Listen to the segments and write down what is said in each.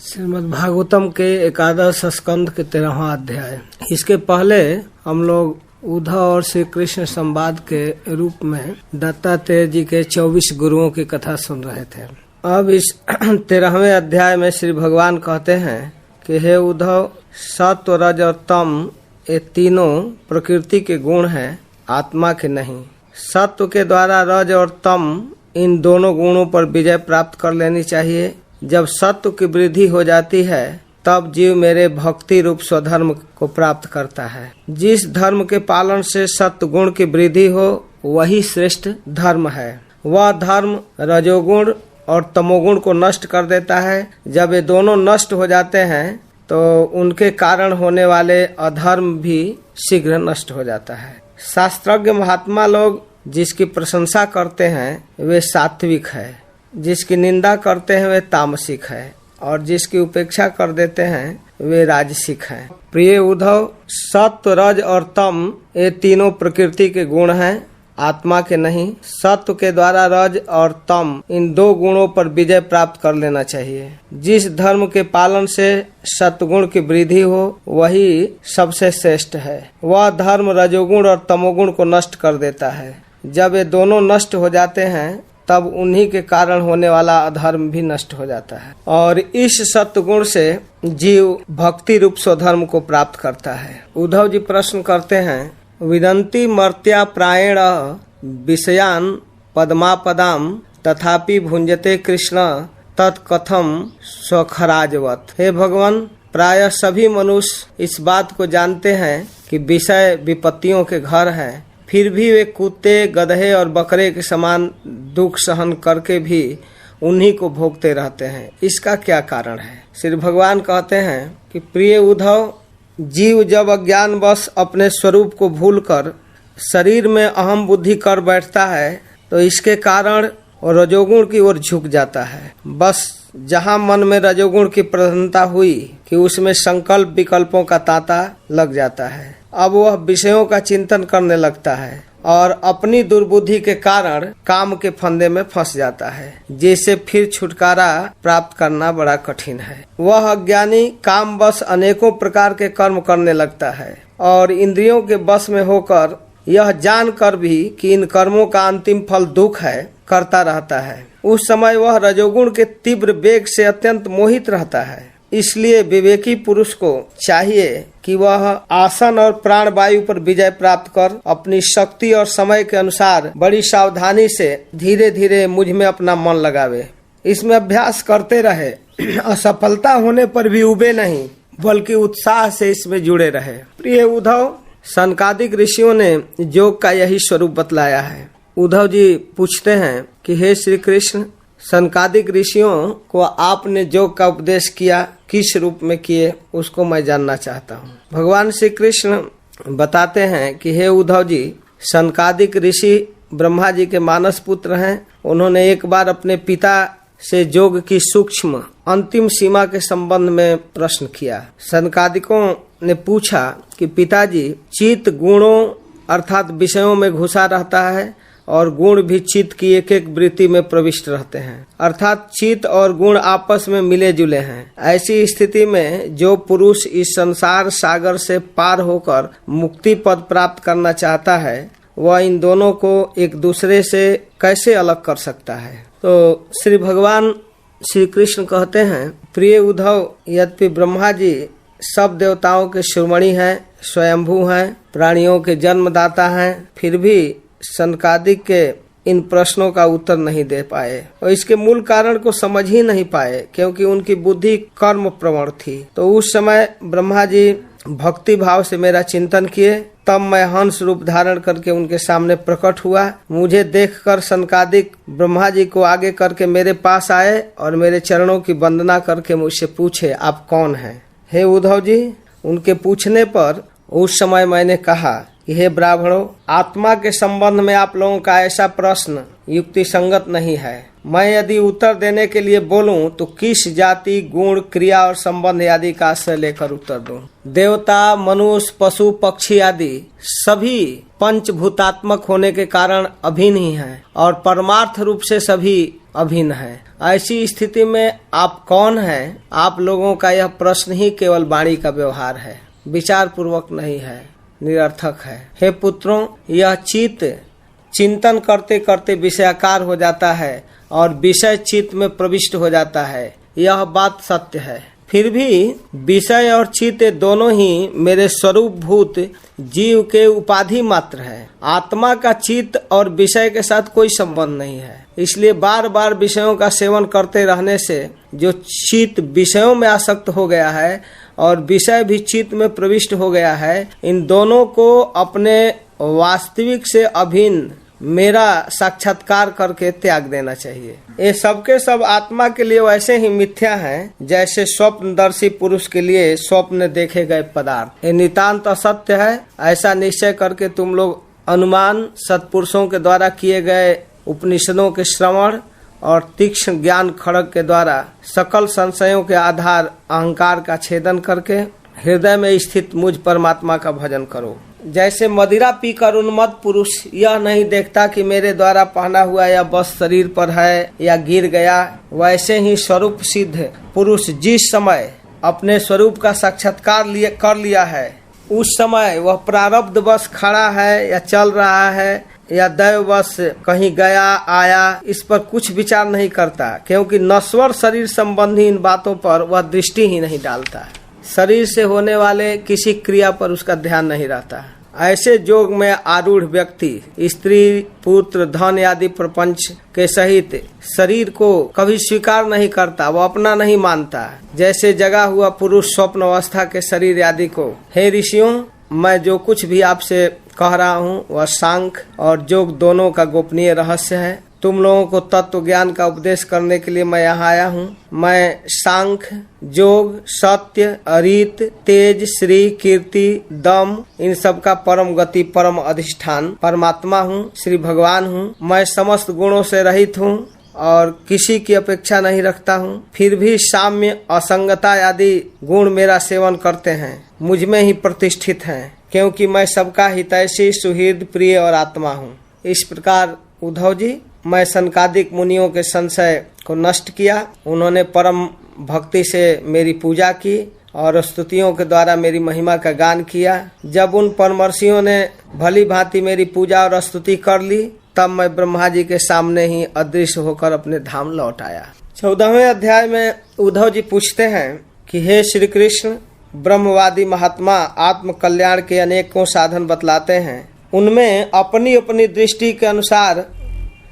श्रीमद् भागवतम के एकादश स्कंद के 13वां अध्याय। इसके पहले हम लोग उद्धव और श्री कृष्ण संवाद के रूप में दत्तात्रेय जी के 24 गुरुओं की कथा सुन रहे थे। अब इस 13वें अध्याय में श्री भगवान कहते हैं कि हे उद्धव, सत्व, रज और तम ये तीनों प्रकृति के गुण हैं, आत्मा के नहीं। सत्व के द्वारा रज और तम इन दोनों गुणों पर विजय प्राप्त कर लेनी चाहिए। जब सत्व की वृद्धि हो जाती है तब जीव मेरे भक्ति रूप स्वधर्म को प्राप्त करता है। जिस धर्म के पालन से सत्व गुण की वृद्धि हो वही श्रेष्ठ धर्म है। वह धर्म रजोगुण और तमोगुण को नष्ट कर देता है। जब ये दोनों नष्ट हो जाते हैं तो उनके कारण होने वाले अधर्म भी शीघ्र नष्ट हो जाता है। शास्त्रज्ञ महात्मा लोग जिसकी प्रशंसा करते हैं वे सात्विक है, जिसकी निंदा करते हैं वे तामसिक है, और जिसकी उपेक्षा कर देते हैं वे राजसिक हैं। प्रिय उद्धव, सत्व, रज और तम ये तीनों प्रकृति के गुण हैं, आत्मा के नहीं। सत्व के द्वारा रज और तम इन दो गुणों पर विजय प्राप्त कर लेना चाहिए। जिस धर्म के पालन से सत्वगुण की वृद्धि हो वही सबसे श्रेष्ठ है। वह धर्म रजोगुण और तमोगुण को नष्ट कर देता है। जब ये दोनों नष्ट हो जाते हैं तब उन्हीं के कारण होने वाला अधर्म भी नष्ट हो जाता है, और इस सत्वगुण से जीव भक्ति रूप स्वधर्म को प्राप्त करता है। उद्धव जी प्रश्न करते हैं, विदन्ति मर्त्या प्रायेण विषयान पद्मापदाम तथापि भुंजते कृष्ण तत्कथम स्वखराजवत। हे भगवान, प्रायः सभी मनुष्य इस बात को जानते हैं कि विषय विपत्तियों के घर हैं, फिर भी वे कुत्ते, गधे और बकरे के समान दुख सहन करके भी उन्हीं को भोगते रहते हैं। इसका क्या कारण है? श्री भगवान कहते हैं कि प्रिय उद्धव, जीव जब अज्ञानवश अपने स्वरूप को भूलकर शरीर में अहम बुद्धि कर बैठता है तो इसके कारण रजोगुण की ओर झुक जाता है। बस जहाँ मन में रजोगुण की प्रधानता हुई कि उसमें संकल्प विकल्पों का तांता लग जाता है। अब वह विषयों का चिंतन करने लगता है और अपनी दुर्बुद्धि के कारण काम के फंदे में फंस जाता है, जिससे फिर छुटकारा प्राप्त करना बड़ा कठिन है। वह अज्ञानी काम बस अनेकों प्रकार के कर्म करने लगता है और इंद्रियों के बस में होकर यह जानकर भी कि इन कर्मों का अंतिम फल दुख है करता रहता है। उस समय वह रजोगुण के तीव्र वेग से अत्यंत मोहित रहता है। इसलिए विवेकी पुरुष को चाहिए कि वह आसन और प्राण वायु पर विजय प्राप्त कर अपनी शक्ति और समय के अनुसार बड़ी सावधानी से धीरे धीरे मुझ में अपना मन लगावे। इसमें अभ्यास करते रहे, असफलता होने पर भी उबे नहीं बल्कि उत्साह से इसमें जुड़े रहे। प्रिय उद्धव, सनकादिक ऋषियों ने योग का यही स्वरूप बतलाया है। उद्धव जी पूछते हैं कि हे श्री कृष्ण, सनकादिक ऋषियों को आपने योग का उपदेश किया, किस रूप में किए, उसको मैं जानना चाहता हूँ। भगवान श्री कृष्ण बताते हैं कि हे उद्धव जी, सनकादिक ऋषि ब्रह्मा जी के मानस पुत्र हैं। उन्होंने एक बार अपने पिता से योग की सूक्ष्म अंतिम सीमा के संबंध में प्रश्न किया। सनकादिकों ने पूछा कि पिताजी, चित्त गुणों अर्थात विषयों में घुसा रहता है और गुण भी चित्त की एक एक वृत्ति में प्रविष्ट रहते हैं, अर्थात चित्त और गुण आपस में मिले जुले हैं। ऐसी स्थिति में जो पुरुष इस संसार सागर से पार होकर मुक्ति पद प्राप्त करना चाहता है वह इन दोनों को एक दूसरे से कैसे अलग कर सकता है? तो श्री भगवान श्री कृष्ण कहते हैं, प्रिय उद्धव, यद्यपि ब्रह्मा जी सब देवताओं के शिरोमणि हैं, स्वयंभू हैं, प्राणियों के जन्मदाता हैं, फिर भी सनकादिक के इन प्रश्नों का उत्तर नहीं दे पाए और इसके मूल कारण को समझ ही नहीं पाए, क्योंकि उनकी बुद्धि कर्म प्रवण थी। तो उस समय ब्रह्मा जी भक्ति भाव से मेरा चिंतन किए, तब मैं हंस रूप धारण करके उनके सामने प्रकट हुआ। मुझे देखकर सनकादिक ब्रह्मा जी को आगे करके मेरे पास आए और मेरे चरणों की वंदना करके मुझसे पूछे, आप कौन हैं? हे उद्धव जी, उनके पूछने पर उस समय मैंने कहा कि हे ब्राह्मणों, आत्मा के संबंध में आप लोगों का ऐसा प्रश्न युक्ति संगत नहीं है। मैं यदि उत्तर देने के लिए बोलूं तो किस जाति, गुण, क्रिया और संबंध आदि का आश्रय लेकर उत्तर दूं? देवता, मनुष्य, पशु, पक्षी आदि सभी पंचभूतात्मक होने के कारण अभिन्न ही हैं और परमार्थ रूप से सभी अभिन्न है। ऐसी स्थिति में आप कौन हैं? आप लोगों का यह प्रश्न ही केवल वाणी का व्यवहार है, विचार पूर्वक नहीं है, निरर्थक है। हे पुत्रों, यह चित्त चिंतन करते करते विषयाकार हो जाता है और विषय चित्त में प्रविष्ट हो जाता है, यह बात सत्य है। फिर भी विषय और चित्त दोनों ही मेरे स्वरूप भूत जीव के उपाधि मात्र है। आत्मा का चित्त और विषय के साथ कोई संबंध नहीं है। इसलिए बार बार विषयों का सेवन करते रहने से जो चित्त विषयों में आसक्त हो गया है और विषय भी चित्त में प्रविष्ट हो गया है, इन दोनों को अपने वास्तविक से अभिन्न मेरा साक्षात्कार करके त्याग देना चाहिए। ये सबके सब आत्मा के लिए वैसे ही मिथ्या हैं जैसे स्वप्नदर्शी पुरुष के लिए स्वप्न देखे गए पदार्थ। ये नितांत असत्य है। ऐसा निश्चय करके तुम लोग अनुमान सत्पुरुषों के द्वारा किए गए उपनिषदों के श्रवण और तीक्ष्ण ज्ञान खड़ग के द्वारा सकल संशयों के आधार अहंकार का छेदन करके हृदय में स्थित मुझ परमात्मा का भजन करो। जैसे मदिरा पीकर उन्मत्त पुरुष यह नहीं देखता कि मेरे द्वारा पहना हुआ यह वस्त्र शरीर पर है या गिर गया, वैसे ही स्वरूप सिद्ध पुरुष जिस समय अपने स्वरूप का साक्षात्कार कर लिया है, उस समय वह प्रारब्ध वश खड़ा है या चल रहा है या दैववश कहीं गया आया, इस पर कुछ विचार नहीं करता, क्योंकि नश्वर शरीर संबंधी इन बातों पर वह दृष्टि ही नहीं डालता। शरीर से होने वाले किसी क्रिया पर उसका ध्यान नहीं रहता। ऐसे जोग में आरूढ़ व्यक्ति स्त्री पुत्र धन आदि प्रपंच के सहित शरीर को कभी स्वीकार नहीं करता, वो अपना नहीं मानता। जैसे जगा हुआ पुरुष स्वप्न अवस्था के शरीर आदि को। हे ऋषियों, मैं जो कुछ भी आपसे कह रहा हूँ वह सांख्य और जोग दोनों का गोपनीय रहस्य है। तुम लोगों को तत्व ज्ञान का उपदेश करने के लिए मैं यहाँ आया हूँ। मैं सांख्य, जोग, सत्य, अरित, तेज, श्री, कीर्ति, दम, इन सब का परम गति, परम अधिष्ठान परमात्मा हूँ, श्री भगवान हूँ। मैं समस्त गुणों से रहित हूँ और किसी की अपेक्षा नहीं रखता हूँ। फिर भी साम्य, असंगता आदि गुण मेरा सेवन करते हैं, मुझ में ही प्रतिष्ठित हैं, क्योंकि मैं सबका हितैषी, सुहृद, प्रिय और आत्मा हूँ। इस प्रकार उद्धव जी, मैं सनकादिक मुनियों के संशय को नष्ट किया। उन्होंने परम भक्ति से मेरी पूजा की और स्तुतियों के द्वारा मेरी महिमा का गान किया। जब उन परमर्षियों ने भली भांति मेरी पूजा और स्तुति कर ली, तब मैं ब्रह्मा जी के सामने ही अदृश्य होकर अपने धाम लौट आया। 14वें अध्याय में उद्धव जी पूछते हैं कि हे श्री कृष्ण, ब्रह्मवादी महात्मा आत्म कल्याण के अनेकों साधन बतलाते हैं, उनमें अपनी अपनी दृष्टि के अनुसार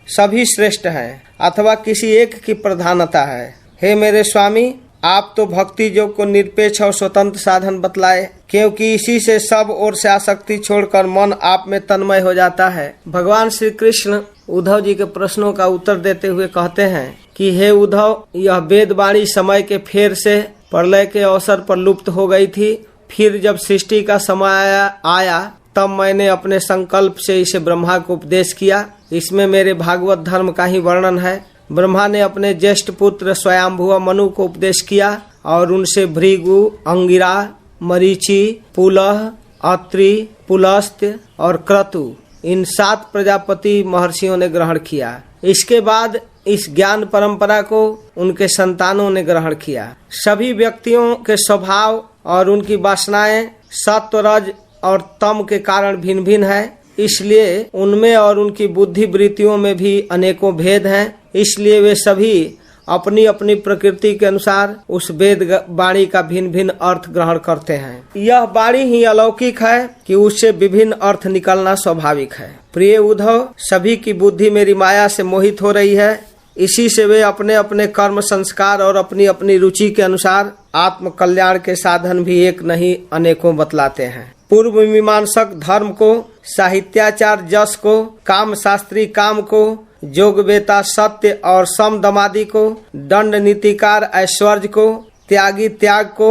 सभी श्रेष्ठ हैं अथवा किसी एक की प्रधानता है। हे मेरे स्वामी, आप तो भक्ति योग को निरपेक्ष और स्वतंत्र साधन बतलाए, क्योंकि इसी से सब ओर से आसक्ति छोड़कर मन आप में तन्मय हो जाता है। भगवान श्री कृष्ण उद्धव जी के प्रश्नों का उत्तर देते हुए कहते हैं कि हे उद्धव, यह वेदवाणी समय के फेर से प्रलय के अवसर पर लुप्त हो गई थी। फिर जब सृष्टि का समय आया तब मैंने अपने संकल्प से इसे ब्रह्मा को उपदेश किया। इसमें मेरे भागवत धर्म का ही वर्णन है। ब्रह्मा ने अपने ज्येष्ठ पुत्र स्वयंभुव मनु को उपदेश किया और उनसे भृगु, अंगिरा, मरीचि, पुलह, अत्रि, पुलस्त्य और क्रतु, इन 7 प्रजापति महर्षियों ने ग्रहण किया। इसके बाद इस ज्ञान परंपरा को उनके संतानों ने ग्रहण किया। सभी व्यक्तियों के स्वभाव और उनकी वासनाएं सत्व, रज और तम के कारण भिन्न भिन्न है, इसलिए उनमें और उनकी बुद्धि वृत्तियों में भी अनेकों भेद हैं। इसलिए वे सभी अपनी अपनी प्रकृति के अनुसार उस वेद वाणी का भिन्न भिन्न अर्थ ग्रहण करते हैं। यह वाणी ही अलौकिक है कि उससे विभिन्न अर्थ निकलना स्वाभाविक है। प्रिय उद्धव, सभी की बुद्धि मेरी माया से मोहित हो रही है। इसी से वे अपने अपने कर्म संस्कार और अपनी अपनी रुचि के अनुसार आत्म कल्याण के साधन भी एक नहीं अनेकों बतलाते हैं। पूर्व मीमांसक धर्म को, साहित्याचार जस को, काम शास्त्री काम को, जोगवेता सत्य और सम दमादि को, दंड नीतिकार ऐश्वर्य को, त्यागी त्याग को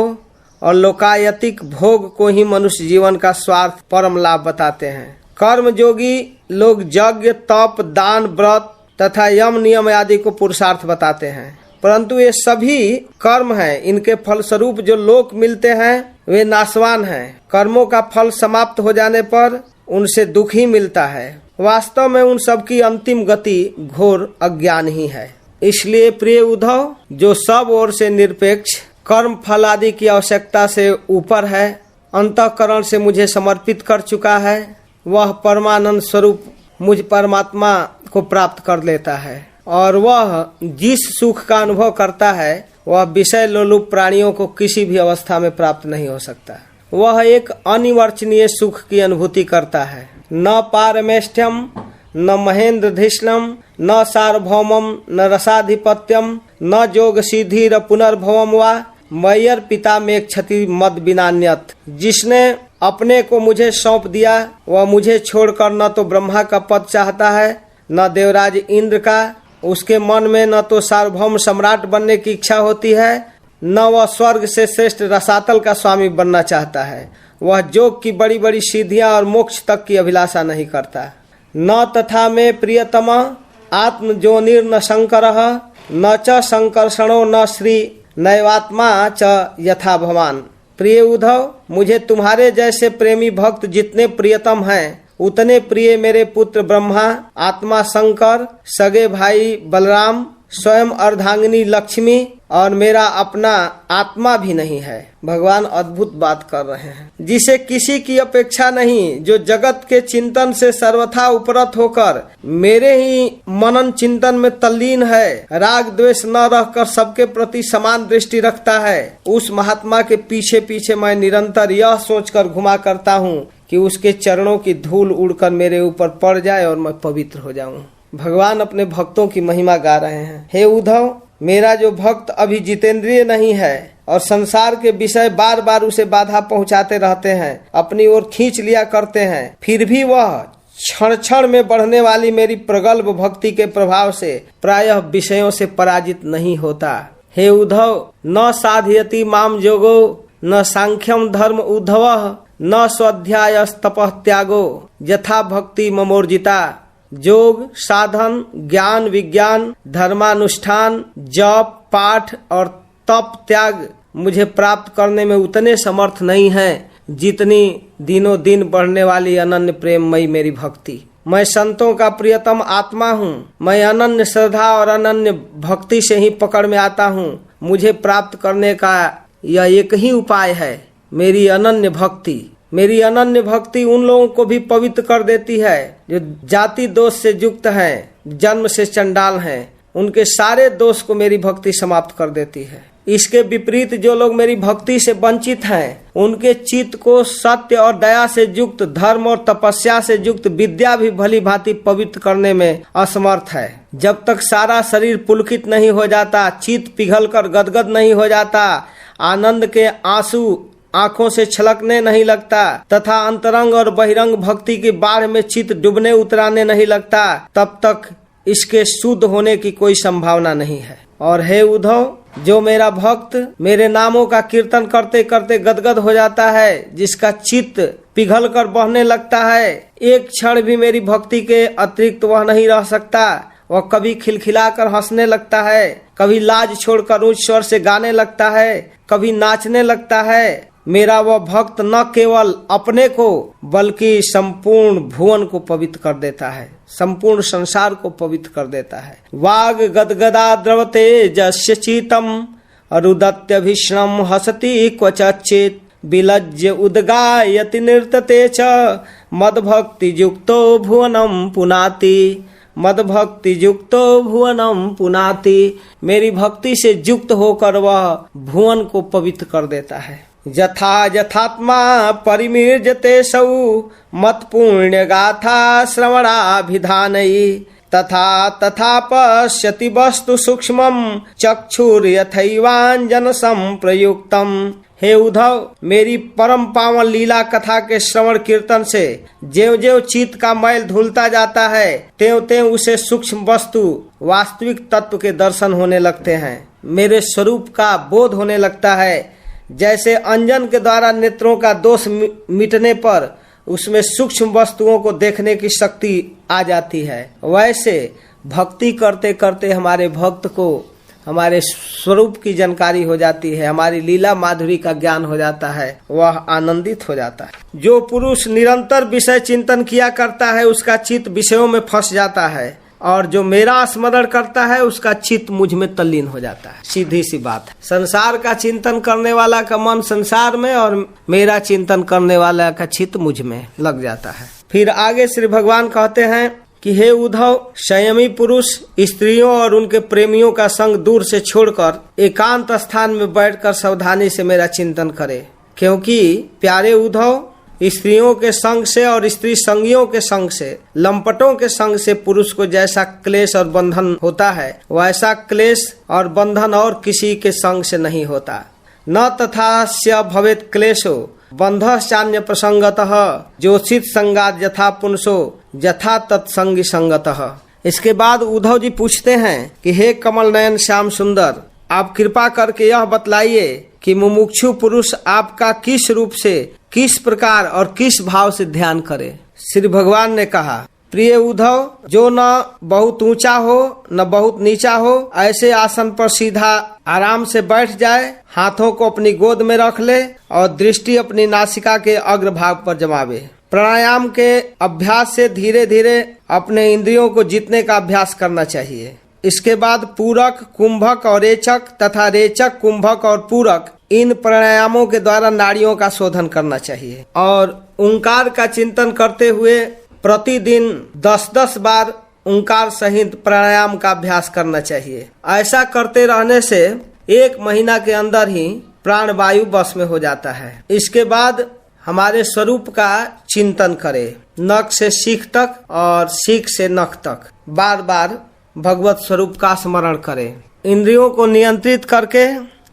और लोकायतिक भोग को ही मनुष्य जीवन का स्वार्थ परम लाभ बताते हैं। कर्म जोगी लोग यज्ञ, तप, दान, व्रत तथा यम नियम आदि को पुरुषार्थ बताते हैं, परंतु ये सभी कर्म हैं। इनके फलस्वरूप जो लोक मिलते हैं वे नाशवान हैं। कर्मों का फल समाप्त हो जाने पर उनसे दुख ही मिलता है। वास्तव में उन सब की अंतिम गति घोर अज्ञान ही है। इसलिए प्रिय उद्धव, जो सब ओर से निरपेक्ष, कर्म फल आदि की आवश्यकता से ऊपर है, अंतःकरण से मुझे समर्पित कर चुका है, वह परमानंद स्वरूप मुझ परमात्मा को प्राप्त कर लेता है। और वह जिस सुख का अनुभव करता है वह विषय लोलुप प्राणियों को किसी भी अवस्था में प्राप्त नहीं हो सकता। वह एक अनिवर्चनीय सुख की अनुभूति करता है। न पारमेष्ठ्यम, न महेंद्रधिष्णम, न सार्वभौमम, न रसाधिपत्यम, न जोग सिद्धिर पुनर्भवम वा मय्यर पिता में क्षति मद बिनान्यत। जिसने अपने को मुझे सौंप दिया वह मुझे छोड़कर न तो ब्रह्मा का पद चाहता है, न देवराज इंद्र का। उसके मन में न तो सार्वभौम सम्राट बनने की इच्छा होती है, न वह स्वर्ग से श्रेष्ठ रसातल का स्वामी बनना चाहता है। वह जोग की बड़ी बड़ी सिद्धियां और मोक्ष तक की अभिलाषा नहीं करता। न तथा में प्रियतम आत्मजोनिर्न शंकरः, न च संकर्षणो न श्री नैवात्मा च यथा भवान। प्रिय उद्धव, मुझे तुम्हारे जैसे प्रेमी भक्त जितने प्रियतम हैं उतने प्रिय मेरे पुत्र ब्रह्मा, आत्मा शंकर, सगे भाई बलराम, स्वयं अर्धांगिनी लक्ष्मी और मेरा अपना आत्मा भी नहीं है। भगवान अद्भुत बात कर रहे हैं। जिसे किसी की अपेक्षा नहीं, जो जगत के चिंतन से सर्वथा उपरत होकर मेरे ही मनन चिंतन में तल्लीन है, राग द्वेष न रहकर सबके प्रति समान दृष्टि रखता है, उस महात्मा के पीछे पीछे मैं निरंतर यह सोचकर घुमा करता हूँ कि उसके चरणों की धूल उड़कर मेरे ऊपर पड़ जाए और मैं पवित्र हो जाऊं। भगवान अपने भक्तों की महिमा गा रहे हैं। हे उद्धव, मेरा जो भक्त अभी जितेंद्रिय नहीं है और संसार के विषय बार बार उसे बाधा पहुंचाते रहते हैं, अपनी ओर खींच लिया करते हैं, फिर भी वह क्षण क्षण में बढ़ने वाली मेरी प्रगल्भ भक्ति के प्रभाव से प्रायः विषयों से पराजित नहीं होता। हे उद्धव, न साधयति माम जोगो, न सांख्यम धर्म उद्धव, न स्वाध्याय तपः त्यागो, यथा भक्ति ममोर्जिता। जोग, साधन, ज्ञान, विज्ञान, धर्मानुष्ठान, जप, पाठ और तप त्याग मुझे प्राप्त करने में उतने समर्थ नहीं है जितनी दिनों दिन बढ़ने वाली अनन्य प्रेममयी मेरी भक्ति। मैं संतों का प्रियतम आत्मा हूँ। मैं अनन्य श्रद्धा और अनन्य भक्ति से ही पकड़ में आता हूँ। मुझे प्राप्त करने का यह एक ही उपाय है, मेरी अनन्य भक्ति। मेरी अनन्य भक्ति उन लोगों को भी पवित्र कर देती है जो जाति दोष से युक्त हैं, जन्म से चंडाल हैं। उनके सारे दोष को मेरी भक्ति समाप्त कर देती है। इसके विपरीत जो लोग मेरी भक्ति से वंचित हैं, उनके चित्त को सत्य और दया से युक्त, धर्म और तपस्या से युक्त विद्या भी भली भांति पवित्र करने में असमर्थ है। जब तक सारा शरीर पुलकित नहीं हो जाता, चित्त पिघलकर गदगद नहीं हो जाता, आनंद के आंसू आंखों से छलकने नहीं लगता तथा अंतरंग और बहिरंग भक्ति की बाढ़ में चित्त डूबने उतराने नहीं लगता, तब तक इसके शुद्ध होने की कोई संभावना नहीं है। और हे उद्धव, जो मेरा भक्त मेरे नामों का कीर्तन करते करते गदगद हो जाता है, जिसका चित्त पिघल कर बहने लगता है, एक क्षण भी मेरी भक्ति के अतिरिक्त वह नहीं रह सकता। वह कभी खिलखिलाकर हंसने लगता है, कभी लाज छोड़कर उच्च स्वर से गाने लगता है, कभी नाचने लगता है। मेरा वह भक्त न केवल अपने को बल्कि संपूर्ण भुवन को पवित्र कर देता है, संपूर्ण संसार को पवित्र कर देता है। वाग गदगदा द्रवते जस्य चीतम अरुदत्य भीष्णम हसति क्वचित विलज्य उद्गायति नृतते च मदभक्ति युक्तो भुवनम पुनाति। मदभक्ति युक्तो भुवनम पुनाति। मेरी भक्ति से युक्त होकर वह भुवन को पवित्र कर देता है। यथा यथात्मा परिमीर्जते सौ मत पुण्य गाथा श्रवणाभिधानयि तथा तथा पश्यति वस्तु सूक्ष्मम चक्षुर यथैवांजन संप्रयुक्तम। हे उद्धव, मेरी परम पावन लीला कथा के श्रवण कीर्तन से ज्यों ज्यों चित्त का मैल धुलता जाता है, त्यों त्यों उसे सूक्ष्म वस्तु वास्तविक तत्व के दर्शन होने लगते हैं। मेरे स्वरूप का बोध होने लगता है। जैसे अंजन के द्वारा नेत्रों का दोष मिटने पर उसमें सूक्ष्म वस्तुओं को देखने की शक्ति आ जाती है, वैसे भक्ति करते करते हमारे भक्त को हमारे स्वरूप की जानकारी हो जाती है, हमारी लीला माधुरी का ज्ञान हो जाता है, वह आनंदित हो जाता है। जो पुरुष निरंतर विषय चिंतन किया करता है उसका चित्त विषयों में फंस जाता है और जो मेरा स्मरण करता है उसका चित्त मुझ में तल्लीन हो जाता है। सीधी सी बात है। संसार का चिंतन करने वाला का मन संसार में और मेरा चिंतन करने वाला का चित्त मुझ में लग जाता है। फिर आगे श्री भगवान कहते हैं कि हे उद्धव, संयमी पुरुष स्त्रियों और उनके प्रेमियों का संग दूर से छोड़कर एकांत स्थान में बैठकर सावधानी से मेरा चिंतन करे, क्योंकि प्यारे उद्धव, स्त्रियों के संग से और स्त्री संगियों के संग से, लंपटों के संग से पुरुष को जैसा क्लेश और बंधन होता है वैसा क्लेश और बंधन और किसी के संग से नहीं होता। न तथास्य भवेत क्लेशो बंध चान्य प्रसंगतः जोषित संगात यथा पुंसो यथा तत्संगी संगतः। इसके बाद उद्धव जी पूछते हैं कि हे कमल नयन श्याम सुंदर, आप कृपा करके यह बतलाइए कि मुमुक्षु पुरुष आपका किस रूप से, किस प्रकार और किस भाव से ध्यान करे। श्री भगवान ने कहा, प्रिय उद्धव, जो न बहुत ऊंचा हो न बहुत नीचा हो, ऐसे आसन पर सीधा आराम से बैठ जाए, हाथों को अपनी गोद में रख ले और दृष्टि अपनी नासिका के अग्रभाग पर जमावे। प्राणायाम के अभ्यास से धीरे धीरे अपने इंद्रियों को जीतने का अभ्यास करना चाहिए। इसके बाद पूरक, कुंभक और रेचक तथा रेचक, कुंभक और पूरक, इन प्राणायामों के द्वारा नाड़ियों का शोधन करना चाहिए और ओंकार का चिंतन करते हुए प्रतिदिन 10-10 बार ओंकार सहित प्राणायाम का अभ्यास करना चाहिए। ऐसा करते रहने से 1 महीना के अंदर ही प्राण वायु बस में हो जाता है। इसके बाद हमारे स्वरूप का चिंतन करें, नख से सीख तक और सीख से नख तक बार बार भगवत स्वरूप का स्मरण करें। इंद्रियों को नियंत्रित करके,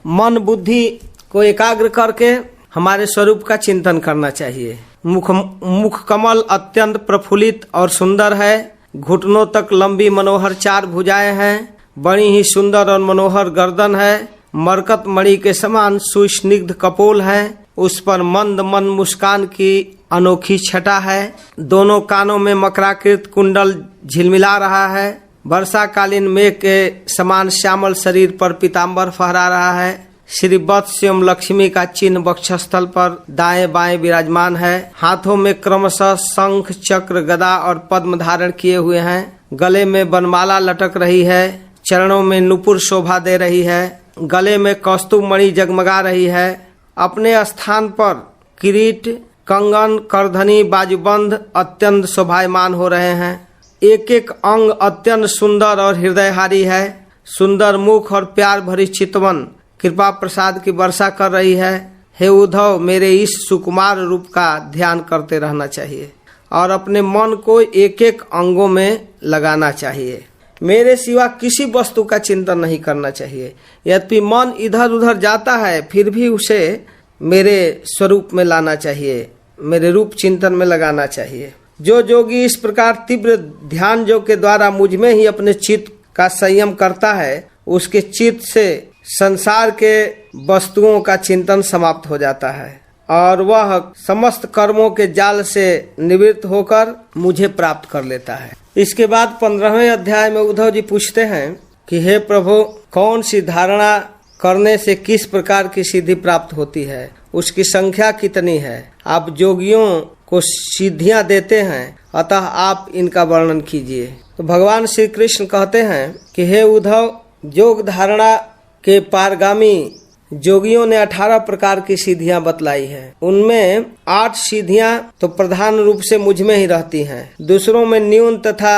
मन बुद्धि को एकाग्र करके हमारे स्वरूप का चिंतन करना चाहिए। मुख कमल अत्यंत प्रफुल्लित और सुंदर है, घुटनों तक लंबी मनोहर 4 भुजाएं हैं, बड़ी ही सुंदर और मनोहर गर्दन है, मरकत मणि के समान सुस्निग्ध कपोल है, उस पर मंद मंद मुस्कान की अनोखी छटा है, दोनों कानों में मकराकृत कुंडल झिलमिला रहा है, वर्षाकालीन मेघ के समान श्यामल शरीर पर पीताम्बर फहरा रहा है, श्री वत्स एवं लक्ष्मी का चिन्ह वक्षस्थल पर दाएं बाएं विराजमान है, हाथों में क्रमशः शंख चक्र गदा और पद्म धारण किए हुए हैं, गले में वनमाला लटक रही है, चरणों में नुपुर शोभा दे रही है, गले में कौस्तुभ मणि जगमगा रही है, अपने स्थान पर किरीट, कंगन, करधनी, बाजूबंद अत्यंत शोभायमान हो रहे हैं, एक एक अंग अत्यंत सुंदर और हृदयहारी है, सुंदर मुख और प्यार भरी चितवन कृपा प्रसाद की वर्षा कर रही है। हे उद्धव, मेरे इस सुकुमार रूप का ध्यान करते रहना चाहिए और अपने मन को एक एक अंगों में लगाना चाहिए। मेरे सिवा किसी वस्तु का चिंतन नहीं करना चाहिए। यद्यपि मन इधर उधर जाता है फिर भी उसे मेरे स्वरूप में लाना चाहिए, मेरे रूप चिंतन में लगाना चाहिए। जो योगी इस प्रकार तीव्र ध्यान योग के द्वारा मुझ में ही अपने चित्त का संयम करता है, उसके चित्त से संसार के वस्तुओं का चिंतन समाप्त हो जाता है और वह समस्त कर्मों के जाल से निवृत्त होकर मुझे प्राप्त कर लेता है। इसके बाद 15वें अध्याय में उद्धव जी पूछते हैं कि हे प्रभु, कौन सी धारणा करने से किस प्रकार की सिद्धि प्राप्त होती है, उसकी संख्या कितनी है। आप योगियों को सिद्धियां देते हैं, अतः आप इनका वर्णन कीजिए। तो भगवान श्री कृष्ण कहते हैं कि हे उद्धव, योग धारणा के पारगामी योगियों ने 18 प्रकार की सिद्धियां बतलाई हैं। उनमें 8 सिद्धियां तो प्रधान रूप से मुझ में ही रहती हैं, दूसरों में न्यून तथा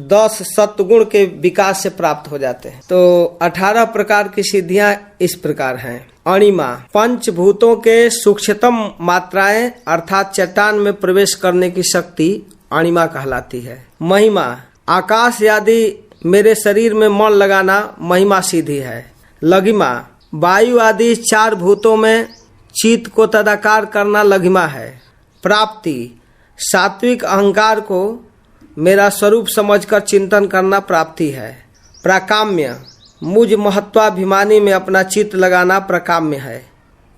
10 सत्गुण के विकास से प्राप्त हो जाते हैं। तो 18 प्रकार की सिद्धियां इस प्रकार हैं। अणिमा, पंचभूतों के सूक्ष्मतम मात्राएं अर्थात चट्टान में प्रवेश करने की शक्ति अणिमा कहलाती है। महिमा, आकाश आदि मेरे शरीर में मन लगाना महिमा सिद्धि है। लघिमा, वायु आदि 4 भूतों में चित्त को तदाकार करना लघिमा है। प्राप्ति, सात्विक अहंकार को मेरा स्वरूप समझकर चिंतन करना प्राप्ति है। प्राकाम्य, मुझ महत्वाभिमानी में अपना चित्त लगाना प्रकाम्य है,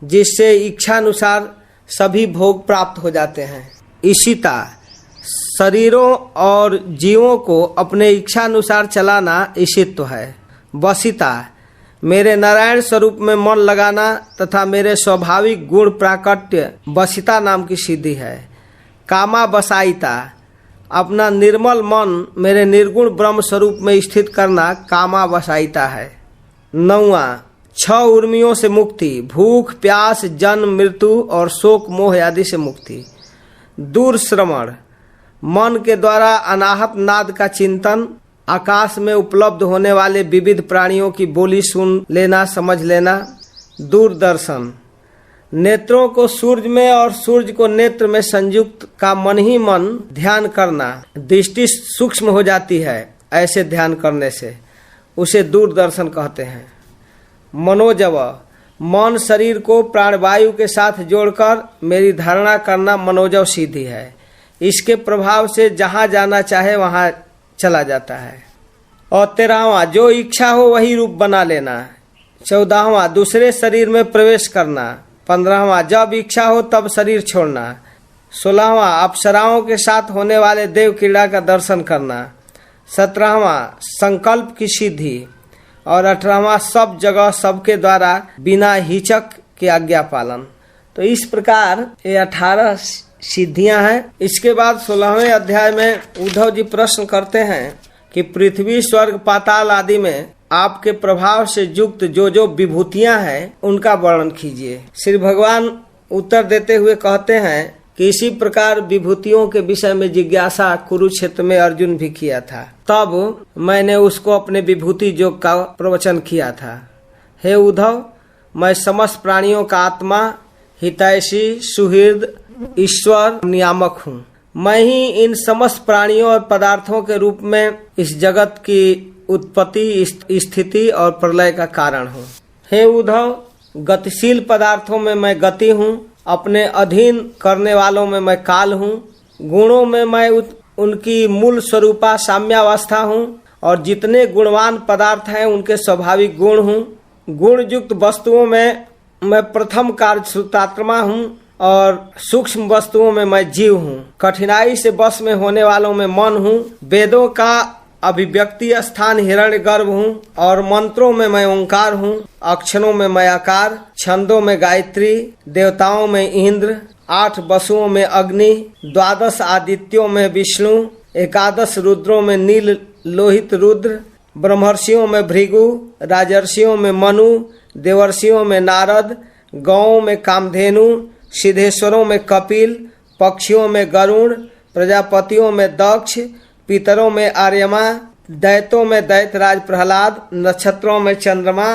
जिससे इच्छानुसार सभी भोग प्राप्त हो जाते हैं। ईशिता, शरीरों और जीवों को अपने इच्छानुसार चलाना ईशित्व है। वसिता, मेरे नारायण स्वरूप में मन लगाना तथा मेरे स्वाभाविक गुण प्राकट्य वसिता नाम की सिद्धि है। कामा बसाइता, अपना निर्मल मन मेरे निर्गुण ब्रह्म स्वरूप में स्थित करना कामावसायिता है। 9वां, 6 उर्मियों से मुक्ति, भूख प्यास जन्म मृत्यु और शोक मोह आदि से मुक्ति। दूर श्रवण, मन के द्वारा अनाहत नाद का चिंतन, आकाश में उपलब्ध होने वाले विविध प्राणियों की बोली सुन लेना समझ लेना। दूरदर्शन, नेत्रों को सूर्य में और सूर्य को नेत्र में संयुक्त का मन ही मन ध्यान करना, दृष्टि सूक्ष्म हो जाती है, ऐसे ध्यान करने से उसे दूरदर्शन कहते हैं। मनोजव, मन शरीर को प्राणवायु के साथ जोड़कर मेरी धारणा करना मनोजव सिद्धि है। इसके प्रभाव से जहाँ जाना चाहे वहाँ चला जाता है। और 13वां, जो इच्छा हो वही रूप बना लेना। 14वां, दूसरे शरीर में प्रवेश करना। 15वां, जब इच्छा हो तब शरीर छोड़ना। 16वां, अप्सराओं के साथ होने वाले देव क्रीड़ा का दर्शन करना। 17वां, संकल्प की सिद्धि। और 18वां, सब जगह सबके द्वारा बिना हिचक के आज्ञा पालन। तो इस प्रकार ये 18 सिद्धियां हैं। इसके बाद 16वें अध्याय में उद्धव जी प्रश्न करते हैं कि पृथ्वी स्वर्ग पाताल आदि में आपके प्रभाव से युक्त जो जो विभूतियां हैं उनका वर्णन कीजिए। श्री भगवान उत्तर देते हुए कहते हैं कि इसी प्रकार विभूतियों के विषय में जिज्ञासा कुरुक्षेत्र में अर्जुन भी किया था, तब मैंने उसको अपने विभूति योग का प्रवचन किया था। हे उद्धव, मैं समस्त प्राणियों का आत्मा, हितैषी, सुहृद, ईश्वर, नियामक हूँ। मैं ही इन समस्त प्राणियों और पदार्थों के रूप में इस जगत की उत्पत्ति, स्थिति और प्रलय का कारण हूँ। हे उद्धव, गतिशील पदार्थों में मैं गति हूँ, अपने अधीन करने वालों में मैं काल हूँ, गुणों में मैं उनकी मूल स्वरूपा साम्यावस्था हूँ और जितने गुणवान पदार्थ हैं उनके स्वाभाविक गुण हूँ। गुण युक्त वस्तुओं में मैं प्रथम कार्य श्रुतात्मा हूँ और सूक्ष्म वस्तुओं में मैं जीव हूँ। कठिनाई से बस में होने वालों में मन हूँ। वेदों का अभिव्यक्ति स्थान हिरण्य गर्भ हूँ और मंत्रों में मैं ओंकार हूँ। अक्षरों में मैं आकार, छंदों में गायत्री, देवताओं में इंद्र, 8 वसुओं में अग्नि, 12 आदित्यों में विष्णु, 11 रुद्रों में नील लोहित रुद्र, ब्रह्मर्षियों में भृगु, राजर्षियों में मनु, देवर्षियों में नारद, गौओं में कामधेनु, सिद्धेश्वरों में कपिल, पक्षियों में गरुण, प्रजापतियों में दक्ष, पितरों में आर्यमा, दैत्यों में दैत्यराज प्रहलाद, नक्षत्रों में चंद्रमा,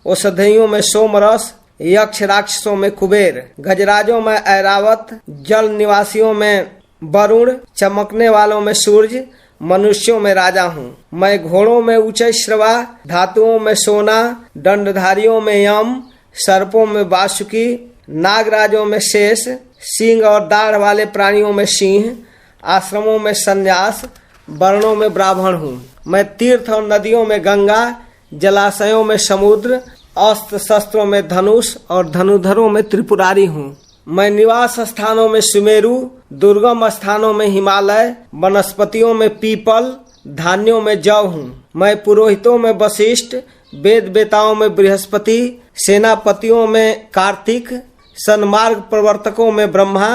औषधियों में सोमरस, यक्ष राक्षसों में कुबेर, गजराजों में ऐरावत, जल निवासियों में वरुण, चमकने वालों में सूर्य, मनुष्यों में राजा हूँ। मैं घोड़ों में उच्चैश्रवा, धातुओं में सोना, दंडधारियों में यम, सर्पों में वासुकी, नागराजों में शेष, सिंह और दाढ़ वाले प्राणियों में सिंह, आश्रमों में सन्यास, वर्णों में ब्राह्मण हूँ। मैं तीर्थ और नदियों में गंगा, जलाशयों में समुद्र, अस्त्र शस्त्रों में धनुष और धनुधरों में त्रिपुरारी हूँ। मैं निवास स्थानों में सुमेरु, दुर्गम स्थानों में हिमालय, वनस्पतियों में पीपल, धान्यों में जौ हूँ। मैं पुरोहितों में वशिष्ठ, वेद वेताओं में बृहस्पति, सेनापतियों में कार्तिक, सन्मार्ग प्रवर्तकों में ब्रह्मा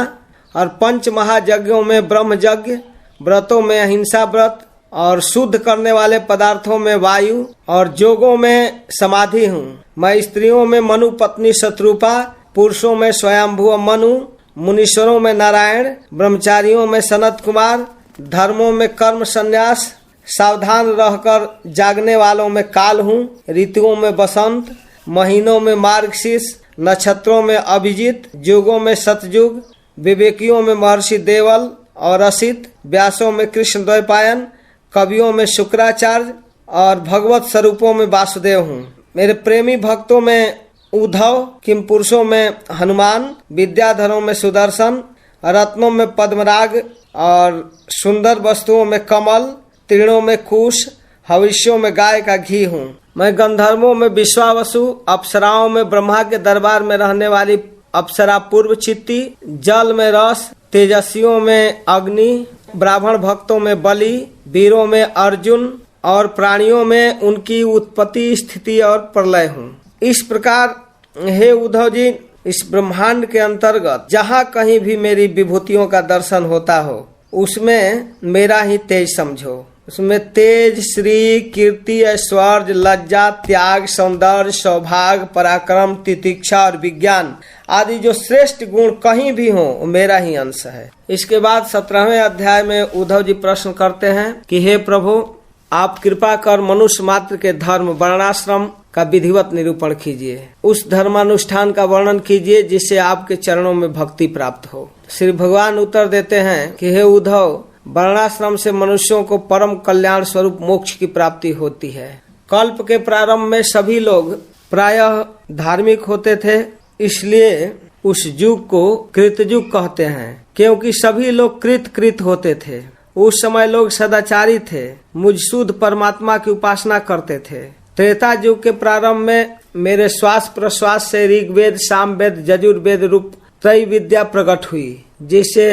और 5 महायज्ञों में ब्रह्म यज्ञ, व्रतों में अहिंसा व्रत और शुद्ध करने वाले पदार्थों में वायु और जोगों में समाधि हूँ। मैं स्त्रियों में मनु पत्नी शत्रुपा, पुरुषों में स्वयंभू मनु, मुनीश्वरों में नारायण, ब्रह्मचारियों में सनत कुमार, धर्मों में कर्म संन्यास, सावधान रहकर जागने वालों में काल हूँ। ऋतुओं में बसंत, महीनों में मार्गशीर्ष, नक्षत्रों में अभिजीत, युगों में सतयुग, विवेकियों में महर्षि देवल और असित, व्यासों में कृष्ण द्वैपायन, कवियों में शुक्राचार्य और भगवत स्वरूपों में वासुदेव हूँ। मेरे प्रेमी भक्तों में उद्धव, किम पुरुषों में हनुमान, विद्याधरों में सुदर्शन, रत्नों में पद्मराग और सुंदर वस्तुओं में कमल, तीर्णों में कुश, हविष्यों में गाय का घी हूँ। मैं गंधर्वों में विश्वावसु, अप्सराओं में ब्रह्मा के दरबार में रहने वाली अप्सरा पूर्व चित्ती, जल में रस, तेजस्वियों में अग्नि, ब्राह्मण भक्तों में बलि, वीरों में अर्जुन और प्राणियों में उनकी उत्पत्ति, स्थिति और प्रलय हूँ। इस प्रकार हे उद्धव जी, इस ब्रह्मांड के अंतर्गत जहाँ कहीं भी मेरी विभूतियों का दर्शन होता हो उसमें मेरा ही तेज समझो। उसमें तेज, श्री, कीर्ति, ऐश्वर्य, लज्जा, त्याग, सौंदर्य, सौभाग्य, पराक्रम, तितिक्षा और विज्ञान आदि जो श्रेष्ठ गुण कहीं भी हो वो मेरा ही अंश है। इसके बाद 17वें अध्याय में उद्धव जी प्रश्न करते हैं कि हे प्रभु, आप कृपा कर मनुष्य मात्र के धर्म वर्णाश्रम का विधिवत निरूपण कीजिए। उस धर्मानुष्ठान का वर्णन कीजिए जिससे आपके चरणों में भक्ति प्राप्त हो। श्री भगवान उत्तर देते हैं कि हे उद्धव, वर्णाश्रम से मनुष्यों को परम कल्याण स्वरूप मोक्ष की प्राप्ति होती है। कल्प के प्रारंभ में सभी लोग प्रायः धार्मिक होते थे, इसलिए उस युग को कृतयुग कहते हैं, क्योंकि सभी लोग कृत होते थे। उस समय लोग सदाचारी थे, मुझ शुद्ध परमात्मा की उपासना करते थे। त्रेता युग के प्रारंभ में मेरे श्वास प्रश्वास से ऋग्वेद, सामवेद, यजुर्वेद रूप त्रय विद्या प्रकट हुई, जिससे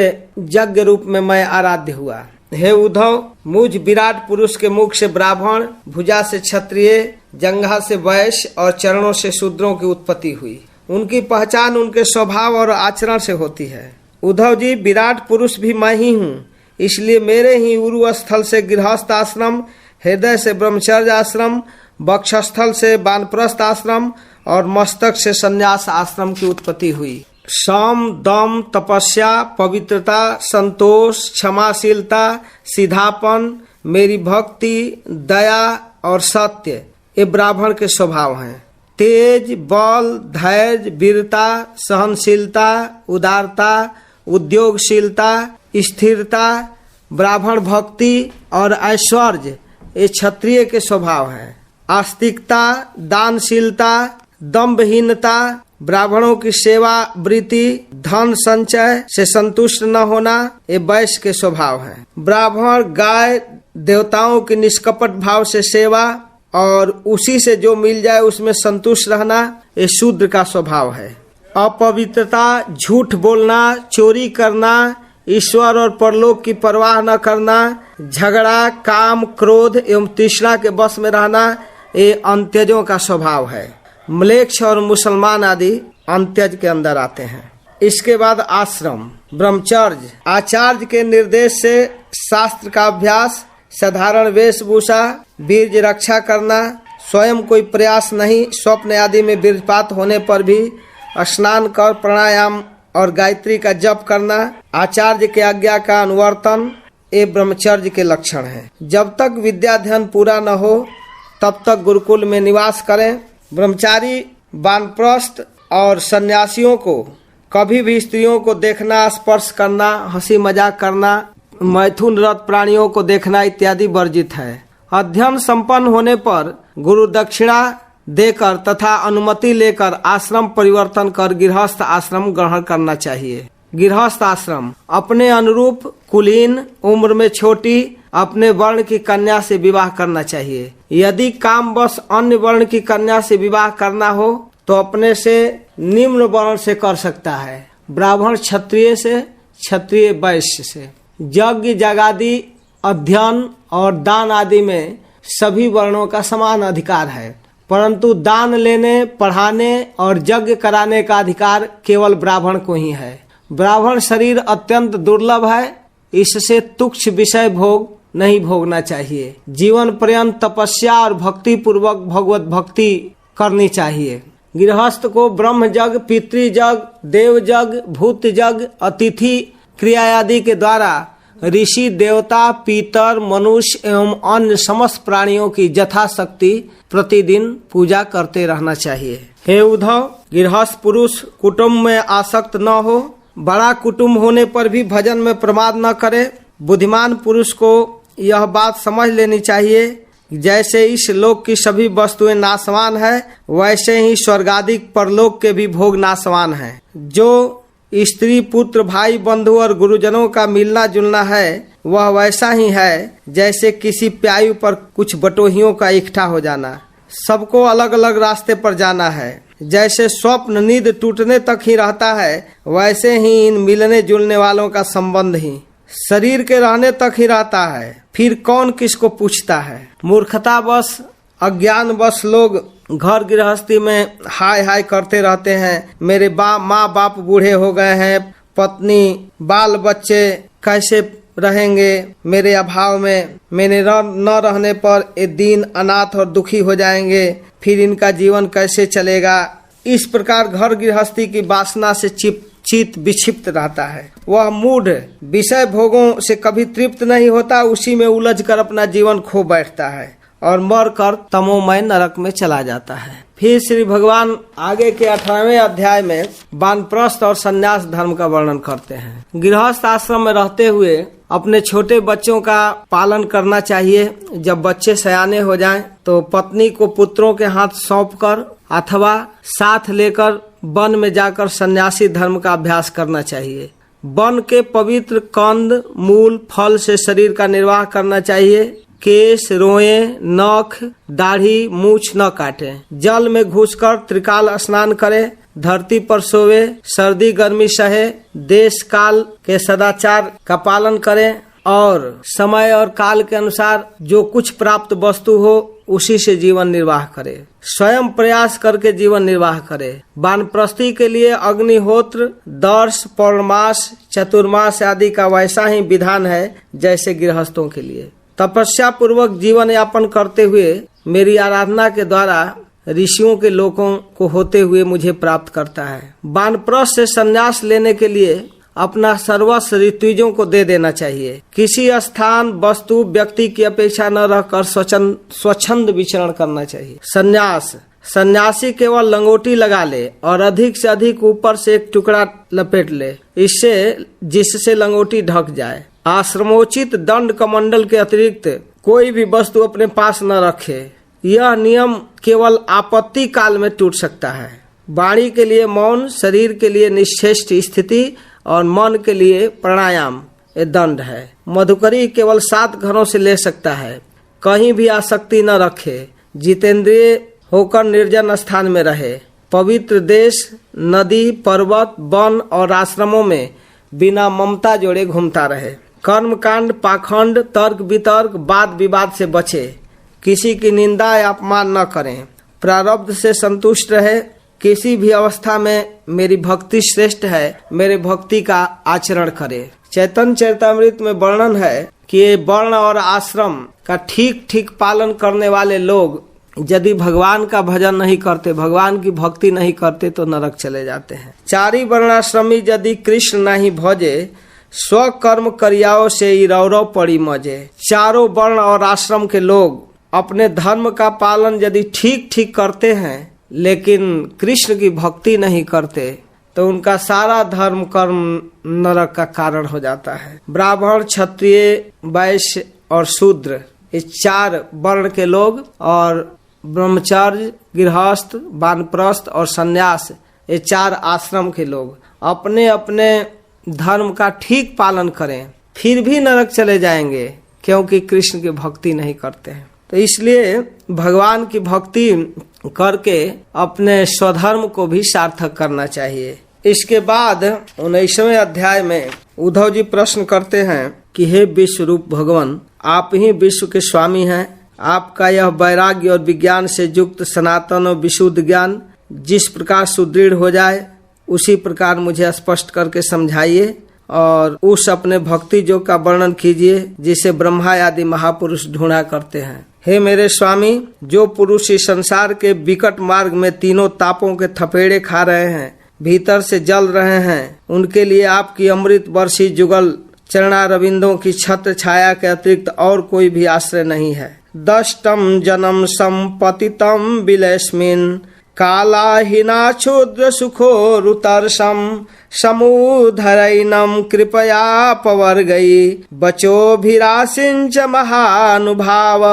यज्ञ रूप में मैं आराध्य हुआ। हे उद्धव, मुझ विराट पुरुष के मुख से ब्राह्मण, भुजा से क्षत्रिय, जंघा से वैश्य और चरणों से शूद्रों की उत्पत्ति हुई। उनकी पहचान उनके स्वभाव और आचरण से होती है। उद्धव जी, विराट पुरुष भी मैं ही हूँ, इसलिए मेरे ही उरु स्थल से गृहस्थ आश्रम, हृदय से ब्रह्मचर्य आश्रम, वक्षस्थल से वानप्रस्थ आश्रम और मस्तक से संन्यास आश्रम की उत्पत्ति हुई। सम, दम, तपस्या, पवित्रता, संतोष, क्षमाशीलता, सीधापन, मेरी भक्ति, दया और सत्य ये ब्राह्मण के स्वभाव हैं। तेज, बल, धैर्य, वीरता, सहनशीलता, उदारता, उद्योगशीलता, स्थिरता, ब्राह्मण भक्ति और ऐश्वर्य ये क्षत्रिय के स्वभाव है। आस्तिकता, दानशीलता, दम्भहीनता, ब्राह्मणों की सेवा वृत्ति, धन संचय से संतुष्ट न होना ये वैश्य के स्वभाव है। ब्राह्मण गाय देवताओं की निष्कपट भाव से सेवा और उसी से जो मिल जाए उसमें संतुष्ट रहना ये शूद्र का स्वभाव है। अपवित्रता, झूठ बोलना, चोरी करना, ईश्वर और परलोक की परवाह न करना, झगड़ा, काम, क्रोध एवं तृष्णा के बस में रहना ये अंत्यजों का स्वभाव है। म्लेच्छ और मुसलमान आदि अंत्यज के अंदर आते हैं। इसके बाद आश्रम, ब्रह्मचर्य, आचार्य के निर्देश से शास्त्र का अभ्यास, साधारण वेशभूषा, वीर्ज रक्षा करना, स्वयं कोई प्रयास नहीं, स्वप्न आदि में वीर्यपात होने पर भी स्नान कर प्राणायाम और गायत्री का जप करना, आचार्य के आज्ञा का अनुवर्तन ये ब्रह्मचर्य के लक्षण हैं। जब तक विद्या ध्यान पूरा न हो तब तक गुरुकुल में निवास करें। ब्रह्मचारी वानप्रस्थ और सन्यासियों को कभी भी स्त्रियों को देखना, स्पर्श करना, हंसी मजाक करना, मैथुन रत प्राणियों को देखना इत्यादि वर्जित है। अध्ययन संपन्न होने पर गुरु दक्षिणा देकर तथा अनुमति लेकर आश्रम परिवर्तन कर गृहस्थ आश्रम ग्रहण करना चाहिए। गृहस्थ आश्रम अपने अनुरूप कुलीन, उम्र में छोटी, अपने वर्ण की कन्या से विवाह करना चाहिए। यदि कामवश अन्य वर्ण की कन्या से विवाह करना हो तो अपने से निम्न वर्ण से कर सकता है। ब्राह्मण क्षत्रिय से, क्षत्रिय वैश्य से। यज्ञ, जगादि, अध्ययन और दान आदि में सभी वर्णों का समान अधिकार है, परंतु दान लेने, पढ़ाने और यज्ञ कराने का अधिकार केवल ब्राह्मण को ही है। ब्राह्मण शरीर अत्यंत दुर्लभ है, इससे तुच्छ विषय भोग नहीं भोगना चाहिए। जीवन पर्यंत तपस्या और भक्ति पूर्वक भगवत भक्ति करनी चाहिए। गृहस्थ को ब्रह्म यज्ञ, पितृयज्ञ, देव यज्ञ, भूत यज्ञ, अतिथि क्रिया आदि के द्वारा ऋषि, देवता, पीतर, मनुष्य एवं अन्य समस्त प्राणियों की यथाशक्ति प्रतिदिन पूजा करते रहना चाहिए। हे उद्धव, गृहस्थ पुरुष कुटुंब में आसक्त न हो, बड़ा कुटुंब होने पर भी भजन में प्रमाद न करे। बुद्धिमान पुरुष को यह बात समझ लेनी चाहिए, जैसे इस लोक की सभी वस्तुएं नाशवान है, वैसे ही स्वर्गादिक परलोक के भी भोग नाशवान हैं। जो स्त्री, पुत्र, भाई, बंधु और गुरुजनों का मिलना जुलना है वह वैसा ही है जैसे किसी प्यायु पर कुछ बटोहियों का इकट्ठा हो जाना। सबको अलग अलग रास्ते पर जाना है। जैसे स्वप्न नींद टूटने तक ही रहता है, वैसे ही इन मिलने जुलने वालों का संबंध ही शरीर के रहने तक ही रहता है। फिर कौन किसको पूछता है। मूर्खतावश, अज्ञानवश लोग घर गृहस्थी में हाय हाय करते रहते हैं। मेरे माँ बाप बूढ़े हो गए हैं, पत्नी, बाल बच्चे कैसे रहेंगे मेरे अभाव में, मेरे न रहने पर ये दीन अनाथ और दुखी हो जाएंगे, फिर इनका जीवन कैसे चलेगा। इस प्रकार घर गृहस्थी की वासना से चित्त विक्षिप्त रहता है। वह मूढ़ विषय भोगों से कभी तृप्त नहीं होता, उसी में उलझ कर अपना जीवन खो बैठता है और मरकर तमोमय नरक में चला जाता है। फिर श्री भगवान आगे के 18वें अध्याय में वानप्रस्थ और संन्यास धर्म का वर्णन करते हैं। गृहस्थ आश्रम में रहते हुए अपने छोटे बच्चों का पालन करना चाहिए। जब बच्चे सयाने हो जाएं तो पत्नी को पुत्रों के हाथ सौंपकर अथवा साथ लेकर वन में जाकर सन्यासी धर्म का अभ्यास करना चाहिए। वन के पवित्र कंद मूल फल से शरीर का निर्वाह करना चाहिए। केश, रोए, नख, दाढ़ी, मूछ न काटे। जल में घुसकर त्रिकाल स्नान करे। धरती पर सोवे, सर्दी गर्मी सहे, देश काल के सदाचार का पालन करे और समय और काल के अनुसार जो कुछ प्राप्त वस्तु हो उसी से जीवन निर्वाह करे। स्वयं प्रयास करके जीवन निर्वाह करे। वानप्रस्थी के लिए अग्निहोत्र, दर्श, पौर्णमास, चतुर्मास आदि का वैसा ही विधान है जैसे गृहस्थों के लिए। तपस्या पूर्वक जीवन यापन करते हुए मेरी आराधना के द्वारा ऋषियों के लोगों को होते हुए मुझे प्राप्त करता है। वानप्रस्थ से संन्यास लेने के लिए अपना सर्वस्व ऋत्विजों को दे देना चाहिए। किसी स्थान, वस्तु, व्यक्ति की अपेक्षा न रहकर स्वच्छंद विचरण करना चाहिए। संन्यास, सन्यासी केवल लंगोटी लगा ले और अधिक से अधिक ऊपर से एक टुकड़ा लपेट ले, जिससे लंगोटी ढक जाए। आश्रमोचित दंड कमंडल के अतिरिक्त कोई भी वस्तु अपने पास न रखे। यह नियम केवल आपत्ति काल में टूट सकता है। वाणी के लिए मौन, शरीर के लिए निश्चेष्ट स्थिति और मन के लिए प्राणायाम ये दंड है। मधुकरी केवल 7 घरों से ले सकता है। कहीं भी आसक्ति न रखे। जितेंद्रिय होकर निर्जन स्थान में रहे। पवित्र देश, नदी, पर्वत, वन और आश्रमों में बिना ममता जोड़े घूमता रहे। कर्मकांड, पाखंड, तर्क वितर्क, वाद विवाद से बचे। किसी की निंदा या अपमान न करें। प्रारब्ध से संतुष्ट रहे। किसी भी अवस्था में मेरी भक्ति श्रेष्ठ है, मेरे भक्ति का आचरण करे। चैतन्य चरितामृत में वर्णन है कि ये वर्ण और आश्रम का ठीक ठीक पालन करने वाले लोग यदि भगवान का भजन नहीं करते, भगवान की भक्ति नहीं करते तो नरक चले जाते हैं। 4 वर्णाश्रमी यदि कृष्ण नहीं भजे, स्वकर्म करियाओ से रौरव पड़ी मजे। 4 वर्ण और आश्रम के लोग अपने धर्म का पालन यदि ठीक ठीक करते हैं लेकिन कृष्ण की भक्ति नहीं करते तो उनका सारा धर्म कर्म नरक का कारण हो जाता है। ब्राह्मण, क्षत्रिय, वैश्य और शूद्र ये 4 वर्ण के लोग और ब्रह्मचर्य, गृहस्थ, वानप्रस्थ और संन्यास ये 4 आश्रम के लोग अपने अपने धर्म का ठीक पालन करें, फिर भी नरक चले जाएंगे क्योंकि कृष्ण की भक्ति नहीं करते हैं। तो इसलिए भगवान की भक्ति करके अपने स्वधर्म को भी सार्थक करना चाहिए। इसके बाद 19वें अध्याय में उद्धव जी प्रश्न करते हैं कि हे विश्व रूप भगवान, आप ही विश्व के स्वामी हैं। आपका यह वैराग्य और विज्ञान से युक्त सनातन और विशुद्ध ज्ञान जिस प्रकार सुदृढ़ हो जाए उसी प्रकार मुझे स्पष्ट करके समझाइए और उस अपने भक्ति योग का वर्णन कीजिए जिसे ब्रह्मा आदि महापुरुष ढूंढा करते हैं। हे मेरे स्वामी, जो पुरुष इस संसार के विकट मार्ग में तीनों तापों के थपेड़े खा रहे हैं, भीतर से जल रहे हैं, उनके लिए आपकी अमृत वर्षी जुगल चरणारविंदों की छत्र छाया के अतिरिक्त और कोई भी आश्रय नहीं है। दष्टम जन्म संपतितम विलस्मिन् कालाहीना क्षुद्र सुखो रुतर्षम समुधरैनम कृपया पवर्गई बचोभिरासिंच महानुभाव।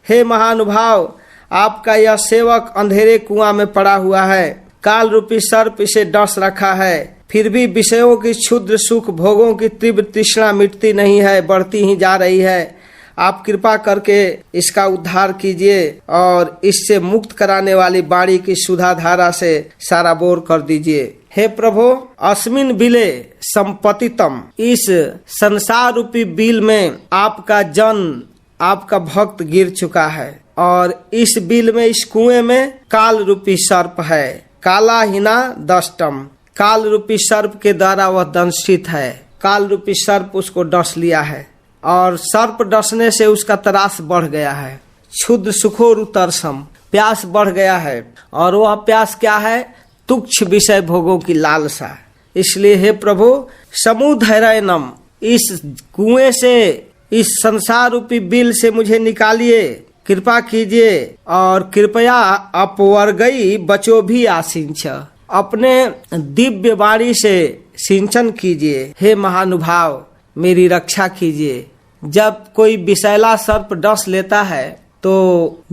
हे महानुभाव, आपका यह सेवक अंधेरे कुआं में पड़ा हुआ है। काल रूपी सर्प इसे डस रखा है, फिर भी विषयों की क्षुद्र सुख भोगों की तीव्र तृष्णा मिटती नहीं है, बढ़ती ही जा रही है। आप कृपा करके इसका उद्धार कीजिए और इससे मुक्त कराने वाली वाणी की सुधा धारा से सारा बोर कर दीजिए। हे प्रभु, अस्मिन बिले संपतितम, इस संसार रूपी बिल में आपका जन, आपका भक्त गिर चुका है और इस बिल में, इस कुएं में काल रूपी सर्प है। काला हिना दष्टम, काल रूपी सर्प के द्वारा वह दंशित है। काल रूपी सर्प उसको डस लिया है और सर्प डसने से उसका त्रास बढ़ गया है। क्षुद्र सुखोर उतरसम, प्यास बढ़ गया है और वह प्यास क्या है? तुच्छ विषय भोगों की लालसा। इसलिए हे प्रभु समुद्धरणम, इस कुएं से, इस संसार रूपी बिल से मुझे निकालिए, कृपा कीजिए और कृपया अपवर्गई बचो भी आसिंच, अपने दिव्य वाणी से सिंचन कीजिए। हे महानुभाव मेरी रक्षा कीजिए। जब कोई विषैला सर्प डस लेता है तो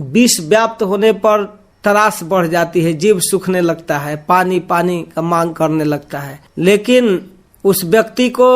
विष व्याप्त होने पर त्रास बढ़ जाती है, जीव सूखने लगता है, पानी पानी का मांग करने लगता है। लेकिन उस व्यक्ति को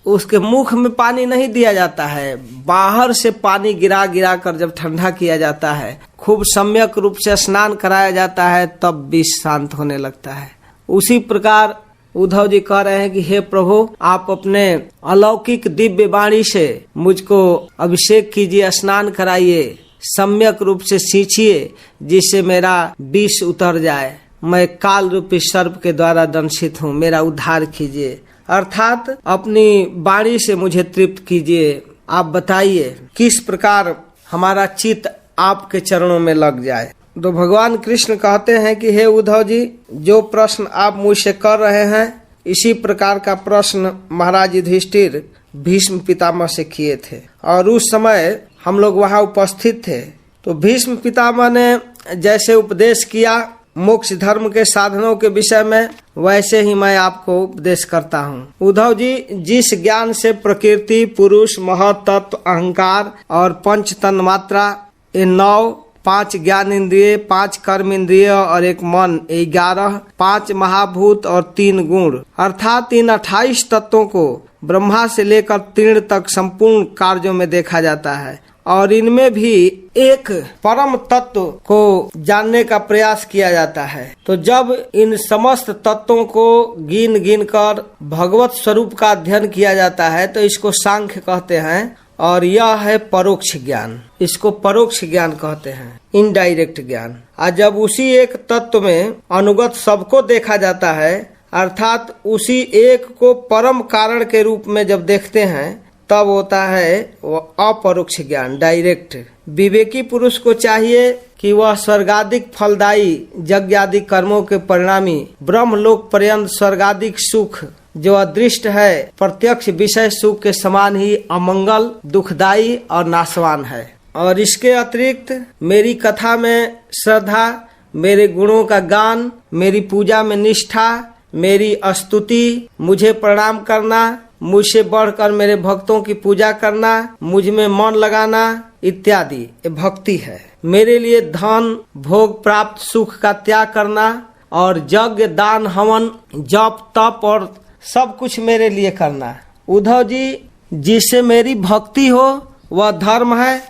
उसके मुख में पानी नहीं दिया जाता है, बाहर से पानी गिरा गिरा कर जब ठंडा किया जाता है, खूब सम्यक रूप से स्नान कराया जाता है, तब विष शांत होने लगता है। उसी प्रकार उद्धव जी कह रहे हैं कि हे प्रभु आप अपने अलौकिक दिव्य वाणी से मुझको अभिषेक कीजिए, स्नान कराइए, सम्यक रूप से सींचिए, जिससे मेरा विष उतर जाए, मैं काल रूपी सर्प के द्वारा दंशित हूँ, मेरा उद्धार कीजिए। अर्थात अपनी वाणी से मुझे तृप्त कीजिए। आप बताइए किस प्रकार हमारा चित्त आपके चरणों में लग जाए। तो भगवान कृष्ण कहते हैं कि हे उद्धव जी, जो प्रश्न आप मुझसे कर रहे हैं इसी प्रकार का प्रश्न महाराज युधिष्ठिर भीष्म पितामह से किए थे और उस समय हम लोग वहाँ उपस्थित थे। तो भीष्म पितामह ने जैसे उपदेश किया मोक्ष धर्म के साधनों के विषय में, वैसे ही मैं आपको उपदेश करता हूँ। उद्धव जी, जिस ज्ञान से प्रकृति, पुरुष, महतत्व, अहंकार और पंच तन्मात्रा, ये 9, 5 ज्ञान इंद्रिय, 5 कर्म इंद्रिय और 1 मन, 11, 5 महाभूत और 3 गुण, अर्थात इन 28 तत्वों को ब्रह्मा से लेकर तीर्ण तक संपूर्ण कार्यों में देखा जाता है और इनमें भी एक परम तत्व को जानने का प्रयास किया जाता है। तो जब इन समस्त तत्वों को गिन गिन कर भगवत स्वरूप का अध्ययन किया जाता है तो इसको सांख्य कहते हैं और यह है परोक्ष ज्ञान, इसको परोक्ष ज्ञान कहते हैं, इनडायरेक्ट ज्ञान। और जब उसी एक तत्व में अनुगत सबको देखा जाता है, अर्थात उसी एक को परम कारण के रूप में जब देखते हैं, तब होता है वो अपरोक्ष ज्ञान, डायरेक्ट। विवेकी पुरुष को चाहिए कि वह स्वर्गादिक फलदायी यज्ञ आदि कर्मों के परिणामी ब्रह्मलोक पर्यंत स्वर्गादिक सुख जो अदृष्ट है, प्रत्यक्ष विषय सुख के समान ही अमंगल, दुखदायी और नाशवान है। और इसके अतिरिक्त मेरी कथा में श्रद्धा, मेरे गुणों का गान, मेरी पूजा में निष्ठा, मेरी स्तुति, मुझे प्रणाम करना, मुझसे बढ़कर मेरे भक्तों की पूजा करना, मुझ में मन लगाना इत्यादि ये भक्ति है। मेरे लिए धन, भोग, प्राप्त सुख का त्याग करना और यज्ञ, दान, हवन, जप, तप और सब कुछ मेरे लिए करना। उद्धव जी, जिससे मेरी भक्ति हो वह धर्म है,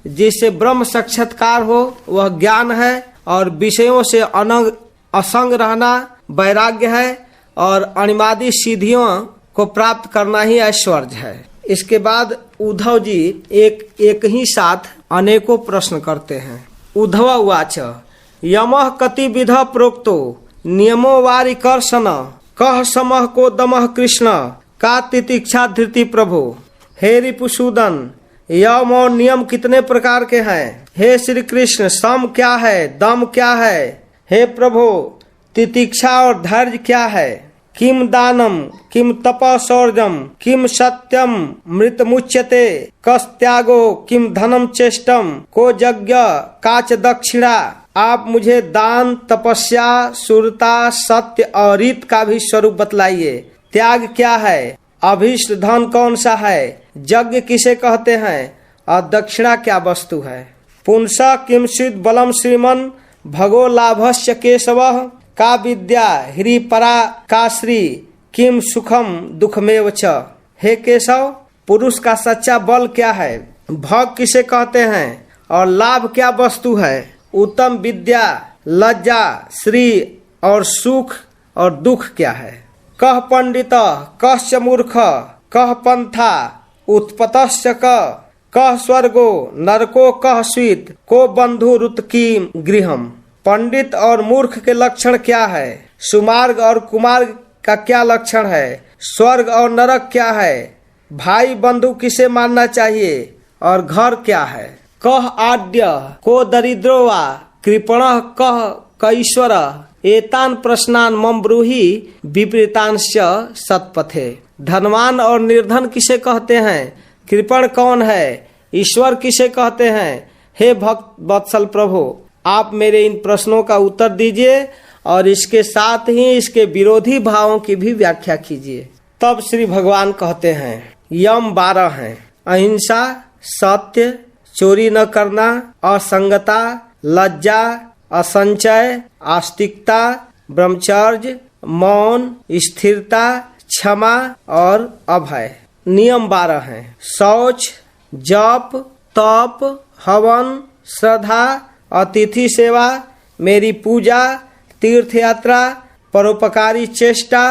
जिससे ब्रह्म साक्षात्कार हो वह ज्ञान है और विषयों से अनंग असंग रहना वैराग्य है और अणिमादि सिद्धियों को प्राप्त करना ही ऐश्वर्य है। इसके बाद उद्धव जी एक ही साथ अनेकों प्रश्न करते हैं। उद्धव उवाच यमः कतिविध प्रोक्तो नियमो वारिकर्षण कह समः को दमः कृष्ण का तितिक्षा धृति प्रभु। हे रिपुसूदन, यम और नियम कितने प्रकार के हैं? हे श्री कृष्ण, सम क्या है, दम क्या है? हे प्रभु, तितिक्षा और धैर्य क्या है? किम दानम, किम तपशौर्यम, किम सत्यम मृतमुच्यते, कस त्यागो, किम धनम चेष्टम, को यज्ञ, काच दक्षिणा। आप मुझे दान, तपस्या, शूरता, सत्य और रीत का भी स्वरूप बतलाइए। त्याग क्या है? अभीष्ट धन कौन सा है? यज्ञ किसे कहते हैं? और दक्षिणा क्या वस्तु है? पुंसा किंचित बलम श्रीमन भगो लाभस्य केशवः का विद्या ह्री परा का श्री किम सुखम दुखमेव च। हे केशव, पुरुष का सच्चा बल क्या है? भग किसे कहते हैं? और लाभ क्या वस्तु है? उत्तम विद्या, लज्जा, श्री और सुख और दुख क्या है? कह पंडित, कश्च मूर्ख, कह पंथा, उत्पतश्च कह स्वर्गो, नरको कह स्वीत, को बंधु रुत की गृहम। पंडित और मूर्ख के लक्षण क्या है? सुमार्ग और कुमार्ग का क्या लक्षण है? स्वर्ग और नरक क्या है, भाई बंधु किसे मानना चाहिए और घर क्या है। कह आद्य को दरिद्रो वा कृपणः कह कैश्वर एतान प्रश्नान मम ब्रूहि विपरीतांश सत्पथे। धनवान और निर्धन किसे कहते हैं, कृपण कौन है, ईश्वर किसे कहते हैं। हे भक्त वत्सल प्रभु, आप मेरे इन प्रश्नों का उत्तर दीजिए और इसके साथ ही इसके विरोधी भावों की भी व्याख्या कीजिए। तब श्री भगवान कहते हैं यम 12 हैं, अहिंसा, सत्य, चोरी न करना, असंगता, लज्जा, असंचय, आस्तिकता, ब्रह्मचर्य, मौन, स्थिरता, क्षमा और अभय। नियम 12 हैं, शौच, जप, तप, हवन, श्रद्धा, अतिथि सेवा, मेरी पूजा, तीर्थ यात्रा, परोपकारी चेष्टा,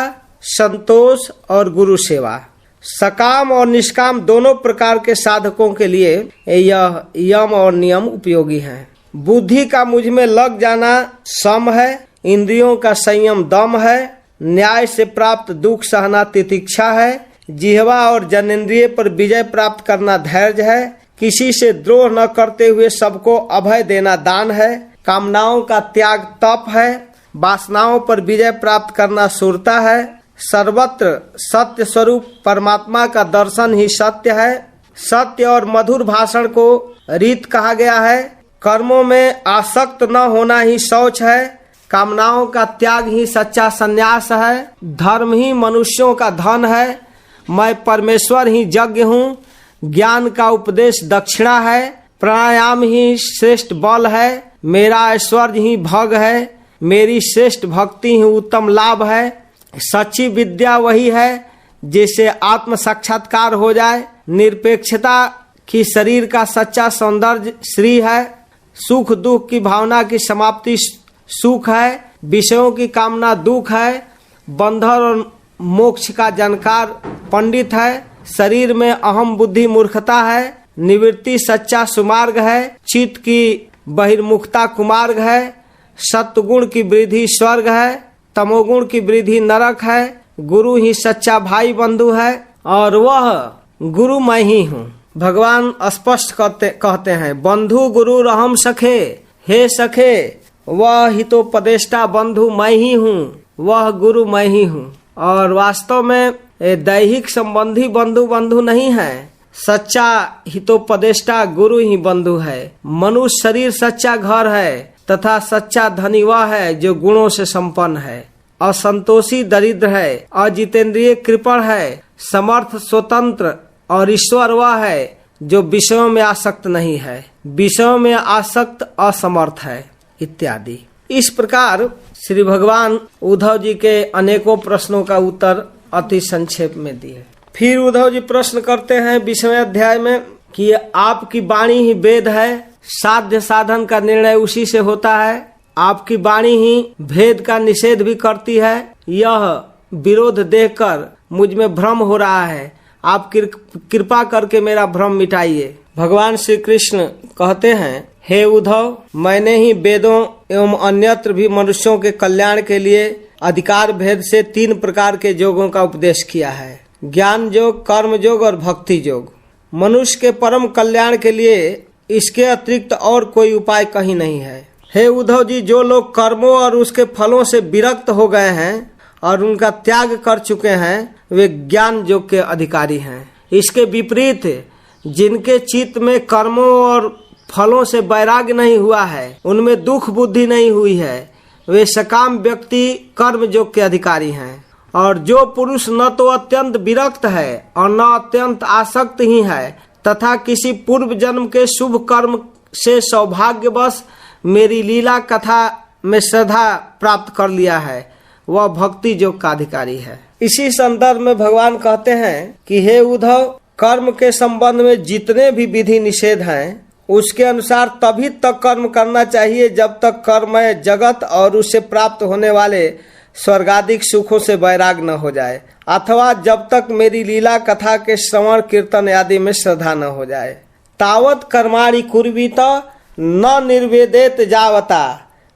संतोष और गुरु सेवा। सकाम और निष्काम दोनों प्रकार के साधकों के लिए यह यम और नियम उपयोगी हैं। बुद्धि का मुझ में लग जाना सम है, इंद्रियों का संयम दम है, न्याय से प्राप्त दुख सहना तितिक्षा है, जिह्वा और जनेंद्रिय पर विजय प्राप्त करना धैर्य है, किसी से द्रोह न करते हुए सबको अभय देना दान है, कामनाओं का त्याग तप है, वासनाओं पर विजय प्राप्त करना शूरता है, सर्वत्र सत्य स्वरूप परमात्मा का दर्शन ही सत्य है। सत्य और मधुर भाषण को रीत कहा गया है। कर्मों में आसक्त न होना ही शौच है, कामनाओं का त्याग ही सच्चा संन्यास है, धर्म ही मनुष्यों का धन है, मैं परमेश्वर ही यज्ञ हूँ, ज्ञान का उपदेश दक्षिणा है, प्राणायाम ही श्रेष्ठ बल है, मेरा ऐश्वर्य ही भग है, मेरी श्रेष्ठ भक्ति ही उत्तम लाभ है। सच्ची विद्या वही है जिससे आत्म साक्षात्कार हो जाए। निरपेक्षता की शरीर का सच्चा सौंदर्य श्री है। सुख दुख की भावना की समाप्ति सुख है। विषयों की कामना दुख है। बंधन और मोक्ष का जानकार पंडित है। शरीर में अहम बुद्धि मूर्खता है। निवृत्ति सच्चा सुमार्ग है। चित्त की बहिर्मुखता कुमार्ग है। सत्वगुण की वृद्धि स्वर्ग है। तमोगुण की वृद्धि नरक है। गुरु ही सच्चा भाई बंधु है और वह गुरु मैं ही हूँ। भगवान स्पष्ट कहते हैं बंधु गुरु रहम सखे, हे सखे वह हितोपदेष्टा बंधु मैं ही हूँ, वह गुरु मैं ही हूँ। और वास्तव में दैहिक संबंधी बंधु बंधु नहीं है, सच्चा हितोपदेष्टा गुरु ही बंधु है। मनुष्य शरीर सच्चा घर है तथा सच्चा धनी वह है जो गुणों से संपन्न है। असंतोषी दरिद्र है, अजितेंद्रिय कृपण है, समर्थ स्वतंत्र और ईश्वर वह है जो विषयों में आसक्त नहीं है, विषयों में आसक्त असमर्थ है इत्यादि। इस प्रकार श्री भगवान उद्धव जी के अनेकों प्रश्नों का उत्तर अति संक्षेप में दिए। फिर उद्धव जी प्रश्न करते हैं 20वें अध्याय में कि आपकी वाणी ही वेद है, साध्य साधन का निर्णय उसी से होता है। आपकी वाणी ही भेद का निषेध भी करती है। यह विरोध देखकर मुझ में भ्रम हो रहा है, आप कृपा करके मेरा भ्रम मिटाइए। भगवान श्री कृष्ण कहते हैं हे उद्धव, मैंने ही वेदों एवं अन्यत्र भी मनुष्यों के कल्याण के लिए अधिकार भेद से 3 प्रकार के योगों का उपदेश किया है, ज्ञान योग, कर्म योग और भक्ति योग। मनुष्य के परम कल्याण के लिए इसके अतिरिक्त और कोई उपाय कहीं नहीं है। हे उद्धव जी, जो लोग कर्मों और उसके फलों से विरक्त हो गए हैं और उनका त्याग कर चुके हैं वे ज्ञान योग के अधिकारी हैं। इसके विपरीत जिनके चित्त में कर्मों और फलों से वैराग्य नहीं हुआ है, उनमें दुख बुद्धि नहीं हुई है, वे सकाम व्यक्ति कर्म योग के अधिकारी हैं। और जो पुरुष न तो अत्यंत विरक्त है और न अत्यंत आसक्त ही है तथा किसी पूर्व जन्म के शुभ कर्म से सौभाग्यवश मेरी लीला कथा में श्रद्धा प्राप्त कर लिया है, वह भक्ति योग का अधिकारी है। इसी संदर्भ में भगवान कहते हैं कि हे उद्धव, कर्म के संबंध में जितने भी विधि निषेध हैं उसके अनुसार तभी तक कर्म करना चाहिए जब तक कर्ममय जगत और उससे प्राप्त होने वाले स्वर्गादिक सुखों से वैराग न हो जाए, अथवा जब तक मेरी लीला कथा के श्रवण कीर्तन आदि में श्रद्धा न हो जाए। तावत कर्माणि कुर्वीत न निर्वेदेत जावता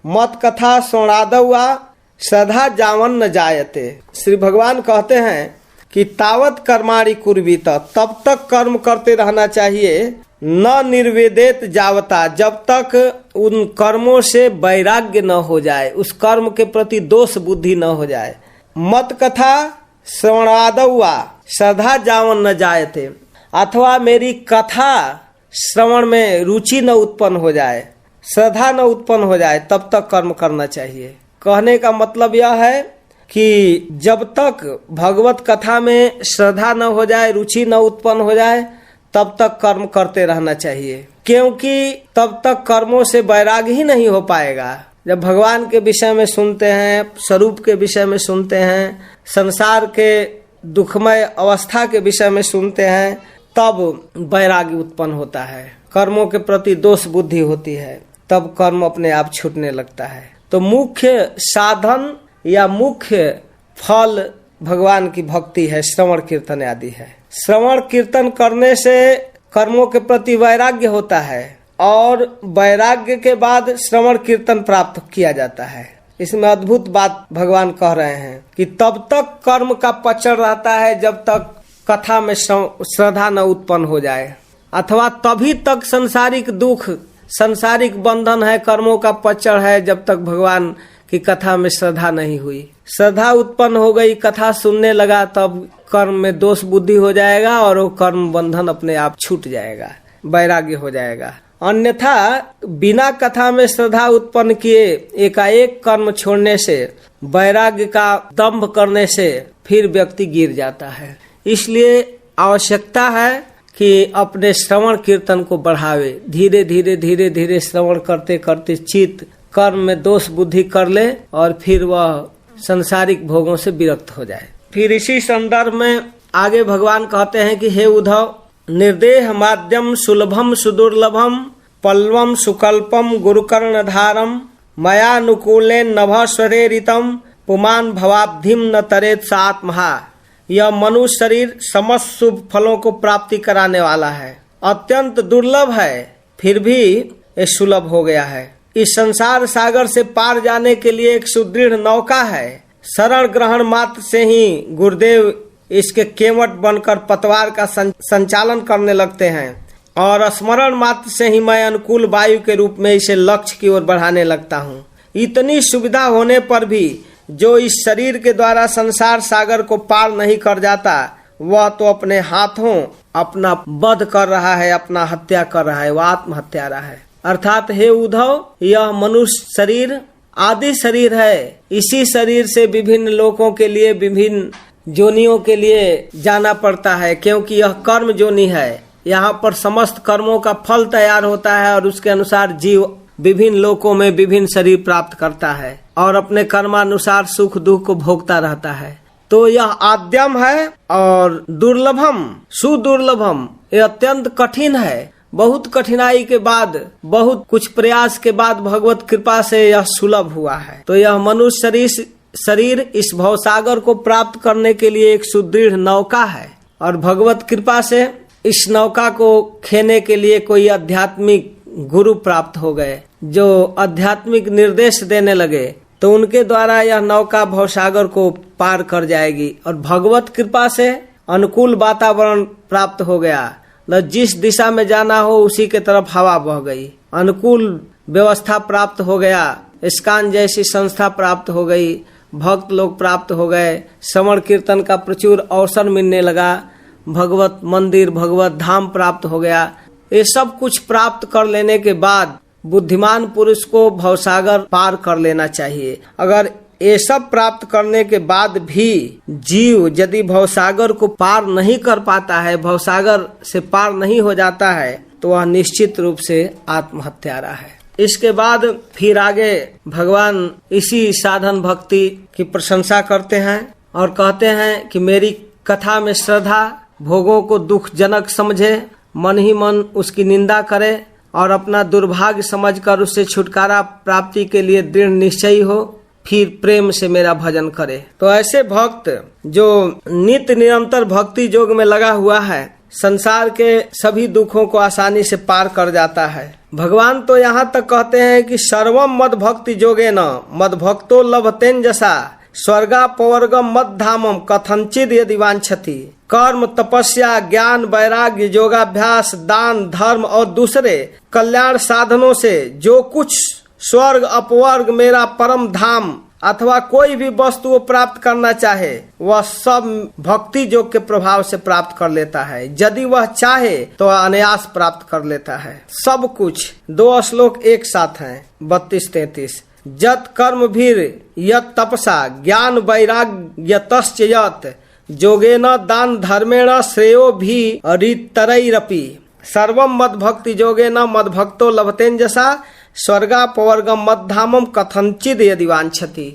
मत कथा श्रवणादौ वा श्रद्धा जावन न जायते। श्री भगवान कहते हैं कि तावत कर्माणि कुर्वीत, तब तक कर्म करते रहना चाहिए, न निर्वेदित जावता, जब तक उन कर्मों से वैराग्य न हो जाए, उस कर्म के प्रति दोष बुद्धि न हो जाए। मत कथा श्रवणादौ वा श्रद्धा जावन न जायते, अथवा मेरी कथा श्रवण में रुचि न उत्पन्न हो जाए, श्रद्धा न उत्पन्न हो जाए, तब तक कर्म करना चाहिए। कहने का मतलब यह है कि जब तक भगवत कथा में श्रद्धा न हो जाए, रुचि न उत्पन्न हो जाए, तब तक कर्म करते रहना चाहिए, क्योंकि तब तक कर्मों से वैराग्य ही नहीं हो पाएगा। जब भगवान के विषय में सुनते हैं, स्वरूप के विषय में सुनते हैं, संसार के दुखमय अवस्था के विषय में सुनते हैं, तब वैराग्य उत्पन्न होता है, कर्मों के प्रति दोष बुद्धि होती है, तब कर्म अपने आप छूटने लगता है। तो मुख्य साधन या मुख्य फल भगवान की भक्ति है, श्रवण कीर्तन आदि है। श्रवण कीर्तन करने से कर्मों के प्रति वैराग्य होता है और वैराग्य के बाद श्रवण कीर्तन प्राप्त किया जाता है। इसमें अद्भुत बात भगवान कह रहे हैं कि तब तक कर्म का पचड़ रहता है जब तक कथा में श्रद्धा न उत्पन्न हो जाए, अथवा तभी तक सांसारिक दुख, सांसारिक बंधन है, कर्मों का पचड़ है, जब तक भगवान की कथा में श्रद्धा नहीं हुई। श्रद्धा उत्पन्न हो गई, कथा सुनने लगा, तब कर्म में दोष बुद्धि हो जाएगा और वो कर्म बंधन अपने आप छूट जाएगा, वैराग्य हो जाएगा। अन्यथा बिना कथा में श्रद्धा उत्पन्न किए एकाएक कर्म छोड़ने से, वैराग्य का दंभ करने से फिर व्यक्ति गिर जाता है। इसलिए आवश्यकता है कि अपने श्रवण कीर्तन को बढ़ावे, धीरे धीरे धीरे धीरे श्रवण करते करते चित्त कर्म में दोष बुद्धि कर ले और फिर वह संसारिक भोगों से विरक्त हो जाए। फिर इसी संदर्भ में आगे भगवान कहते हैं कि हे उद्धव, निर्देह माध्यम सुलभम सुदुर्लभम पल्लवम सुकल्पम गुरुकर्णधारम मयानुकूलेन नभ स्वरेरितम पुमान भवाब्धिम न तरेत सात्महा। यह मनुष्य शरीर समस्त शुभ फलों को प्राप्ति कराने वाला है, अत्यंत दुर्लभ है, फिर भी ये सुलभ हो गया है। इस संसार सागर से पार जाने के लिए एक सुदृढ़ नौका है। शरण ग्रहण मात्र से ही गुरुदेव इसके केवट बनकर पतवार का संचालन करने लगते हैं और स्मरण मात्र से ही मैं अनुकूल वायु के रूप में इसे लक्ष्य की ओर बढ़ाने लगता हूँ। इतनी सुविधा होने पर भी जो इस शरीर के द्वारा संसार सागर को पार नहीं कर जाता, वह तो अपने हाथों अपना वध कर रहा है, अपना हत्या कर रहा है, वह आत्महत्यारा है। अर्थात हे उद्धव, यह मनुष्य शरीर आदि शरीर है। इसी शरीर से विभिन्न लोकों के लिए, विभिन्न जोनियों के लिए जाना पड़ता है, क्योंकि यह कर्म जोनी है। यहाँ पर समस्त कर्मों का फल तैयार होता है और उसके अनुसार जीव विभिन्न लोकों में विभिन्न शरीर प्राप्त करता है और अपने कर्मानुसार सुख दुख को भोगता रहता है। तो यह आद्यम है और दुर्लभम सुदुर्लभम, यह अत्यंत कठिन है। बहुत कठिनाई के बाद, बहुत कुछ प्रयास के बाद भगवत कृपा से यह सुलभ हुआ है। तो यह मनुष्य शरीर इस भवसागर को प्राप्त करने के लिए एक सुदृढ़ नौका है और भगवत कृपा से इस नौका को खेने के लिए कोई आध्यात्मिक गुरु प्राप्त हो गए जो आध्यात्मिक निर्देश देने लगे, तो उनके द्वारा यह नौका भवसागर को पार कर जाएगी और भगवत कृपा से अनुकूल वातावरण प्राप्त हो गया। जिस दिशा में जाना हो उसी के तरफ हवा बह गई, अनुकूल व्यवस्था प्राप्त हो गया, इस्कान जैसी संस्था प्राप्त हो गई, भक्त लोग प्राप्त हो गए, श्रवण कीर्तन का प्रचुर अवसर मिलने लगा, भगवत मंदिर भगवत धाम प्राप्त हो गया। ये सब कुछ प्राप्त कर लेने के बाद बुद्धिमान पुरुष को भवसागर पार कर लेना चाहिए। अगर ये सब प्राप्त करने के बाद भी जीव यदि भवसागर को पार नहीं कर पाता है, भवसागर से पार नहीं हो जाता है, तो वह निश्चित रूप से आत्महत्यारा है। इसके बाद फिर आगे भगवान इसी साधन भक्ति की प्रशंसा करते हैं और कहते हैं कि मेरी कथा में श्रद्धा, भोगों को दुखजनक समझे, मन ही मन उसकी निंदा करे और अपना दुर्भाग्य समझकर उससे छुटकारा प्राप्ति के लिए दृढ़ निश्चयी हो, फिर प्रेम से मेरा भजन करे। तो ऐसे भक्त जो नित्य निरंतर भक्ति योग में लगा हुआ है, संसार के सभी दुखों को आसानी से पार कर जाता है। भगवान तो यहाँ तक कहते हैं कि सर्वम मद भक्ति जोगे न मद भक्तो लभतेन जसा, स्वर्गापवर्गम मद्धामम कथंचिद यदि वांछति। कर्म, तपस्या, ज्ञान, वैराग्य, योगाभ्यास, दान, धर्म और दूसरे कल्याण साधनों से जो कुछ स्वर्ग अपवर्ग मेरा परम धाम अथवा कोई भी वस्तु वो प्राप्त करना चाहे वह सब भक्ति योग के प्रभाव से प्राप्त कर लेता है। यदि वह चाहे तो अनायास प्राप्त कर लेता है सब कुछ। 2 श्लोक एक साथ हैं 32-33। जत कर्म भीर यत तपसा ज्ञान वैराग्य यतश्च यत योगेन दान धर्मेण श्रेयो भी ऋतरैरपि सर्वम मद भक्ति योगेन मद भक्तो लभतेंजसा स्वर्गापवर्गम मद्धामम कथंचिद यदि वांछति।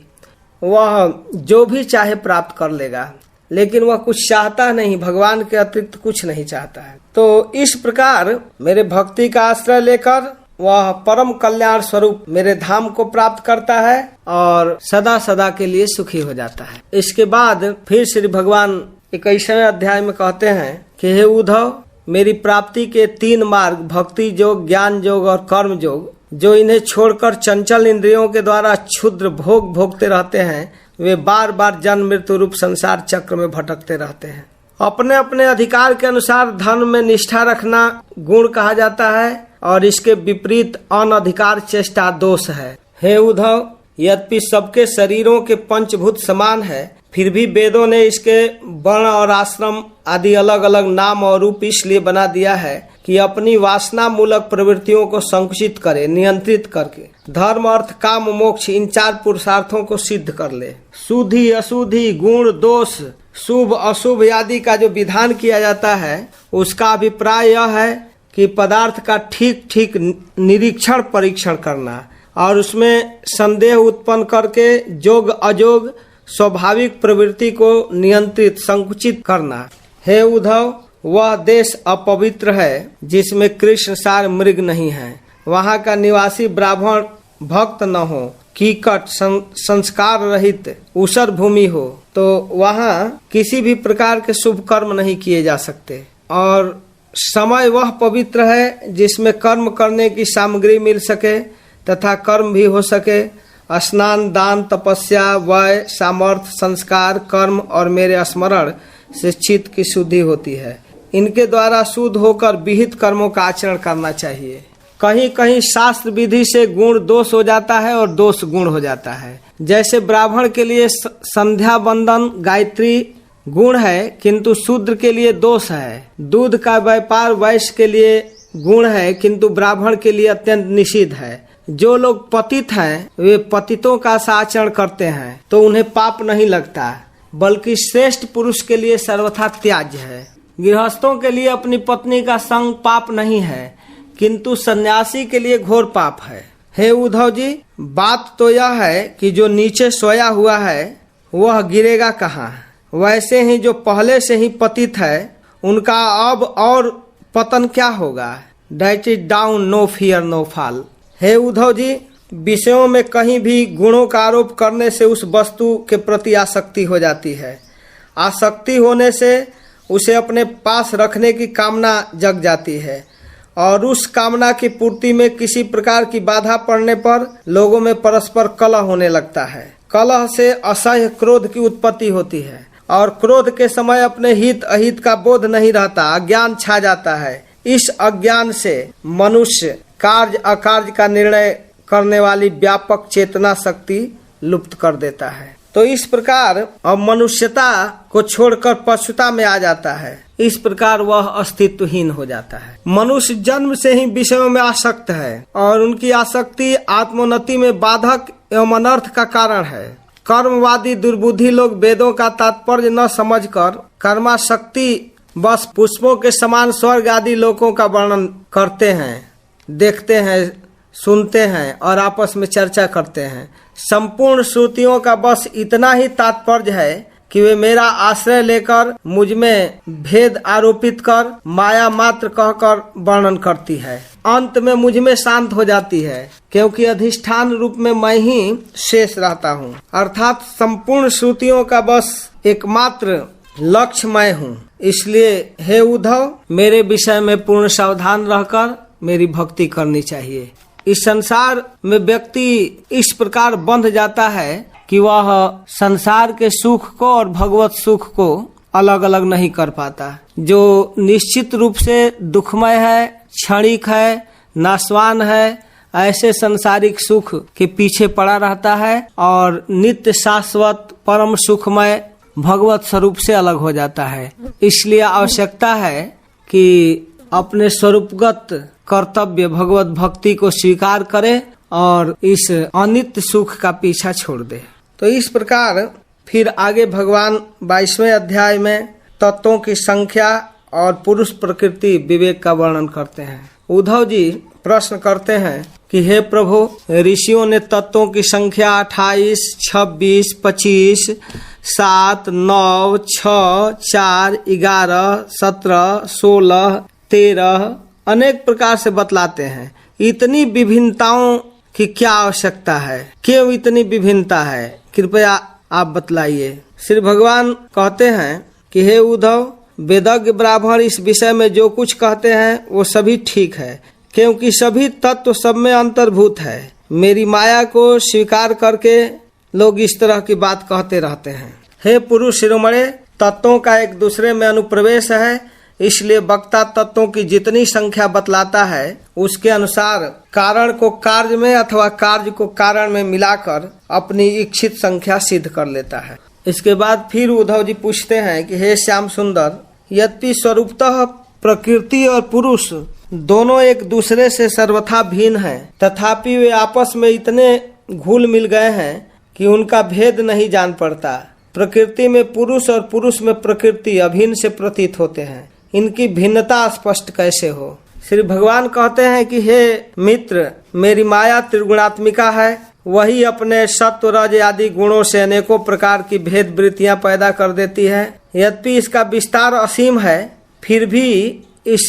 वह जो भी चाहे प्राप्त कर लेगा, लेकिन वह कुछ चाहता नहीं, भगवान के अतिरिक्त कुछ नहीं चाहता है। तो इस प्रकार मेरे भक्ति का आश्रय लेकर वह परम कल्याण स्वरूप मेरे धाम को प्राप्त करता है और सदा सदा के लिए सुखी हो जाता है। इसके बाद फिर श्री भगवान 21वें अध्याय में कहते हैं कि हे उद्धव, मेरी प्राप्ति के 3 मार्ग भक्ति योग, ज्ञान योग और कर्म योग, जो इन्हें छोड़कर चंचल इंद्रियों के द्वारा क्षुद्र भोग भोगते रहते हैं, वे बार बार जन्म मृत्यु रूप संसार चक्र में भटकते रहते हैं। अपने अपने अधिकार के अनुसार धर्म में निष्ठा रखना गुण कहा जाता है और इसके विपरीत अनधिकार चेष्टा दोष है। हे उद्धव, यद्यपि सबके शरीरों के पंचभूत समान है, फिर भी वेदों ने इसके वर्ण और आश्रम आदि अलग अलग नाम और रूप इसलिए बना दिया है कि अपनी वासना मूलक प्रवृत्तियों को संकुचित करे, नियंत्रित करके धर्म, अर्थ, काम, मोक्ष इन 4 पुरुषार्थों को सिद्ध कर ले। शुद्धि, अशुद्धि, गुण, दोष, शुभ अशुभ आदि का जो विधान किया जाता है, उसका अभिप्राय यह है कि पदार्थ का ठीक ठीक निरीक्षण परीक्षण करना और उसमें संदेह उत्पन्न करके जोग अजोग स्वाभाविक प्रवृत्ति को नियंत्रित संकुचित करना। हे उद्धव, वह देश अपवित्र है जिसमें कृष्ण सार मृग नहीं है। वहाँ का निवासी ब्राह्मण भक्त न हो, कीकट संस्कार रहित ऊसर भूमि हो, तो वहाँ किसी भी प्रकार के शुभ कर्म नहीं किए जा सकते। और समय वह पवित्र है जिसमें कर्म करने की सामग्री मिल सके तथा कर्म भी हो सके। स्नान, दान, तपस्या, वय, सामर्थ्य, संस्कार, कर्म और मेरे स्मरण से चित्त की शुद्धि होती है। इनके द्वारा शुद्ध होकर विहित कर्मों का आचरण करना चाहिए। कहीं कहीं शास्त्र विधि से गुण दोष हो जाता है और दोष गुण हो जाता है। जैसे ब्राह्मण के लिए संध्या वंदन गायत्री गुण है किंतु शूद्र के लिए दोष है। दूध का व्यापार वैश्य के लिए गुण है किंतु ब्राह्मण के लिए अत्यंत निषिद्ध है। जो लोग पतित हैं वे पतितों का आचरण करते हैं तो उन्हें पाप नहीं लगता, बल्कि श्रेष्ठ पुरुष के लिए सर्वथा त्याज्य है। गृहस्थों के लिए अपनी पत्नी का संग पाप नहीं है किंतु सन्यासी के लिए घोर पाप है। हे उद्धव जी, बात तो यह है कि जो नीचे सोया हुआ है वह गिरेगा कहाँ। वैसे ही जो पहले से ही पतित है उनका अब और पतन क्या होगा। Diet it down, no fear no fall. हे उद्धव जी, विषयों में कहीं भी गुणों का आरोप करने से उस वस्तु के प्रति आसक्ति हो जाती है। आसक्ति होने से उसे अपने पास रखने की कामना जग जाती है और उस कामना की पूर्ति में किसी प्रकार की बाधा पड़ने पर लोगों में परस्पर कलह होने लगता है। कलह से असह्य क्रोध की उत्पत्ति होती है और क्रोध के समय अपने हित अहित का बोध नहीं रहता, अज्ञान छा जाता है। इस अज्ञान से मनुष्य कार्य अकार्य का निर्णय करने वाली व्यापक चेतना शक्ति लुप्त कर देता है। तो इस प्रकार अब मनुष्यता को छोड़कर पशुता में आ जाता है। इस प्रकार वह अस्तित्वहीन हो जाता है। मनुष्य जन्म से ही विषयों में आसक्त है और उनकी आसक्ति आत्मोन्नति में बाधक एवं अनर्थ का कारण है। कर्मवादी दुर्बुद्धि लोग वेदों का तात्पर्य न समझकर कर्माशक्ति बस पुष्पों के समान स्वर्ग आदि लोकों का वर्णन करते हैं, देखते हैं, सुनते हैं और आपस में चर्चा करते हैं। संपूर्ण श्रुतियों का बस इतना ही तात्पर्य है कि वे मेरा आश्रय लेकर मुझ में भेद आरोपित कर माया मात्र कहकर वर्णन करती है। अंत में मुझ में शांत हो जाती है क्योंकि अधिष्ठान रूप में मैं ही शेष रहता हूँ। अर्थात संपूर्ण श्रुतियों का बस एकमात्र लक्ष्य मैं हूँ। इसलिए हे उद्धव, मेरे विषय में पूर्ण सावधान रहकर मेरी भक्ति करनी चाहिए। इस संसार में व्यक्ति इस प्रकार बंध जाता है कि वह संसार के सुख को और भगवत सुख को अलग अलग नहीं कर पाता। जो निश्चित रूप से दुखमय है, क्षणिक है, नाशवान है, ऐसे सांसारिक सुख के पीछे पड़ा रहता है और नित्य शाश्वत परम सुखमय भगवत स्वरूप से अलग हो जाता है। इसलिए आवश्यकता है कि अपने स्वरूपगत कर्तव्य भगवत भक्ति को स्वीकार करे और इस अनित्य सुख का पीछा छोड़ दे। तो इस प्रकार फिर आगे भगवान 22वें अध्याय में तत्वों की संख्या और पुरुष प्रकृति विवेक का वर्णन करते हैं। उद्धव जी प्रश्न करते हैं कि हे प्रभु, ऋषियों ने तत्वों की संख्या 28, 26, 25, 7, 9, 6, 4, 11, 17, 16, 13 अनेक प्रकार से बतलाते हैं। इतनी विभिन्नताओं की क्या आवश्यकता है? क्यों इतनी विभिन्नता है? कृपया आप बतलाइए। श्री भगवान कहते हैं कि हे उद्धव, वेदज्ञ ब्राह्मण इस विषय में जो कुछ कहते हैं वो सभी ठीक है, क्योंकि सभी तत्व सब में अंतर्भूत है। मेरी माया को स्वीकार करके लोग इस तरह की बात कहते रहते हैं। हे पुरुष शिरोमणे, तत्वों का एक दूसरे में अनुप्रवेश है, इसलिए वक्ता तत्वों की जितनी संख्या बतलाता है उसके अनुसार कारण को कार्य में अथवा कार्य को कारण में मिलाकर अपनी इच्छित संख्या सिद्ध कर लेता है। इसके बाद फिर उद्धव जी पूछते हैं कि हे श्याम सुंदर, यद्यपि स्वरूपतः प्रकृति और पुरुष दोनों एक दूसरे से सर्वथा भिन्न हैं, तथापि वे आपस में इतने घुल मिल गए हैं कि उनका भेद नहीं जान पड़ता। प्रकृति में पुरुष और पुरुष में प्रकृति अभिन्न से प्रतीत होते हैं, इनकी भिन्नता स्पष्ट कैसे हो? श्री भगवान कहते हैं कि हे मित्र, मेरी माया त्रिगुणात्मिका है, वही अपने सत्व रज आदि गुणों से अनेकों प्रकार की भेद वृत्तियां पैदा कर देती है। यद्यपि इसका विस्तार असीम है, फिर भी इस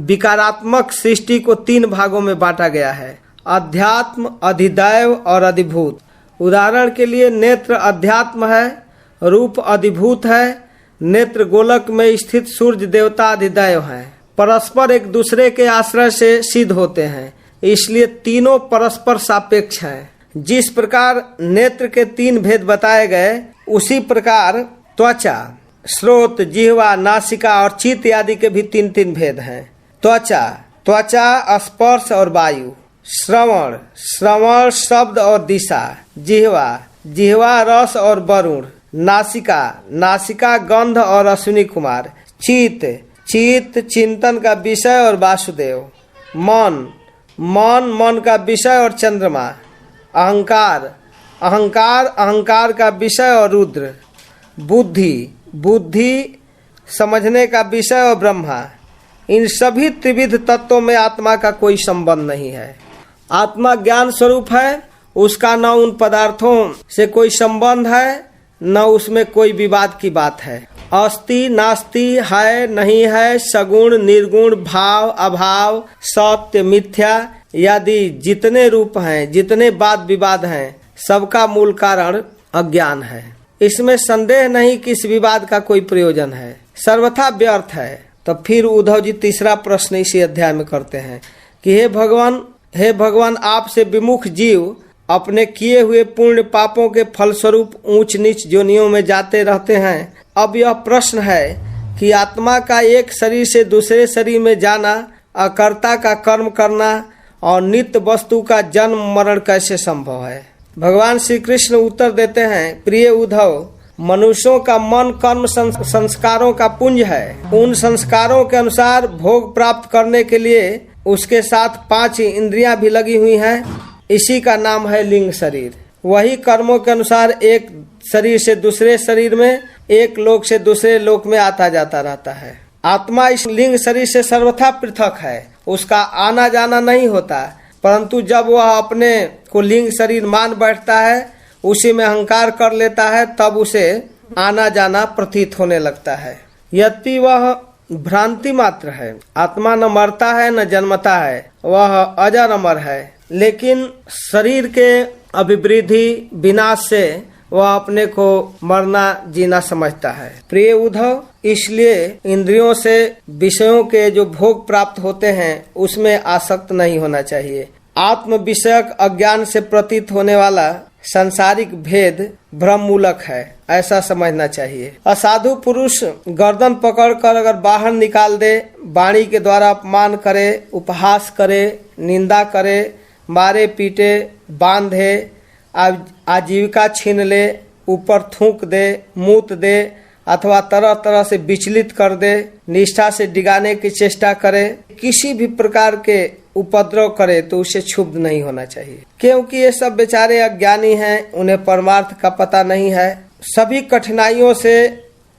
विकारात्मक सृष्टि को 3 भागों में बांटा गया है: अध्यात्म, अधिदैव और अधिभूत। उदाहरण के लिए नेत्र अध्यात्म है, रूप अधिभूत है, नेत्र गोलक में स्थित सूर्य देवता अधिदैव है। परस्पर एक दूसरे के आश्रय से सिद्ध होते हैं, इसलिए तीनों परस्पर सापेक्ष हैं। जिस प्रकार नेत्र के 3 भेद बताए गए, उसी प्रकार त्वचा, श्रोत, जिह्वा, नासिका और चित्त आदि के भी 3 भेद हैं। त्वचा स्पर्श और वायु, श्रवण शब्द और दिशा, जिह्वा रस और वरुण, नासिका गंध और अश्विनी कुमार, चित्त चिंतन का विषय और वासुदेव, मन का विषय और चंद्रमा, अहंकार का विषय और रुद्र, बुद्धि समझने का विषय और ब्रह्मा। इन सभी त्रिविध तत्वों में आत्मा का कोई संबंध नहीं है। आत्मा ज्ञान स्वरूप है, उसका न उन पदार्थों से कोई संबंध है, न उसमें कोई विवाद की बात है। अस्ति नास्ति, है नहीं है, सगुण निर्गुण, भाव अभाव, सत्य मिथ्या आदि जितने रूप हैं, जितने वाद विवाद हैं, सबका मूल कारण अज्ञान है। इसमें संदेह नहीं कि इस विवाद का कोई प्रयोजन है, सर्वथा व्यर्थ है। तो फिर उद्धव जी तीसरा प्रश्न इसी अध्याय में करते हैं कि हे भगवान, आपसे विमुख जीव अपने किए हुए पुण्य पापों के फलस्वरूप ऊंच नीच योनियों में जाते रहते हैं। अब यह प्रश्न है कि आत्मा का एक शरीर से दूसरे शरीर में जाना, अकर्ता का कर्म करना और नित्य वस्तु का जन्म मरण कैसे संभव है? भगवान श्री कृष्ण उत्तर देते हैं, प्रिय उद्धव, मनुष्यों का मन कर्म संस्कारों का पुंज है। उन संस्कारों के अनुसार भोग प्राप्त करने के लिए उसके साथ 5 इंद्रियां भी लगी हुई हैं। इसी का नाम है लिंग शरीर। वही कर्मों के अनुसार एक शरीर से दूसरे शरीर में, एक लोक से दूसरे लोक में आता जाता रहता है। आत्मा इस लिंग शरीर से सर्वथा पृथक है, उसका आना जाना नहीं होता, परंतु जब वह अपने को लिंग शरीर मान बैठता है, उसी में अहंकार कर लेता है, तब उसे आना जाना प्रतीत होने लगता है। यद्यपि वह भ्रांति मात्र है, आत्मा न मरता है न जन्मता है, वह अजर अमर है, लेकिन शरीर के अभिवृद्धि विनाश से वह अपने को मरना जीना समझता है। प्रिय उद्धव, इसलिए इंद्रियों से विषयों के जो भोग प्राप्त होते हैं उसमें आसक्त नहीं होना चाहिए। आत्म विषयक अज्ञान से प्रतीत होने वाला संसारिक भेद भ्रममूलक है, ऐसा समझना चाहिए। असाधु पुरुष गर्दन पकड़कर अगर बाहर निकाल दे, वाणी के द्वारा अपमान करे, उपहास करे, निंदा करे, मारे पीटे, बांधे, आजीविका छीन ले, ऊपर थूक दे, मूत दे, अथवा तरह तरह से विचलित कर दे, निष्ठा से डिगाने की चेष्टा करे, किसी भी प्रकार के उपद्रव करे तो उसे क्षुब्ध नहीं होना चाहिए, क्योंकि ये सब बेचारे अज्ञानी हैं, उन्हें परमार्थ का पता नहीं है। सभी कठिनाइयों से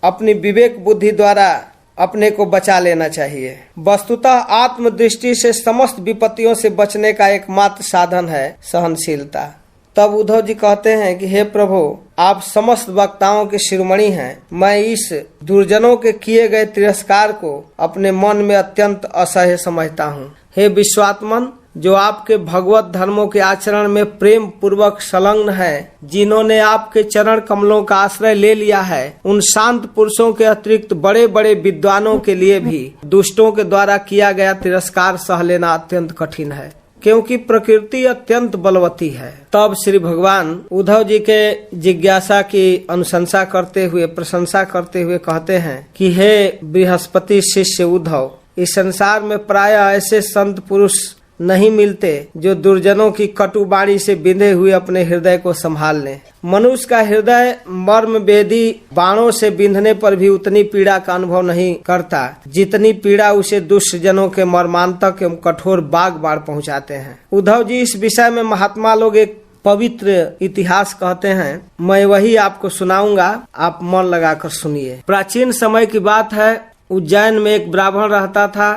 अपनी विवेक बुद्धि द्वारा अपने को बचा लेना चाहिए। वस्तुतः आत्मदृष्टि से समस्त विपत्तियों से बचने का एकमात्र साधन है सहनशीलता। तब उद्धव जी कहते हैं कि हे प्रभु, आप समस्त वक्ताओं के शिरोमणि हैं, मैं इस दुर्जनों के किए गए तिरस्कार को अपने मन में अत्यंत असह्य समझता हूँ। हे विश्वात्मन, जो आपके भगवत धर्मों के आचरण में प्रेम पूर्वक संलग्न है, जिन्होंने आपके चरण कमलों का आश्रय ले लिया है, उन शांत पुरुषों के अतिरिक्त बड़े बड़े विद्वानों के लिए भी दुष्टों के द्वारा किया गया तिरस्कार सह लेना अत्यंत कठिन है, क्योंकि प्रकृति अत्यंत बलवती है। तब श्री भगवान उद्धव जी के जिज्ञासा की अनुशंसा करते हुए, प्रशंसा करते हुए कहते हैं कि हे बृहस्पति शिष्य उद्धव, इस संसार में प्रायः ऐसे संत पुरुष नहीं मिलते जो दुर्जनों की कटु बाणी से बिंधे हुए अपने हृदय को संभाल लें। मनुष्य का हृदय मर्म वेदी बाणों से बिंधने पर भी उतनी पीड़ा का अनुभव नहीं करता जितनी पीड़ा उसे दुष्ट जनों के मर्मांतक एवं कठोर बाग बाढ़ पहुंचाते हैं। उद्धव जी, इस विषय में महात्मा लोग एक पवित्र इतिहास कहते हैं, मैं वही आपको सुनाऊंगा, आप मन लगाकर सुनिए। प्राचीन समय की बात है, उज्जैन में एक ब्राह्मण रहता था।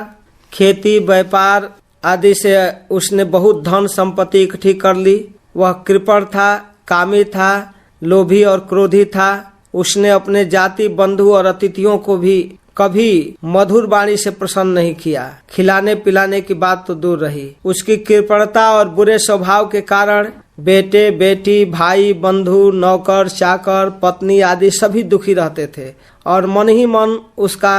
खेती व्यापार आदि से उसने बहुत धन संपत्ति इकट्ठी कर ली। वह कृपण था, कामी था, लोभी और क्रोधी था। उसने अपने जाति बंधु और अतिथियों को भी कभी मधुर वाणी से प्रसन्न नहीं किया। खिलाने पिलाने की बात तो दूर रही। उसकी कृपणता और बुरे स्वभाव के कारण बेटे बेटी, भाई बंधु, नौकर चाकर, पत्नी आदि सभी दुखी रहते थे और मन ही मन उसका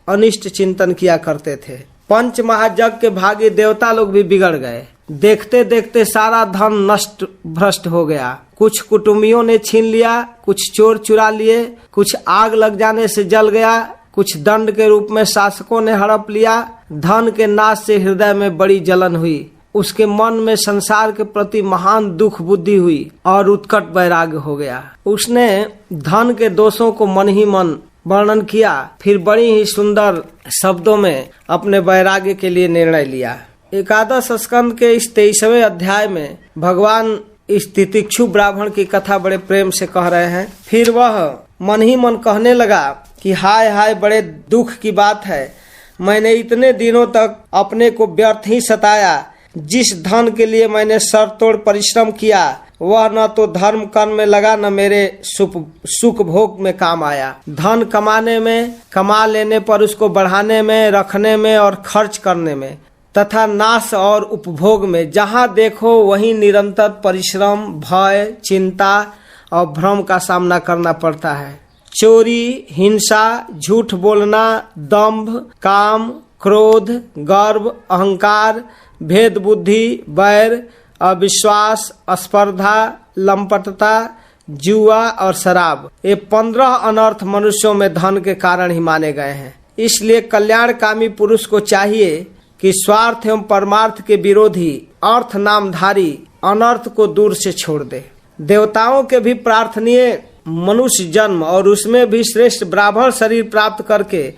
अनिष्ट चिंतन किया करते थे। पंच महायज्ञ के भागी देवता लोग भी बिगड़ गए। देखते देखते सारा धन नष्ट भ्रष्ट हो गया। कुछ कुटुंबियों ने छीन लिया, कुछ चोर चुरा लिए, कुछ आग लग जाने से जल गया, कुछ दंड के रूप में शासकों ने हड़प लिया। धन के नाश से हृदय में बड़ी जलन हुई। उसके मन में संसार के प्रति महान दुख बुद्धि हुई और उत्कट वैराग्य हो गया। उसने धन के दोषों को मन ही मन वर्णन किया, फिर बड़ी ही सुंदर शब्दों में अपने वैराग्य के लिए निर्णय लिया। एकादश स्कंद के इस 23वें अध्याय में भगवान इस तितिक्षु ब्राह्मण की कथा बड़े प्रेम से कह रहे हैं। फिर वह मन ही मन कहने लगा कि हाय हाय, बड़े दुख की बात है, मैंने इतने दिनों तक अपने को व्यर्थ ही सताया। जिस धन के लिए मैंने सर तोड़ परिश्रम किया वह न तो धर्म कर्म में लगा, न मेरे सुख भोग में काम आया। धन कमाने में, कमा लेने पर उसको बढ़ाने में, रखने में और खर्च करने में तथा नाश और उपभोग में, जहाँ देखो वहीं निरंतर परिश्रम, भय, चिंता और भ्रम का सामना करना पड़ता है। चोरी, हिंसा, झूठ बोलना, दंभ, काम, क्रोध, गर्व, अहंकार, भेद बुद्धि, वैर, अविश्वास, स्पर्धा, लंपटता, जुआ और शराब, ये 15 अनर्थ मनुष्यों में धन के कारण ही माने गए हैं। इसलिए कल्याणकामी पुरुष को चाहिए कि स्वार्थ एवं परमार्थ के विरोधी अर्थ नामधारी अनर्थ को दूर से छोड़ दे। देवताओं के भी प्रार्थनीय मनुष्य जन्म और उसमें भी श्रेष्ठ ब्राह्मण शरीर प्राप्त करके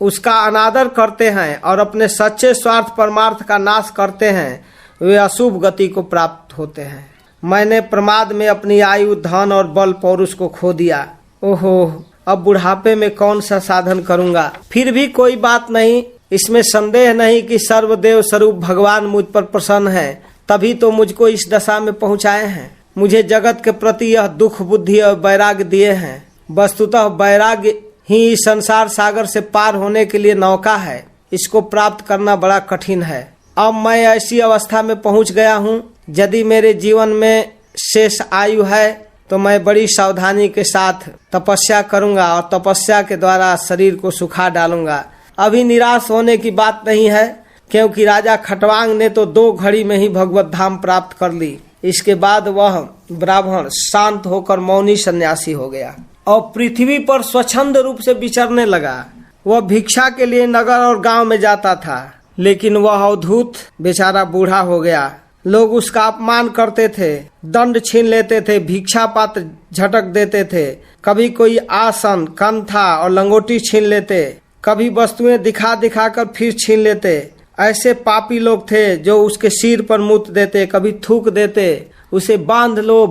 उसका अनादर करते हैं और अपने सच्चे स्वार्थ परमार्थ का नाश करते हैं, वे अशुभ गति को प्राप्त होते हैं। मैंने प्रमाद में अपनी आयु, धन और बल पौरुष को खो दिया। ओहो, अब बुढ़ापे में कौन सा साधन करूंगा। फिर भी कोई बात नहीं, इसमें संदेह नहीं कि सर्वदेव स्वरूप भगवान मुझ पर प्रसन्न है, तभी तो मुझको इस दशा में पहुंचाए हैं। मुझे जगत के प्रति यह दुख बुद्धि और वैराग्य दिए हैं। वस्तुतः वैराग्य ही इस संसार सागर से पार होने के लिए नौका है। इसको प्राप्त करना बड़ा कठिन है। अब मैं ऐसी अवस्था में पहुंच गया हूँ, यदि मेरे जीवन में शेष आयु है तो मैं बड़ी सावधानी के साथ तपस्या करूंगा और तपस्या के द्वारा शरीर को सुखा डालूंगा। अभी निराश होने की बात नहीं है, क्योंकि राजा खटवांग ने तो 2 घड़ी में ही भगवत धाम प्राप्त कर ली। इसके बाद वह ब्राह्मण शांत होकर मौनी सन्यासी हो गया और पृथ्वी पर स्वच्छंद रूप से विचरने लगा। वह भिक्षा के लिए नगर और गांव में जाता था, लेकिन वह अवधूत बेचारा बूढ़ा हो गया। लोग उसका अपमान करते थे, दंड छीन लेते थे, भिक्षा पात्र झटक देते थे, कभी कोई आसन, कंथा और लंगोटी छीन लेते, कभी वस्तुएं दिखा दिखा कर फिर छीन लेते। ऐसे पापी लोग थे जो उसके सिर पर मूत देते, कभी थूक देते, उसे बांध लो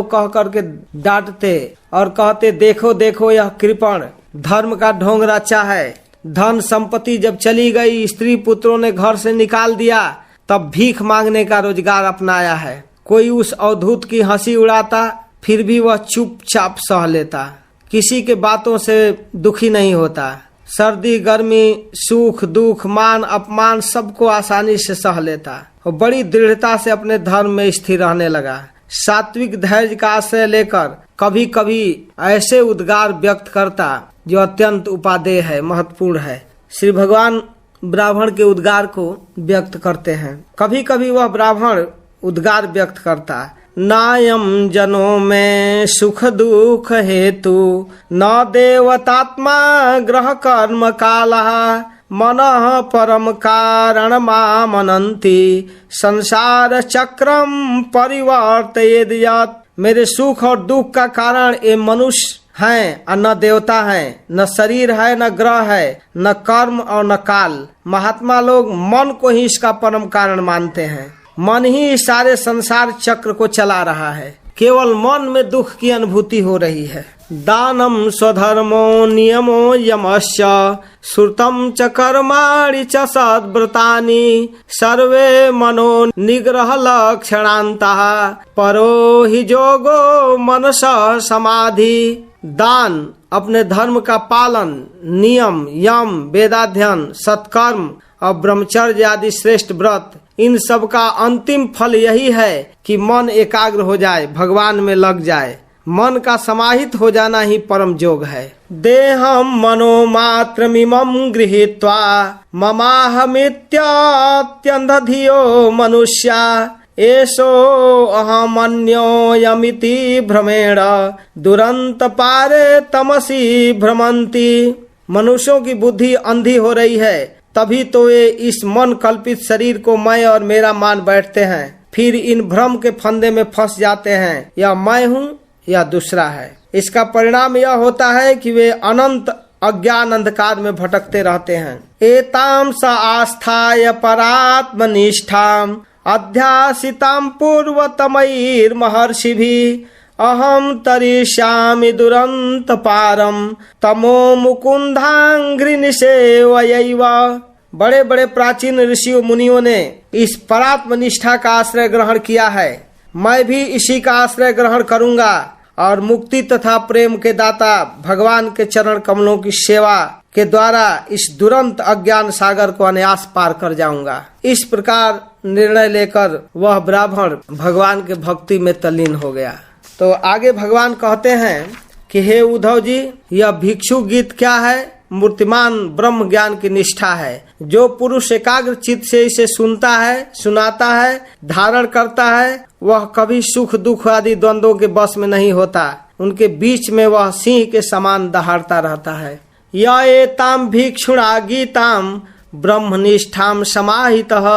कह करके डांटते और कहते देखो देखो यह कृपण धर्म का ढोंग रचा है। धन संपत्ति जब चली गई, स्त्री पुत्रों ने घर से निकाल दिया, तब भीख मांगने का रोजगार अपनाया है। कोई उस अवधूत की हंसी उड़ाता, फिर भी वह चुपचाप सह लेता, किसी के बातों से दुखी नहीं होता। सर्दी गर्मी, सुख दुख, मान अपमान सबको आसानी से सह लेता और बड़ी दृढ़ता से अपने धर्म में स्थिर रहने लगा। सात्विक धैर्य का आश्रय लेकर कभी कभी ऐसे उद्गार व्यक्त करता जो अत्यंत उपादेय है, महत्वपूर्ण है। श्री भगवान ब्राह्मण के उद्गार को व्यक्त करते हैं। कभी कभी वह ब्राह्मण उद्गार व्यक्त करता, नायम जनों में सुख दुख हेतु न देवतात्मा ग्रह कर्म काला मनः परम कारण मामनन्ति संसार चक्रम परिवर्तयेद यत्। मेरे सुख और दुख का कारण ये मनुष्य हैं और न देवता हैं, न शरीर है, न ग्रह है, न कर्म और न काल। महात्मा लोग मन को ही इसका परम कारण मानते हैं। मन ही सारे संसार चक्र को चला रहा है, केवल मन में दुख की अनुभूति हो रही है। दानम स्वधर्मो नियमो यमश्च श्रुतम च कर्माणि च सद्व्रतानि सर्वे मनो निग्रह लक्षणान्तः परो हि जोगो मनस समाधि। दान, अपने धर्म का पालन, नियम, यम, वेदाध्ययन, सत्कर्म और ब्रह्मचर्य आदि श्रेष्ठ व्रत, इन सब का अंतिम फल यही है कि मन एकाग्र हो जाए, भगवान में लग जाए। मन का समाहित हो जाना ही परम जोग है। देहम मनोमात्रमिमं गृहीत्वा ममाहमित्यात्यन्धधियो मनुष्या एषो अहमन्योयमिति भ्रमेण दुरंत पारे तमसी भ्रमंती। मनुष्यों की बुद्धि अंधी हो रही है, तभी तो वे इस मन कल्पित शरीर को मैं और मेरा मान बैठते हैं, फिर इन भ्रम के फंदे में फंस जाते हैं, या मैं हूँ या दूसरा है। इसका परिणाम यह होता है कि वे अनंत अज्ञान अंधकार में भटकते रहते हैं। एताम स आस्थाय परात्मनिष्ठाम अध्यासिताम पूर्वतमैर महर्षिभिः अहम तरिष्यामि दुरंत पारम तमो मुकुंदांघ्रिनिसेवयैव। बड़े बड़े प्राचीन ऋषियों मुनियों ने इस परात्मनिष्ठा का आश्रय ग्रहण किया है। मैं भी इसी का आश्रय ग्रहण करूंगा और मुक्ति तथा प्रेम के दाता भगवान के चरण कमलों की सेवा के द्वारा इस दुरंत अज्ञान सागर को अनायास पार कर जाऊंगा। इस प्रकार निर्णय लेकर वह ब्राह्मण भगवान के भक्ति में तल्लीन हो गया। तो आगे भगवान कहते हैं कि हे उद्धव जी, यह भिक्षु गीत क्या है? मूर्तिमान ब्रह्म ज्ञान की निष्ठा है। जो पुरुष एकाग्र चित्त से इसे सुनता है, सुनाता है, धारण करता है, वह कभी सुख दुख आदि द्वंद्वों के बस में नहीं होता। उनके बीच में वह सिंह के समान दहाड़ता रहता है। या एताम भिक्षुणा गीताम ब्रह्मनिष्ठाम समाहितः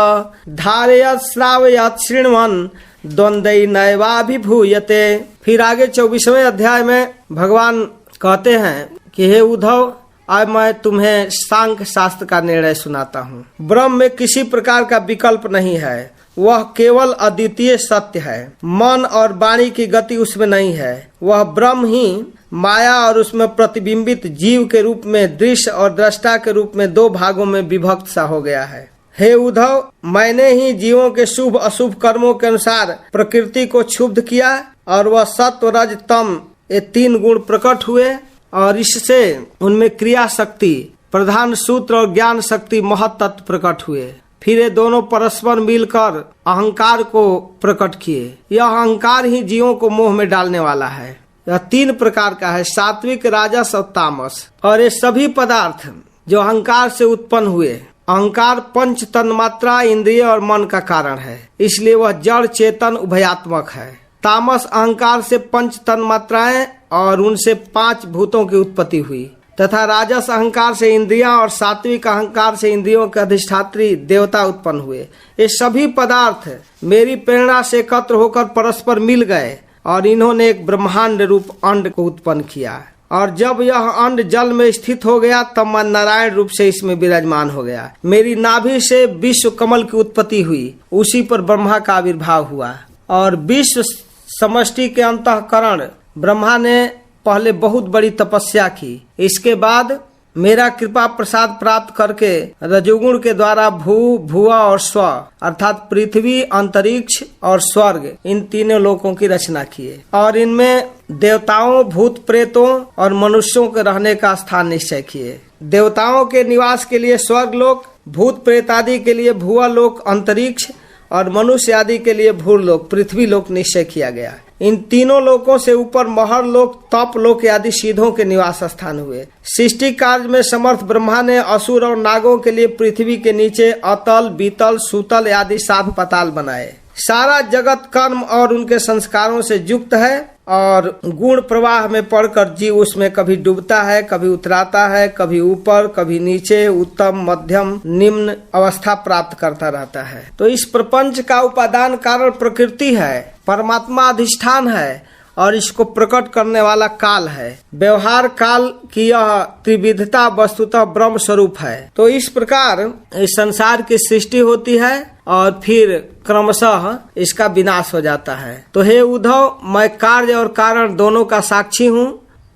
धारयत् श्रावयत् शृण्वन् द्वंद्वै नैवाभिभूयते। फिर आगे 24वें अध्याय में भगवान कहते हैं कि हे उद्धव, आज मैं तुम्हें सांख्य शास्त्र का निर्णय सुनाता हूँ। ब्रह्म में किसी प्रकार का विकल्प नहीं है, वह केवल अद्वितीय सत्य है। मन और वाणी की गति उसमें नहीं है। वह ब्रह्म ही माया और उसमें प्रतिबिंबित जीव के रूप में दृश्य और दृष्टा के रूप में दो भागों में विभक्त सा हो गया है। हे उद्धव, मैंने ही जीवों के शुभ अशुभ कर्मों के अनुसार प्रकृति को क्षुब्ध किया और वह सत्व रज तम ये तीन गुण प्रकट हुए और इससे उनमें क्रिया शक्ति, प्रधान सूत्र और ज्ञान शक्ति महत तत्व प्रकट हुए। फिर ये दोनों परस्पर मिलकर अहंकार को प्रकट किए। यह अहंकार ही जीवों को मोह में डालने वाला है। यह तीन प्रकार का है, सात्विक, राजस और तामस। और ये सभी पदार्थ जो अहंकार से उत्पन्न हुए, अहंकार पंच तन्मात्रा, इंद्रिय और मन का कारण है, इसलिए वह जड़ चेतन उभयात्मक है। तामस अहंकार से पंच तन्मात्राएं और उनसे 5 भूतों की उत्पत्ति हुई, तथा राजस अहंकार से इंद्रियां और सात्विक अहंकार से इंद्रियों के अधिष्ठात्री देवता उत्पन्न हुए। ये सभी पदार्थ मेरी प्रेरणा से एकत्र होकर परस्पर मिल गए और इन्होंने एक ब्रह्मांड रूप अंड को उत्पन्न किया। और जब यह अंड जल में स्थित हो गया तब मैं नारायण रूप से इसमें विराजमान हो गया। मेरी नाभि से विश्व कमल की उत्पत्ति हुई, उसी पर ब्रह्मा का आविर्भाव हुआ। और विश्व समष्टि के अंतःकरण ब्रह्मा ने पहले बहुत बड़ी तपस्या की। इसके बाद मेरा कृपा प्रसाद प्राप्त करके रजोगुण के द्वारा भू, भुआ और स्व अर्थात पृथ्वी, अंतरिक्ष और स्वर्ग, इन तीनों लोकों की रचना किए और इनमें देवताओं, भूत प्रेतों और मनुष्यों के रहने का स्थान निश्चय किए। देवताओं के निवास के लिए स्वर्ग लोक, भूत प्रेत आदि के लिए भुआ लोक अंतरिक्ष और मनुष्य आदि के लिए भूलोक पृथ्वी लोक निश्चय किया गया। इन तीनों लोकों से ऊपर महर लोक, तप लोक आदि सिद्धों के निवास स्थान हुए। सृष्टि कार्य में समर्थ ब्रह्मा ने असुर और नागों के लिए पृथ्वी के नीचे अतल, बीतल, सूतल आदि 7 पाताल बनाए। सारा जगत कर्म और उनके संस्कारों से युक्त है और गुण प्रवाह में पड़कर जीव उसमें कभी डूबता है, कभी उतराता है, कभी ऊपर, कभी नीचे, उत्तम, मध्यम, निम्न अवस्था प्राप्त करता रहता है। तो इस प्रपंच का उपादान कारण प्रकृति है, परमात्मा अधिष्ठान है और इसको प्रकट करने वाला काल है। व्यवहार काल की यह त्रिविधता वस्तुतः ब्रह्म स्वरूप है। तो इस प्रकार इस संसार की सृष्टि होती है और फिर क्रमशः इसका विनाश हो जाता है। तो हे उद्धव, मैं कार्य और कारण दोनों का साक्षी हूँ।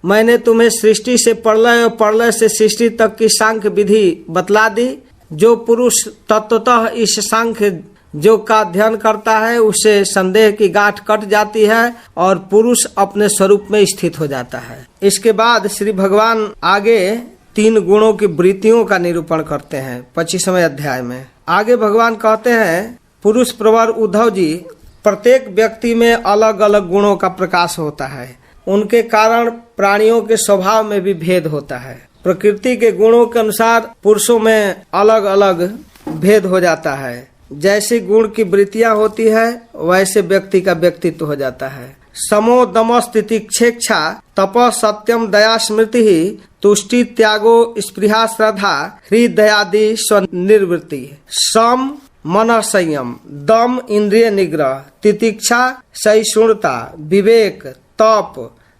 मैंने तुम्हें सृष्टि से प्रलय और प्रलय से सृष्टि तक की सांख्य विधि बतला दी। जो पुरुष तत्वतः इस सांख्य योग का अध्ययन करता है उससे संदेह की गांठ कट जाती है और पुरुष अपने स्वरूप में स्थित हो जाता है। इसके बाद श्री भगवान आगे 3 गुणों की वृत्तियों का निरूपण करते हैं 25वें अध्याय में। आगे भगवान कहते हैं, पुरुष प्रवर उद्धव जी, प्रत्येक व्यक्ति में अलग अलग गुणों का प्रकाश होता है। उनके कारण प्राणियों के स्वभाव में भी भेद होता है। प्रकृति के गुणों के अनुसार पुरुषों में अलग अलग भेद हो जाता है। जैसी गुण की वृत्तियां होती है वैसे व्यक्ति का व्यक्तित्व हो जाता है। समो दमस तितिक्षेक्षा तप सत्यम दया स्मृति तुष्टि त्यागो स्पृहा श्रद्धा हृदयादि स्वनिर्वृत्ति। सम मन संयम, दम इंद्रिय निग्रह, तितिक्षा सहिष्णुता, विवेक, तप,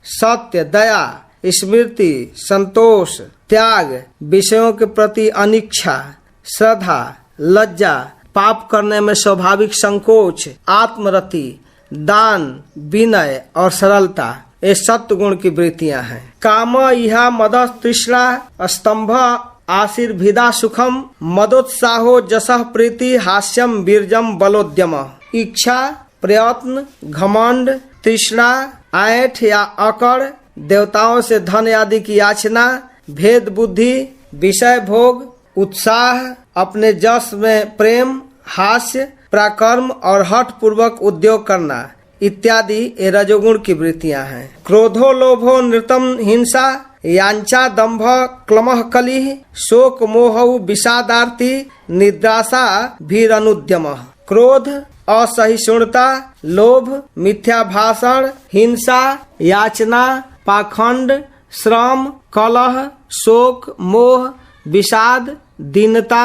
सत्य, दया, स्मृति, संतोष, त्याग, विषयों के प्रति अनिच्छा, श्रद्धा, लज्जा, पाप करने में स्वाभाविक संकोच, आत्मरति, दान, विनय और सरलता, ये सत्व गुण की वृत्तियां हैं। काम इहा मद तृष्णा स्तंभ आशीर्भिदा सुखम मदोत्साहो जसः प्रीति हास्यम वीर्यम बलोद्यम। इच्छा, प्रयत्न, घमंड, तृष्णा, ऐठ या अकड़, देवताओं से धन आदि की याचना, भेद बुद्धि, विषय भोग, उत्साह, अपने जस में प्रेम, हास्य, पराक्रम और हठ पूर्वक उद्योग करना इत्यादि ये रजोगुण की वृत्तियां हैं। क्रोधो लोभो नृतम हिंसा यांचा दंभ क्लमः कलिः शोक मोहौ विषादार्ति निद्रासा भीरनुद्यम। क्रोध, असहिष्णुता, लोभ, मिथ्या भाषण, हिंसा, याचना, पाखंड, श्रम, कलह, शोक, मोह, विषाद, दीनता,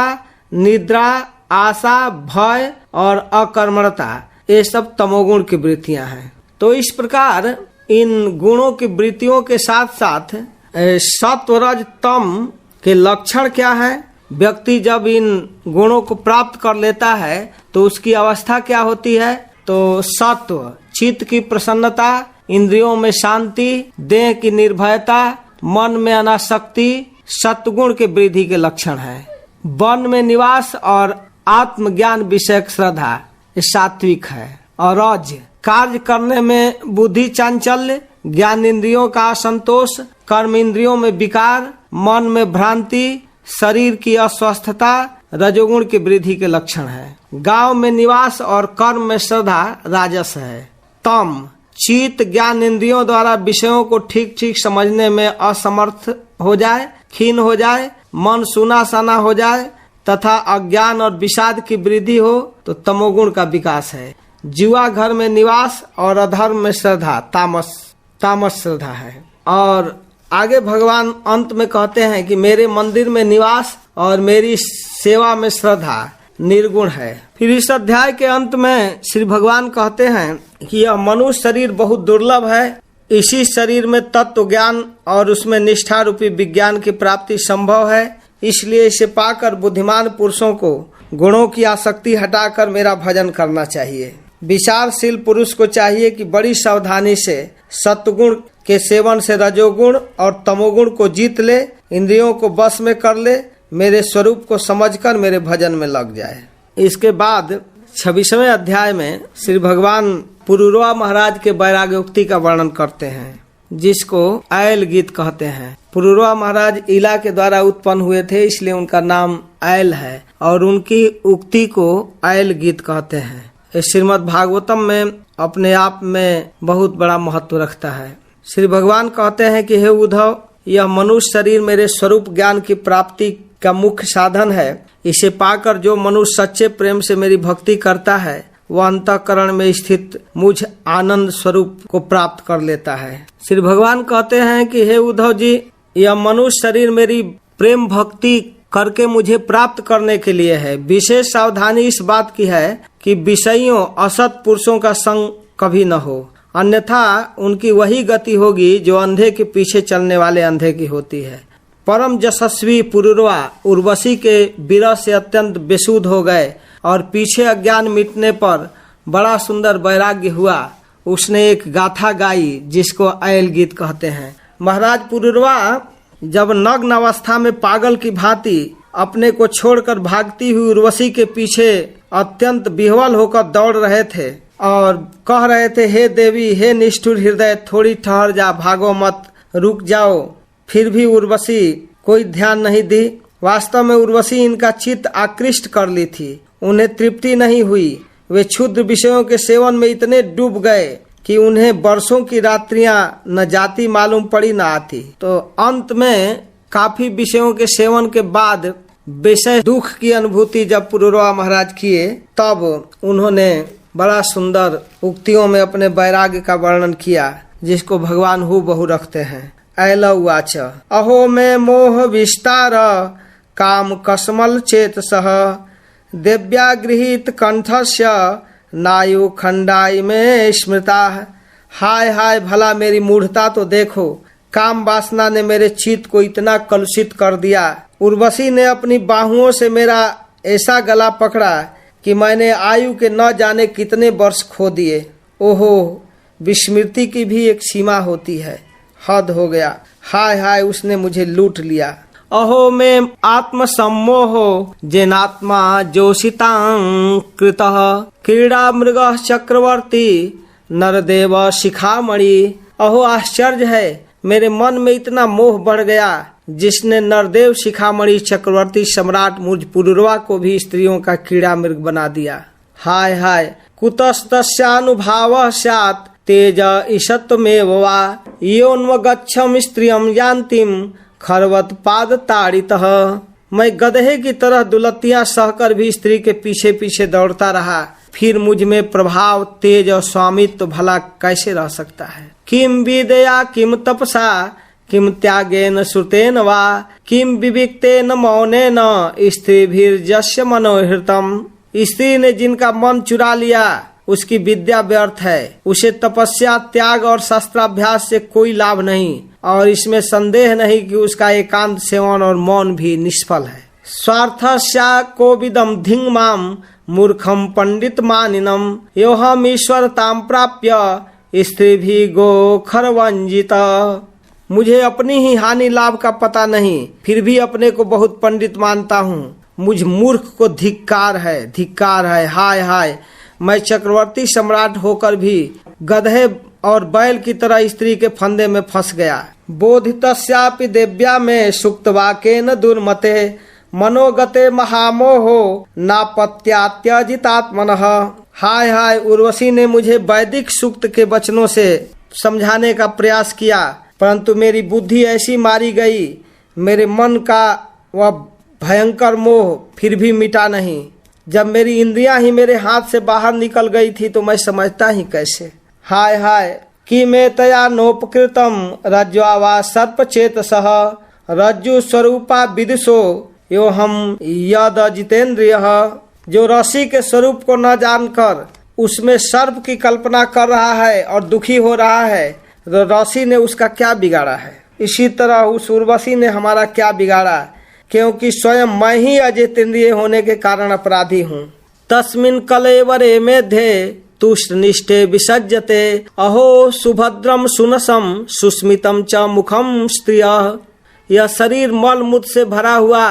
निद्रा, आशा, भय और अकर्मणता, ये सब तमोगुण की वृत्तियां हैं। तो इस प्रकार इन गुणों की वृत्तियों के साथ साथ सत्व रज तम के लक्षण क्या है। व्यक्ति जब इन गुणों को प्राप्त कर लेता है तो उसकी अवस्था क्या होती है। तो सत्व, चित्त की प्रसन्नता, इंद्रियों में शांति, देह की निर्भयता, मन में अनासक्ति, सत्वगुण के वृद्धि के लक्षण है। वन में निवास और आत्मज्ञान विषयक श्रद्धा ये सात्विक है। और रज, कार्य करने में बुद्धि चांचल्य, ज्ञान इंद्रियों का असंतोष, कर्म इंद्रियों में विकार, मन में भ्रांति, शरीर की अस्वस्थता रजोगुण की वृद्धि के लक्षण है। गांव में निवास और कर्म में श्रद्धा राजस है। तम, चित्त ज्ञान इंद्रियों द्वारा विषयों को ठीक ठीक समझने में असमर्थ हो जाए, क्षीण हो जाए, मन सुना साना हो जाए, तथा अज्ञान और विषाद की वृद्धि हो तो तमोगुण का विकास है। जुआ घर में निवास और अधर्म में श्रद्धा तामस श्रद्धा है। और आगे भगवान अंत में कहते हैं कि मेरे मंदिर में निवास और मेरी सेवा में श्रद्धा निर्गुण है। फिर इस अध्याय के अंत में श्री भगवान कहते हैं कि यह मनुष्य शरीर बहुत दुर्लभ है। इसी शरीर में तत्व ज्ञान और उसमें निष्ठा रूपी विज्ञान की प्राप्ति संभव है। इसलिए इसे पाकर बुद्धिमान पुरुषों को गुणों की आसक्ति हटाकर मेरा भजन करना चाहिए। विचारशील पुरुष को चाहिए कि बड़ी सावधानी से सत्वगुण के सेवन से रजोगुण और तमोगुण को जीत ले, इंद्रियों को वश में कर ले, मेरे स्वरूप को समझकर मेरे भजन में लग जाए। इसके बाद 26वें अध्याय में श्री भगवान पुरुरवा महाराज के वैराग्योक्ति का वर्णन करते हैं, जिसको ऐल गीत कहते हैं। पुरुरवा महाराज इला के द्वारा उत्पन्न हुए थे, इसलिए उनका नाम ऐल है और उनकी उक्ति को ऐल गीत कहते हैं। श्रीमद् भागवतम में अपने आप में बहुत बड़ा महत्व रखता है। श्री भगवान कहते हैं कि हे उद्धव, यह मनुष्य शरीर मेरे स्वरूप ज्ञान की प्राप्ति का मुख्य साधन है। इसे पाकर जो मनुष्य सच्चे प्रेम से मेरी भक्ति करता है वह अंतःकरण में स्थित मुझ आनंद स्वरूप को प्राप्त कर लेता है। श्री भगवान कहते हैं कि हे उद्धव जी, यह मनुष्य शरीर मेरी प्रेम भक्ति करके मुझे प्राप्त करने के लिए है। विशेष सावधानी इस बात की है कि विषयों असत पुरुषों का संग कभी न हो, अन्यथा उनकी वही गति होगी जो अंधे के पीछे चलने वाले अंधे की होती है। परम यशस्वी पुरुरवा उर्वशी के विरह से अत्यंत बेसुध हो गए और पीछे अज्ञान मिटने पर बड़ा सुंदर वैराग्य हुआ। उसने एक गाथा गाई जिसको ऐल गीत कहते हैं। महाराज पुरुरवा जब नग्न अवस्था में पागल की भांति अपने को छोड़कर भागती हुई उर्वशी के पीछे अत्यंत विह्वल होकर दौड़ रहे थे और कह रहे थे, हे देवी, हे निष्ठुर हृदय, थोड़ी ठहर जा, भागो मत, रुक जाओ। फिर भी उर्वशी कोई ध्यान नहीं दी। वास्तव में उर्वशी इनका चित्त आकृष्ट कर ली थी। उन्हें तृप्ति नहीं हुई। वे क्षुद्र विषयों के सेवन में इतने डूब गए कि उन्हें वर्षों की रात्रियां न जाती मालूम पड़ी न आती। तो अंत में काफी विषयों के सेवन के बाद विषय दुख की अनुभूति जब पुरुरवा महाराज किए, तब उन्होंने बड़ा सुंदर उक्तियों में अपने वैराग्य का वर्णन किया, जिसको भगवान हूबहू रखते हैं। ऐल उवाच अहो मे मोह विस्तार काम कसमल चेतसः देव्या गृहीत कंठस्य नायु खंडाई में स्मृता। हाय हाय, भला मेरी मूढ़ता तो देखो, काम वासना ने मेरे चित्त को इतना कलुषित कर दिया। उर्वशी ने अपनी बाहुओं से मेरा ऐसा गला पकड़ा कि मैंने आयु के न जाने कितने वर्ष खो दिए। ओहो, विस्मृति की भी एक सीमा होती है, हद हो गया। हाय हाय, उसने मुझे लूट लिया। अहो में आत्म सम्मोहो जेनात्मा जोशितां कृतः क्रीड़ा मृग चक्रवर्ती नरदेव शिखामणि। अहो आश्चर्य है, मेरे मन में इतना मोह बढ़ गया जिसने नरदेव शिखामणि चक्रवर्ती सम्राट मुझ पुरुरवा को भी स्त्रियों का कीड़ा मृग बना दिया। हाय हाय, कुतस्तस्यानुभावः स्यात् तेज ईशत्वमेव वा योन्वगच्छं स्त्रियं यान्तिं खरवत पाद ताड़ितः। मैं गधे की तरह दुलत्तियां सहकर भी स्त्री के पीछे पीछे दौड़ता रहा। फिर मुझ में प्रभाव, तेज और स्वामित्व भला कैसे रह सकता है। किम विदया किम तपसा किम त्यागेन श्रुतेन वा किम विविक्तेन मौनेन स्त्रीभिर्जस्य मनोहृतम। स्त्री ने जिनका मन चुरा लिया उसकी विद्या व्यर्थ है। उसे तपस्या, त्याग और शस्त्राभ्यास से कोई लाभ नहीं, और इसमें संदेह नहीं कि उसका एकांत सेवन और मौन भी निष्फल है। स्वार्थस्या कोविदम धिंग माम मूर्खम पंडित मानिनम योहम ईश्वरताम प्राप्य स्त्री भी गो खरवंजिता। मुझे अपनी ही हानि लाभ का पता नहीं, फिर भी अपने को बहुत पंडित मानता हूँ। मुझ मूर्ख को धिक्कार है, धिक्कार है। हाय हाय, मैं चक्रवर्ती सम्राट होकर भी गधे और बैल की तरह स्त्री के फंदे में फंस गया। बोधितस्यापि देव्या में सुक्तवाकेन दुर्मते मनोगते महामोहो नापत्यात्यजितात्मनः। हाय हाय, उर्वशी ने मुझे वैदिक सूक्त के वचनों से समझाने का प्रयास किया, परंतु मेरी बुद्धि ऐसी मारी गई, मेरे मन का वह भयंकर मोह फिर भी मिटा नहीं। जब मेरी इंद्रियां ही मेरे हाथ से बाहर निकल गई थी तो मैं समझता ही कैसे। हाय हाय कि मैं तया नोपकृतम रज्ज्वा सर्प चेतसः रज्जु स्वरूपा विदुषो यो हम यद जितेंद्रिय। जो रस्सी के स्वरूप को न जानकर उसमें सर्प की कल्पना कर रहा है और दुखी हो रहा है, तो रस्सी ने उसका क्या बिगाड़ा है। इसी तरह उस उर्वशी ने हमारा क्या बिगाड़ा, क्योंकि स्वयं मैं ही अजितेंद्रिय होने के कारण अपराधी हूँ। तस्मिन् कलेवरे मेध्ये तुष्टनिष्ठे विसज्जते अहो सुभद्रम सुनसम सुस्मितम च मुखम स्त्रियः। यह शरीर मल मूत्र से भरा हुआ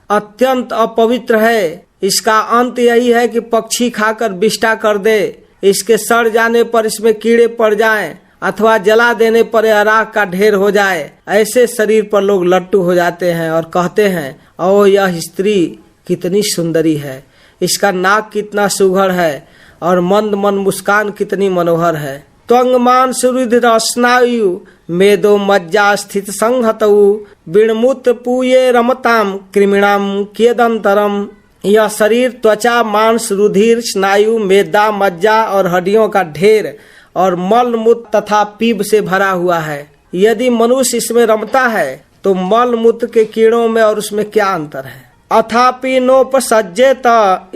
अत्यंत अपवित्र है। इसका अंत यही है कि पक्षी खाकर विष्ठा कर दे, इसके सड़ जाने पर इसमें कीड़े पड़ जाएं, अथवा जला देने पर राख का ढेर हो जाए। ऐसे शरीर पर लोग लट्टू हो जाते हैं और कहते हैं ओ यह स्त्री कितनी सुंदरी है, इसका नाक कितना सुघड़ है और मंद मंद मुस्कान कितनी मनोहर है। त्वंगमान सुरुधिर स्नायु मेदो मज्जा स्थित संहतऊ विणमूत्र पूये रमताम कृमिणाम कियदंतरम। यह शरीर त्वचा मांस रुधिर स्नायु मेदा मज्जा और हड्डियों का ढेर और मल मूत्र तथा पीप से भरा हुआ है। यदि मनुष्य इसमें रमता है तो मल मूत्र के कीड़ों में और उसमें क्या अंतर है। अथापि नोपसज्जेत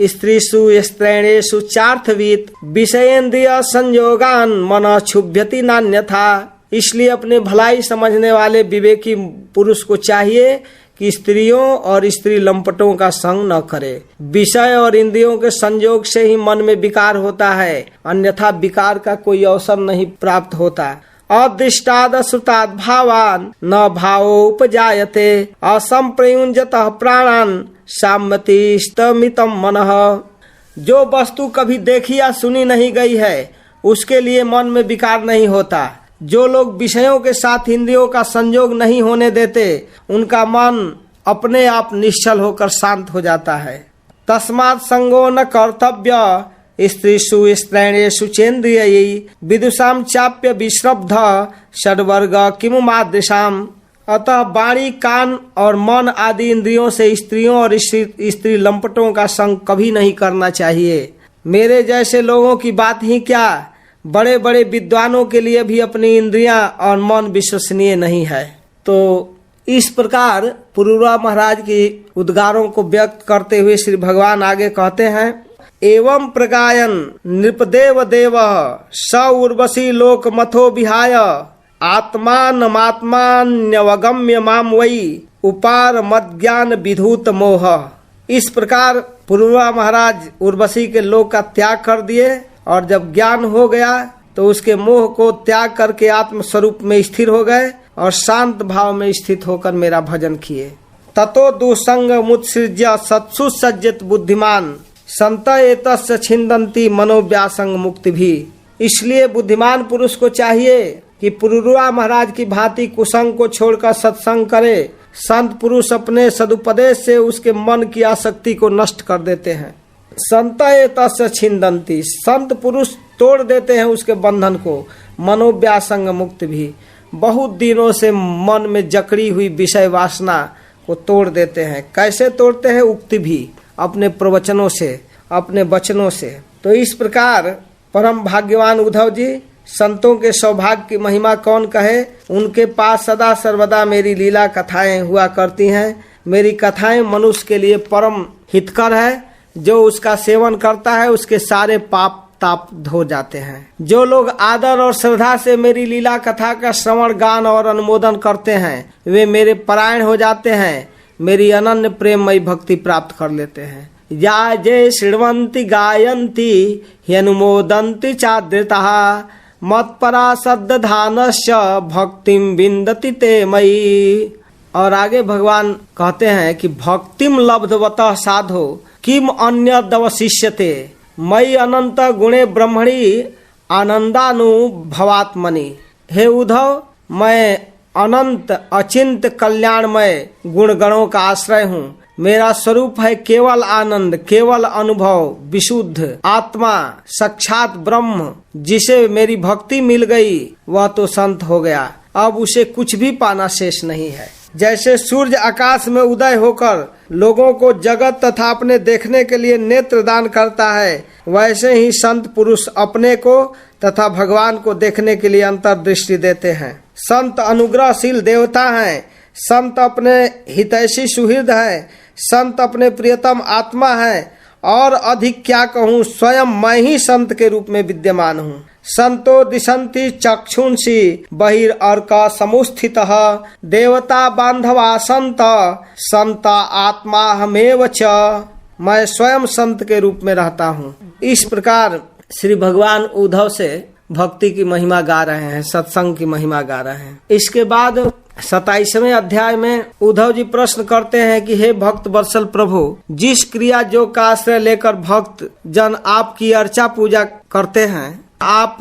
स्त्रीषु स्त्रैणेषु चार्थवीत विषयेन्द्रिय संयोगान मन क्षुभ्यति नान्यथा। इसलिए अपने भलाई समझने वाले विवेकी पुरुष को चाहिए कि स्त्रियों और स्त्री लंपटों का संग न करे। विषय और इंद्रियों के संयोग से ही मन में विकार होता है, अन्यथा विकार का कोई अवसर नहीं प्राप्त होता। अदृष्टाद श्रुताद भावान न भावो उपजायते असंप्रयुंजतः प्राणान साम्यतिस्तमितम मनः। जो वस्तु कभी देखी या सुनी नहीं गई है उसके लिए मन में विकार नहीं होता। जो लोग विषयों के साथ इंद्रियों का संयोग नहीं होने देते उनका मन अपने आप निश्चल होकर शांत हो जाता है। तस्मात् संगो न कर्तव्य स्त्रीषु स्त्रैणेषु चेन्द्रियै विदुषाम चाप्य विश्रब्ध षड्वर्ग किमु मादृशाम। अतः वाणी कान और मन आदि इंद्रियों से स्त्रियों और स्त्री लंपटों का संग कभी नहीं करना चाहिए। मेरे जैसे लोगों की बात ही क्या, बड़े बड़े विद्वानों के लिए भी अपनी इंद्रियां और मन विश्वसनीय नहीं है। तो इस प्रकार पुरूरवा महाराज की उद्गारों को व्यक्त करते हुए श्री भगवान आगे कहते हैं एवं प्रगायन नृपदेव देव स उर्वशी लोक मथो विहाय आत्मानमात्मान्यवगम्य माम वै उपार मज्ञान विधूत मोह। इस प्रकार पुरूरवा महाराज उर्वशी के लोक का त्याग कर दिए और जब ज्ञान हो गया तो उसके मोह को त्याग करके आत्म स्वरूप में स्थिर हो गए और शांत भाव में स्थित होकर मेरा भजन किए। ततो दुसंग मुत्सृज्य सत्सु सज्जित बुद्धिमान संत एतस्य छिन्दन्ति मनोव्यासंग मुक्ति भी। इसलिए बुद्धिमान पुरुष को चाहिए कि पुरूरवा महाराज की भांति कुसंग को छोड़कर सत्संग करे। संत पुरुष अपने सदुपदेश से उसके मन की आसक्ति को नष्ट कर देते हैं। संत एतस्य छिन्दन्ति, संत पुरुष तोड़ देते हैं उसके बंधन को। मनोव्यासंग मुक्ति भी, बहुत दिनों से मन में जकड़ी हुई विषय वासना को तोड़ देते हैं। कैसे तोड़ते हैं? उक्ति भी, अपने प्रवचनों से, अपने वचनों से। तो इस प्रकार परम भाग्यवान उद्धव जी, संतों के सौभाग्य की महिमा कौन कहे। उनके पास सदा सर्वदा मेरी लीला कथाएं हुआ करती हैं। मेरी कथाएं मनुष्य के लिए परम हितकर है। जो उसका सेवन करता है उसके सारे पाप ताप धो जाते हैं। जो लोग आदर और श्रद्धा से मेरी लीला कथा का श्रवण गान और अनुमोदन करते हैं वे मेरे परायण हो जाते हैं, मेरी अनन्य प्रेममयी भक्ति प्राप्त कर लेते हैं। या जय श्रृण्वन्ति गायन्ति ह्यनुमोदन्ति चादृतः मत्परा सद्दधानस्य भक्तिम विन्दति ते मयि। और आगे भगवान कहते हैं कि भक्तिम लब्धवतः साधो किम अन्यदवशिष्यते मयि अनंत गुणे ब्रह्मणि आनंदानुभवात्मनि। हे उद्धव, मैं अनंत अचिंत कल्याणमय गुण गणों का आश्रय हूँ। मेरा स्वरूप है केवल आनंद, केवल अनुभव, विशुद्ध आत्मा, साक्षात ब्रह्म। जिसे मेरी भक्ति मिल गई वह तो संत हो गया, अब उसे कुछ भी पाना शेष नहीं है। जैसे सूर्य आकाश में उदय होकर लोगों को जगत तथा अपने देखने के लिए नेत्र दान करता है, वैसे ही संत पुरुष अपने को तथा भगवान को देखने के लिए अंतर्दृष्टि देते हैं। संत अनुग्रहशील देवता हैं, संत अपने हितैषी सुहृद हैं, संत अपने प्रियतम आत्मा है, और अधिक क्या कहूँ, स्वयं मैं ही संत के रूप में विद्यमान हूँ। संतो दिशंति चक्षुंसी बहिर्अर्क समुस्थितः देवता बांधवा संत संता आत्मा हमेव च। मैं स्वयं संत के रूप में रहता हूँ। इस प्रकार श्री भगवान उद्धव से भक्ति की महिमा गा रहे हैं, सत्संग की महिमा गा रहे हैं। इसके बाद 27वें अध्याय में उद्धव जी प्रश्न करते हैं कि हे भक्त वत्सल प्रभु, जिस क्रिया जो का आश्रय लेकर भक्त जन आपकी अर्चा पूजा करते हैं, आप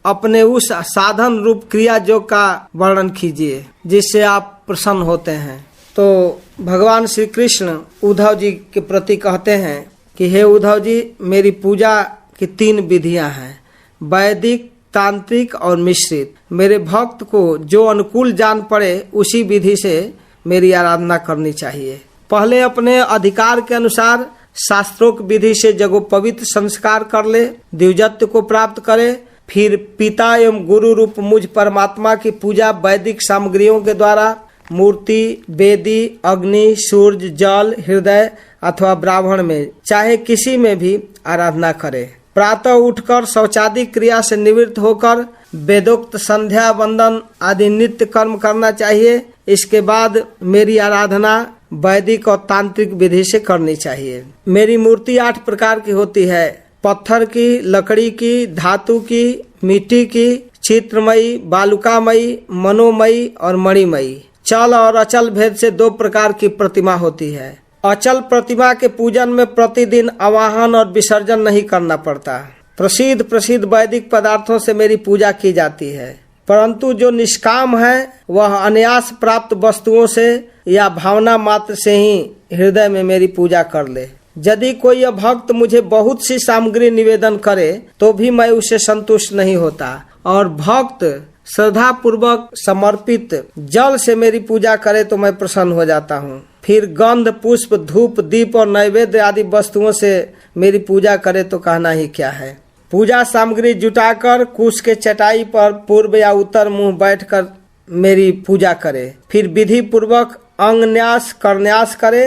अपने उस साधन रूप क्रिया जो का वर्णन कीजिए जिससे आप प्रसन्न होते हैं। तो भगवान श्री कृष्ण उद्धव जी के प्रति कहते हैं कि हे उद्धव जी, मेरी पूजा की 3 विधियां हैं, वैदिक, तांत्रिक और मिश्रित। मेरे भक्त को जो अनुकूल जान पड़े उसी विधि से मेरी आराधना करनी चाहिए। पहले अपने अधिकार के अनुसार शास्त्रोक्त विधि से जगोपवित्र संस्कार कर ले, द्विजत्व को प्राप्त करे, फिर पिता एवं गुरु रूप मुझ परमात्मा की पूजा वैदिक सामग्रियों के द्वारा मूर्ति, वेदी, अग्नि, सूर्य, जल, हृदय अथवा ब्राह्मण में चाहे किसी में भी आराधना करे। प्रातः उठकर शौचादि क्रिया से निवृत्त होकर वेदोक्त संध्या वंदन आदि नित्य कर्म करना चाहिए। इसके बाद मेरी आराधना वैदिक और तांत्रिक विधि से करनी चाहिए। मेरी मूर्ति 8 प्रकार की होती है, पत्थर की, लकड़ी की, धातु की, मिट्टी की, चित्रमयी, बालुकामयी, मनोमयी और मणिमयी। चल और अचल भेद से 2 प्रकार की प्रतिमा होती है। अचल प्रतिमा के पूजन में प्रतिदिन आवाहन और विसर्जन नहीं करना पड़ता। प्रसिद्ध वैदिक पदार्थों से मेरी पूजा की जाती है, परंतु जो निष्काम है वह अनायास प्राप्त वस्तुओं से या भावना मात्र से ही हृदय में मेरी पूजा कर ले। यदि कोई भक्त मुझे बहुत सी सामग्री निवेदन करे तो भी मैं उससे संतुष्ट नहीं होता, और भक्त श्रद्धा पूर्वक समर्पित जल से मेरी पूजा करे तो मैं प्रसन्न हो जाता हूँ। फिर गंध, पुष्प, धूप, दीप और नैवेद्य आदि वस्तुओं से मेरी पूजा करे तो कहना ही क्या है। पूजा सामग्री जुटाकर कुश के चटाई पर पूर्व या उत्तर मुंह बैठकर मेरी पूजा करे। फिर विधि पूर्वक अंग न्यास करन्यास करे।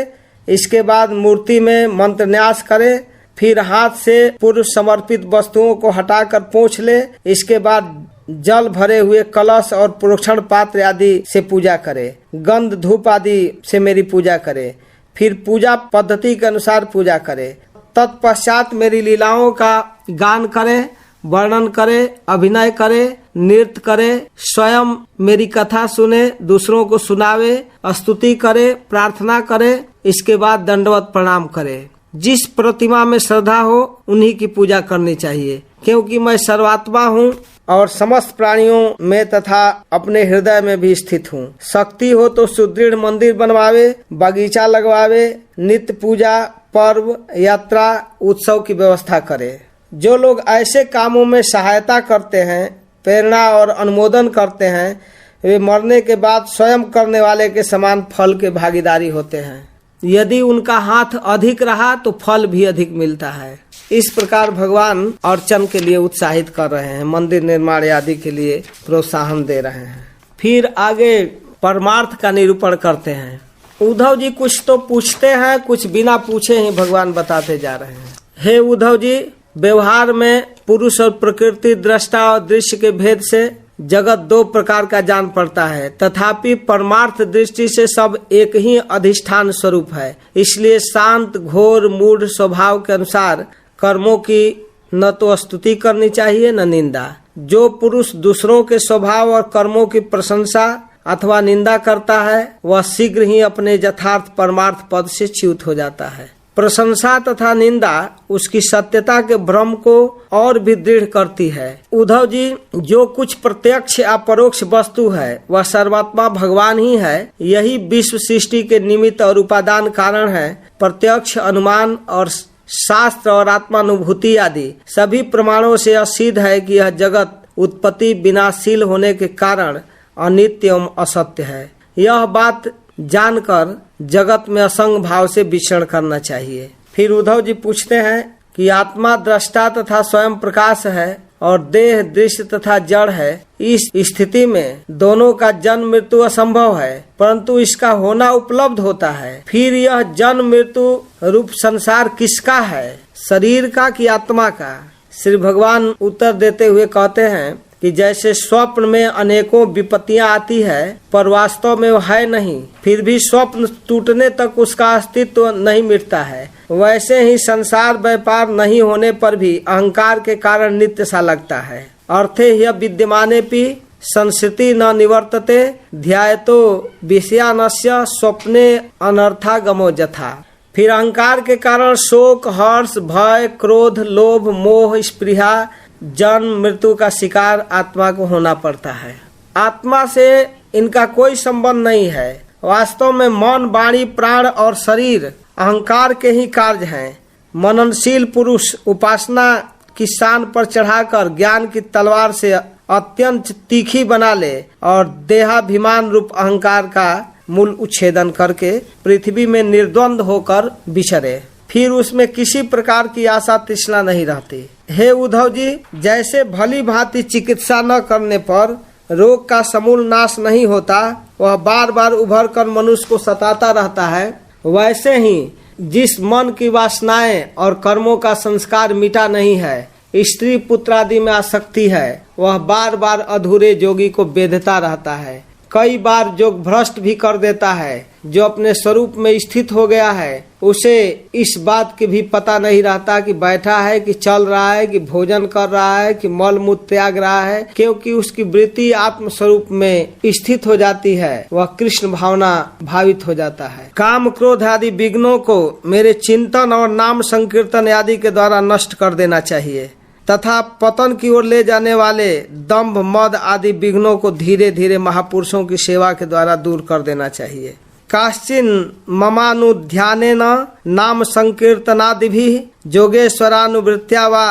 इसके बाद मूर्ति में मंत्र न्यास करे। फिर हाथ से पूर्व समर्पित वस्तुओं को हटाकर पोंछ ले। इसके बाद जल भरे हुए कलश और प्रोक्षण पात्र आदि से पूजा करे। गंध, धूप आदि से मेरी पूजा करे। फिर पूजा पद्धति के अनुसार पूजा करे। तत्पश्चात मेरी लीलाओं का गान करे, वर्णन करे, अभिनय करे, नृत्य करे, स्वयं मेरी कथा सुने, दूसरों को सुनावे, स्तुति करे, प्रार्थना करे। इसके बाद दंडवत प्रणाम करे। जिस प्रतिमा में श्रद्धा हो उन्हीं की पूजा करनी चाहिए, क्योंकि मैं सर्वात्मा हूँ और समस्त प्राणियों में तथा अपने हृदय में भी स्थित हूँ। शक्ति हो तो सुदृढ़ मंदिर बनवावे, बगीचा लगवावे, नित्य पूजा, पर्व, यात्रा, उत्सव की व्यवस्था करे। जो लोग ऐसे कामों में सहायता करते हैं, प्रेरणा और अनुमोदन करते हैं, वे मरने के बाद स्वयं करने वाले के समान फल के भागीदारी होते हैं। यदि उनका हाथ अधिक रहा तो फल भी अधिक मिलता है। इस प्रकार भगवान अर्चन के लिए उत्साहित कर रहे हैं, मंदिर निर्माण आदि के लिए प्रोत्साहन दे रहे हैं। फिर आगे परमार्थ का निरूपण करते हैं। उद्धव जी कुछ तो पूछते हैं, कुछ बिना पूछे ही भगवान बताते जा रहे हैं। हे उद्धव जी, व्यवहार में पुरुष और प्रकृति, दृष्टा और दृश्य के भेद से जगत 2 प्रकार का जान पड़ता है, तथापि परमार्थ दृष्टि से सब एक ही अधिष्ठान स्वरूप है। इसलिए शांत, घोर, मूढ़ स्वभाव के अनुसार कर्मों की न तो स्तुति करनी चाहिए न निंदा। जो पुरुष दूसरों के स्वभाव और कर्मों की प्रशंसा अथवा निंदा करता है वह शीघ्र ही अपने यथार्थ परमार्थ पद से च्युत हो जाता है। प्रशंसा तथा निंदा उसकी सत्यता के भ्रम को और भी दृढ़ करती है। उद्धव जी, जो कुछ प्रत्यक्ष या परोक्ष वस्तु है वह सर्वात्मा भगवान ही है। यही विश्व सृष्टि के निमित्त और उपादान कारण है। प्रत्यक्ष अनुमान और शास्त्र और आत्मानुभूति आदि सभी प्रमाणों से सिद्ध है कि यह जगत उत्पत्ति विनाशील होने के कारण अनित्य एवं असत्य है। यह बात जानकर जगत में असंग भाव से विचरण करना चाहिए। फिर उद्धव जी पूछते हैं कि आत्मा दृष्टा तथा स्वयं प्रकाश है और देह दृश्य तथा जड़ है। इस स्थिति में दोनों का जन्म मृत्यु असंभव है, परंतु इसका होना उपलब्ध होता है। फिर यह जन्म मृत्यु रूप संसार किसका है, शरीर का कि आत्मा का? श्री भगवान उत्तर देते हुए कहते हैं कि जैसे स्वप्न में अनेकों विपत्तियां आती है पर वास्तव में वो है नहीं, फिर भी स्वप्न टूटने तक उसका अस्तित्व नहीं मिटता है, वैसे ही संसार व्यापार नहीं होने पर भी अहंकार के कारण नित्य सा लगता है। अर्थे यह विद्यमानेपि संस्कृति न निवर्तते ध्यायतो विषयानस्य स्वप्ने अनर्थागमो यथा। फिर अहंकार के कारण शोक, हर्ष, भय, क्रोध, लोभ, मोह, स्पृहा, जन्म मृत्यु का शिकार आत्मा को होना पड़ता है। आत्मा से इनका कोई संबंध नहीं है। वास्तव में मन, वाणी, प्राण और शरीर अहंकार के ही कार्य हैं। मननशील पुरुष उपासना की शान पर चढ़ाकर ज्ञान की तलवार से अत्यंत तीखी बना ले और देहाभिमान रूप अहंकार का मूल उच्छेदन करके पृथ्वी में निर्द्वंद होकर विचरे, फिर उसमें किसी प्रकार की आशा तृष्णा नहीं रहती। हे उद्धव जी, जैसे भली भांति चिकित्सा न करने पर रोग का समूल नाश नहीं होता, वह बार बार उभर कर मनुष्य को सताता रहता है, वैसे ही जिस मन की वासनाएं और कर्मों का संस्कार मिटा नहीं है, स्त्री पुत्र आदि में आसक्ति है, वह बार बार अधूरे जोगी को बेधता रहता है। कई बार जोग भ्रष्ट भी कर देता है। जो अपने स्वरूप में स्थित हो गया है उसे इस बात की भी पता नहीं रहता कि बैठा है कि चल रहा है कि भोजन कर रहा है कि मल मूत्र त्याग रहा है, क्योंकि उसकी वृत्ति आत्म स्वरूप में स्थित हो जाती है, वह कृष्ण भावना भावित हो जाता है। काम क्रोध आदि विघ्नों को मेरे चिंतन और नाम संकीर्तन आदि के द्वारा नष्ट कर देना चाहिए तथा पतन की ओर ले जाने वाले दंभ, मद आदि विघ्नों को धीरे धीरे महापुरुषों की सेवा के द्वारा दूर कर देना चाहिए। काश्चिन ममानुध्यानेन नाम संकीर्तनादिभिः जोगेश्वरानुवृत्त्या वा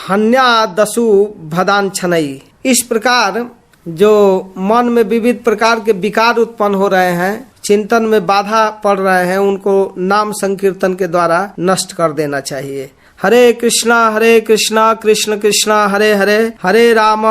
हन्यादसु भदांछनई। इस प्रकार जो मन में विविध प्रकार के विकार उत्पन्न हो रहे हैं, चिंतन में बाधा पड़ रहे हैं, उनको नाम संकीर्तन के द्वारा नष्ट कर देना चाहिए। हरे कृष्णा कृष्ण कृष्ण हरे हरे, हरे राम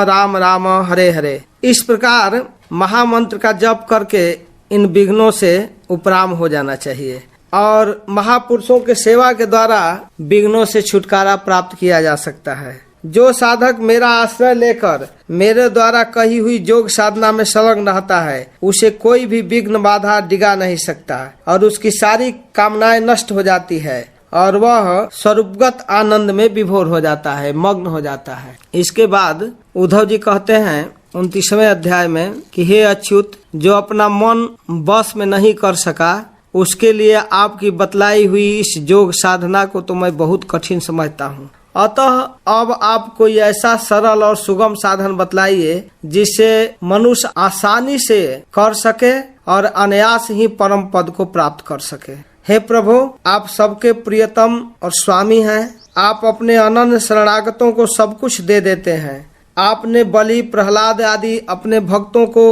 राम राम हरे हरे। इस प्रकार महामंत्र का जप करके इन विघ्नों से उपराम हो जाना चाहिए और महापुरुषों के सेवा के द्वारा विघ्नों से छुटकारा प्राप्त किया जा सकता है। जो साधक मेरा आश्रय लेकर मेरे द्वारा कही हुई योग साधना में संलग्न रहता है, उसे कोई भी विघ्न बाधा डिगा नहीं सकता और उसकी सारी कामनाएं नष्ट हो जाती है और वह स्वरूपगत आनंद में विभोर हो जाता है, मग्न हो जाता है। इसके बाद उद्धव जी कहते हैं 29वें अध्याय में कि हे अच्युत, जो अपना मन बस में नहीं कर सका, उसके लिए आपकी बतलाई हुई इस योग साधना को तो मैं बहुत कठिन समझता हूँ। अतः अब आप कोई ऐसा सरल और सुगम साधन बतलाइए जिससे मनुष्य आसानी से कर सके और अनायास ही परम पद को प्राप्त कर सके। हे प्रभु, आप सबके प्रियतम और स्वामी हैं। आप अपने अनन्य शरणागतों को सब कुछ दे देते हैं। आपने बलि, प्रहलाद आदि अपने भक्तों को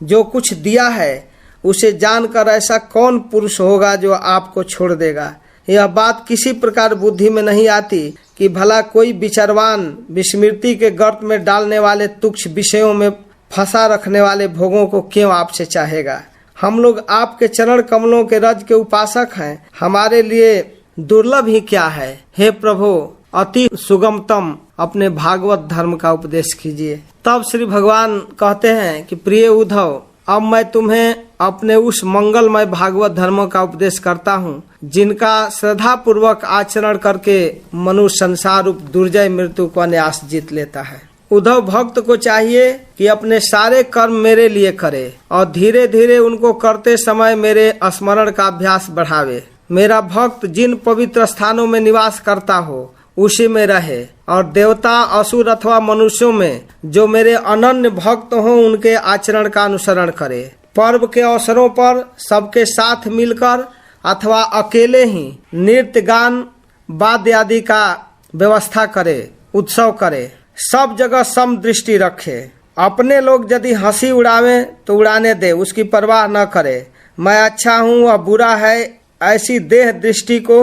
जो कुछ दिया है, उसे जानकर ऐसा कौन पुरुष होगा जो आपको छोड़ देगा। यह बात किसी प्रकार बुद्धि में नहीं आती कि भला कोई विचारवान विस्मृति के गर्त में डालने वाले तुच्छ विषयों में फंसा रखने वाले भोगों को क्यों आपसे चाहेगा। हम लोग आपके चरण कमलों के रज के उपासक हैं, हमारे लिए दुर्लभ ही क्या है। हे प्रभु, अति सुगमतम अपने भागवत धर्म का उपदेश कीजिए। तब श्री भगवान कहते हैं कि प्रिय उद्धव, अब मैं तुम्हें अपने उस मंगलमय भागवत धर्मों का उपदेश करता हूँ जिनका श्रद्धा पूर्वक आचरण करके मनुष्य संसार रूप दुर्जय मृत्यु को अनायास जीत लेता है। उद्धव भक्त को चाहिए कि अपने सारे कर्म मेरे लिए करे और धीरे धीरे उनको करते समय मेरे स्मरण का अभ्यास बढ़ावे। मेरा भक्त जिन पवित्र स्थानों में निवास करता हो उसी में रहे और देवता, असुर अथवा मनुष्यों में जो मेरे अनन्य भक्त हों उनके आचरण का अनुसरण करे। पर्व के अवसरों पर सबके साथ मिलकर अथवा अकेले ही नृत्य, गान, वाद्य आदि का व्यवस्था करे, उत्सव करे। सब जगह सम दृष्टि रखे। अपने लोग यदि हंसी उड़ावे तो उड़ाने दे, उसकी परवाह न करे, मैं अच्छा हूँ वह बुरा है, ऐसी देह दृष्टि को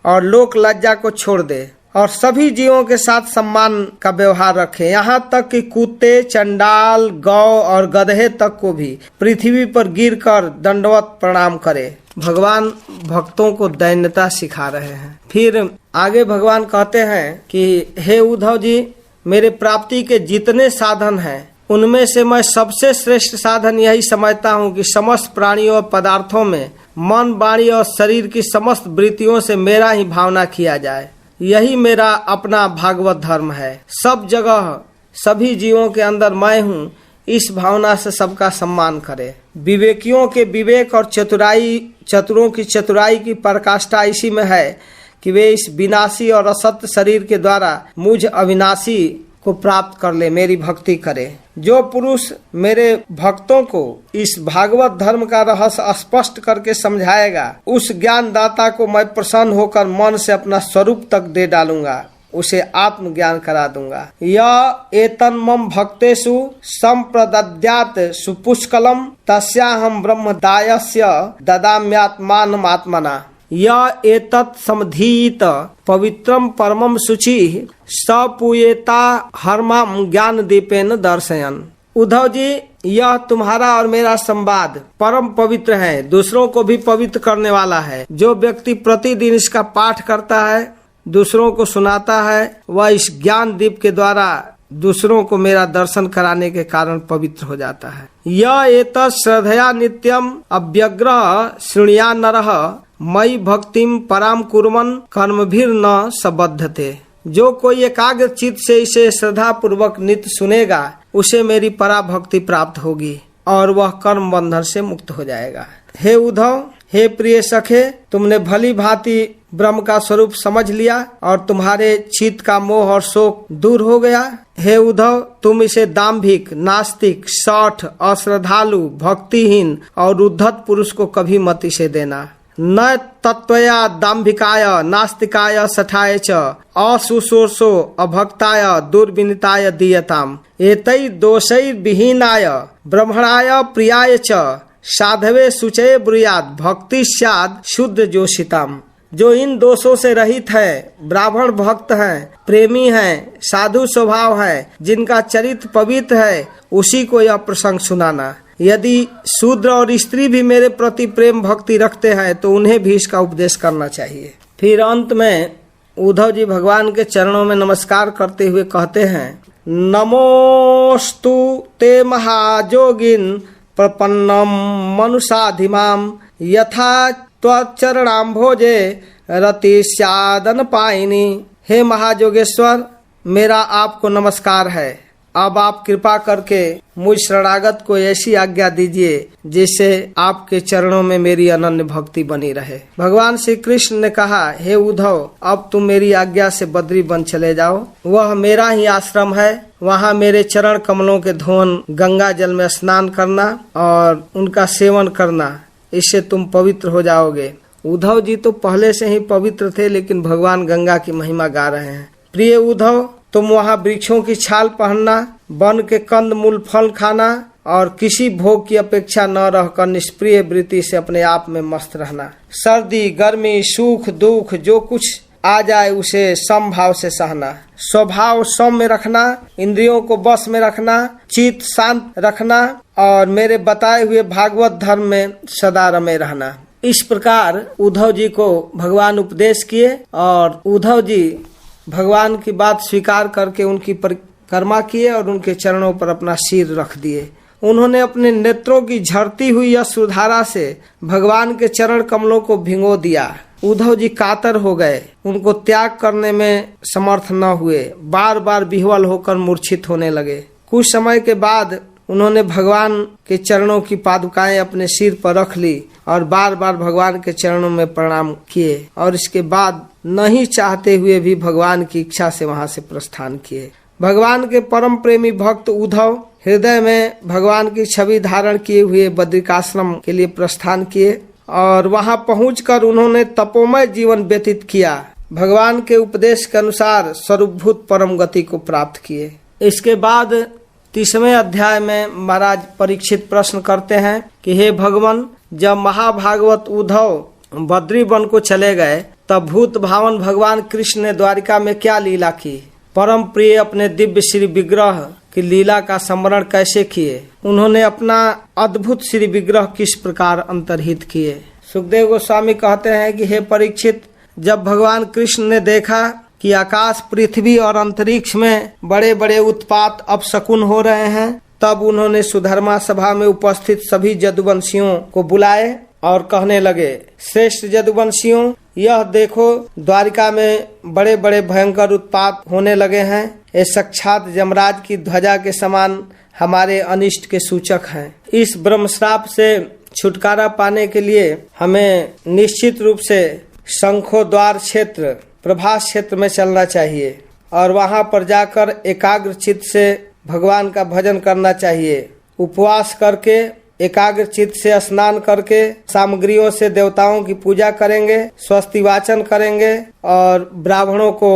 और लोक लज्जा को छोड़ दे और सभी जीवों के साथ सम्मान का व्यवहार रखे, यहाँ तक कि कुत्ते, चंडाल, गौ और गधे तक को भी पृथ्वी पर गिरकर दंडवत प्रणाम करे। भगवान भक्तों को दैन्यता सिखा रहे हैं। फिर आगे भगवान कहते हैं कि हे उद्धव जी, मेरे प्राप्ति के जितने साधन हैं उनमें से मैं सबसे श्रेष्ठ साधन यही समझता हूँ कि समस्त प्राणियों और पदार्थों में मन, वाणी और शरीर की समस्त वृत्तियों से मेरा ही भावना किया जाए। यही मेरा अपना भागवत धर्म है। सब जगह सभी जीवों के अंदर मैं हूँ, इस भावना से सबका सम्मान करे। विवेकियों के विवेक और चतुरों की चतुराई की पराकाष्ठा इसी में है कि वे इस विनाशी और असत्य शरीर के द्वारा मुझ अविनाशी को प्राप्त कर ले, मेरी भक्ति करे। जो पुरुष मेरे भक्तों को इस भागवत धर्म का रहस्य स्पष्ट करके समझाएगा, उस ज्ञानदाता को मैं प्रसन्न होकर मन से अपना स्वरूप तक दे डालूंगा, उसे आत्मज्ञान करा दूंगा। यह एतन मम भक्तेषु संप्रदद्यात् सुपुष्कलम तस्याहं ब्रह्मदायस्य ददाम्यात्मानम् आत्मना। यह एतत् समधीत पवित्रम परमम शुचि सपूयेता हर्मम ज्ञान दीपेन दर्शयन। उद्धव जी, यह तुम्हारा और मेरा संवाद परम पवित्र है, दूसरों को भी पवित्र करने वाला है। जो व्यक्ति प्रतिदिन इसका पाठ करता है, दूसरों को सुनाता है, वह इस ज्ञान दीप के द्वारा दूसरों को मेरा दर्शन कराने के कारण पवित्र हो जाता है। यह एतत् श्रद्धया नित्यम अव्यग्र शृणुया नरः मयि भक्तिम पराम कुर्वन् कर्मभिर न सबद्धते। जो कोई एकाग्र चित्त से इसे श्रद्धा पूर्वक नित्य सुनेगा, उसे मेरी पराभक्ति प्राप्त होगी और वह कर्म बंधन से मुक्त हो जाएगा। हे उद्धव, हे प्रिय सखे, तुमने भली भांति ब्रह्म का स्वरूप समझ लिया और तुम्हारे चित्त का मोह और शोक दूर हो गया। हे उद्धव, तुम इसे दाम्भिक, नास्तिक, शौठ, अश्रद्धालु, भक्तिहीन और उद्धत पुरुष को कभी मत इसे देना। न तत्वया दाम्भिकाय नास्तिकाय सठाय च असुशोषो अभक्ताय दुर्विनीताय दीयताम। एतै दोषै विहीनाय ब्रह्मणाय प्रियाय च साधवे शुचये ब्रूयात् भक्ति स्याद् शुद्ध जोषिताम। जो इन दोषों से रहित है, ब्राह्मण भक्त हैं, प्रेमी हैं, साधु स्वभाव है, जिनका चरित्र पवित्र है, उसी को यह प्रसंग सुनाना। यदि शूद्र और स्त्री भी मेरे प्रति प्रेम भक्ति रखते हैं तो उन्हें भी इसका उपदेश करना चाहिए। फिर अंत में उद्धव जी भगवान के चरणों में नमस्कार करते हुए कहते हैं, नमोस्तु ते महाजोगिन प्रपन्नम मनुषाधिमाम यथा त्वचरणाम्भोजे रति स्यादन पायिनी। हे महाजोगेश्वर, मेरा आपको नमस्कार है। अब आप कृपा करके मुझ शरणागत को ऐसी आज्ञा दीजिए जिससे आपके चरणों में मेरी अनन्य भक्ति बनी रहे। भगवान श्री कृष्ण ने कहा, हे उद्धव, अब तुम मेरी आज्ञा से बद्री वन चले जाओ। वह मेरा ही आश्रम है, वहाँ मेरे चरण कमलों के धोवन गंगा जल में स्नान करना और उनका सेवन करना, इससे तुम पवित्र हो जाओगे। उद्धव जी तो पहले से ही पवित्र थे, लेकिन भगवान गंगा की महिमा गा रहे हैं। प्रिय उद्धव, तुम वहाँ वृक्षों की छाल पहनना, वन के कंद मूल फल खाना और किसी भोग की अपेक्षा न रहकर निष्प्रिय वृत्ति से अपने आप में मस्त रहना। सर्दी, गर्मी, सुख, दुख जो कुछ आ जाए उसे समभाव से सहना। स्वभाव सौम्य रखना, इंद्रियों को बस में रखना, चित्त शांत रखना और मेरे बताए हुए भागवत धर्म में सदा रमे रहना। इस प्रकार उद्धव जी को भगवान उपदेश किए और उद्धव जी भगवान की बात स्वीकार करके उनकी परिक्रमा किए और उनके चरणों पर अपना सिर रख दिए। उन्होंने अपने नेत्रों की झरती हुई यशोधारा से भगवान के चरण कमलों को भिगो दिया। उद्धव जी कातर हो गए, उनको त्याग करने में समर्थ न हुए, बार बार विह्वल होकर मूर्छित होने लगे। कुछ समय के बाद उन्होंने भगवान के चरणों की पादुकाएं अपने सिर पर रख ली और बार बार भगवान के चरणों में प्रणाम किए और इसके बाद नहीं चाहते हुए भी भगवान की इच्छा से वहां से प्रस्थान किए। भगवान के परम प्रेमी भक्त उद्धव हृदय में भगवान की छवि धारण किए हुए बद्रिकाश्रम के लिए प्रस्थान किए और वहां पहुंचकर उन्होंने तपोमय जीवन व्यतीत किया। भगवान के उपदेश के अनुसार स्वरूपभूत परम गति को प्राप्त किए। इसके बाद 30वें अध्याय में महाराज परीक्षित प्रश्न करते हैं कि हे भगवान, जब महाभागवत उद्धव बद्री वन को चले गए तब भूत भावन भगवान कृष्ण ने द्वारिका में क्या लीला की, परम प्रिय अपने दिव्य श्री विग्रह की लीला का स्मरण कैसे किए, उन्होंने अपना अद्भुत श्री विग्रह किस प्रकार अंतर्हित किए। सुखदेव गोस्वामी कहते हैं कि हे परीक्षित, जब भगवान कृष्ण ने देखा कि आकाश, पृथ्वी और अंतरिक्ष में बड़े बड़े उत्पात अपशकुन हो रहे हैं, तब उन्होंने सुधर्मा सभा में उपस्थित सभी जदुवंशियों को बुलाए और कहने लगे, श्रेष्ठ जदुवंशियों, यह देखो द्वारिका में बड़े बड़े भयंकर उत्पात होने लगे हैं। ये साक्षात यमराज की ध्वजा के समान हमारे अनिष्ट के सूचक हैं। इस ब्रह्मश्राप से छुटकारा पाने के लिए हमें निश्चित रूप से शंखो द्वार क्षेत्र, प्रभास क्षेत्र में चलना चाहिए और वहां पर जाकर एकाग्र चित्त से भगवान का भजन करना चाहिए। उपवास करके, एकाग्र चित्त से स्नान करके, सामग्रियों से देवताओं की पूजा करेंगे, स्वस्ति वाचन करेंगे और ब्राह्मणों को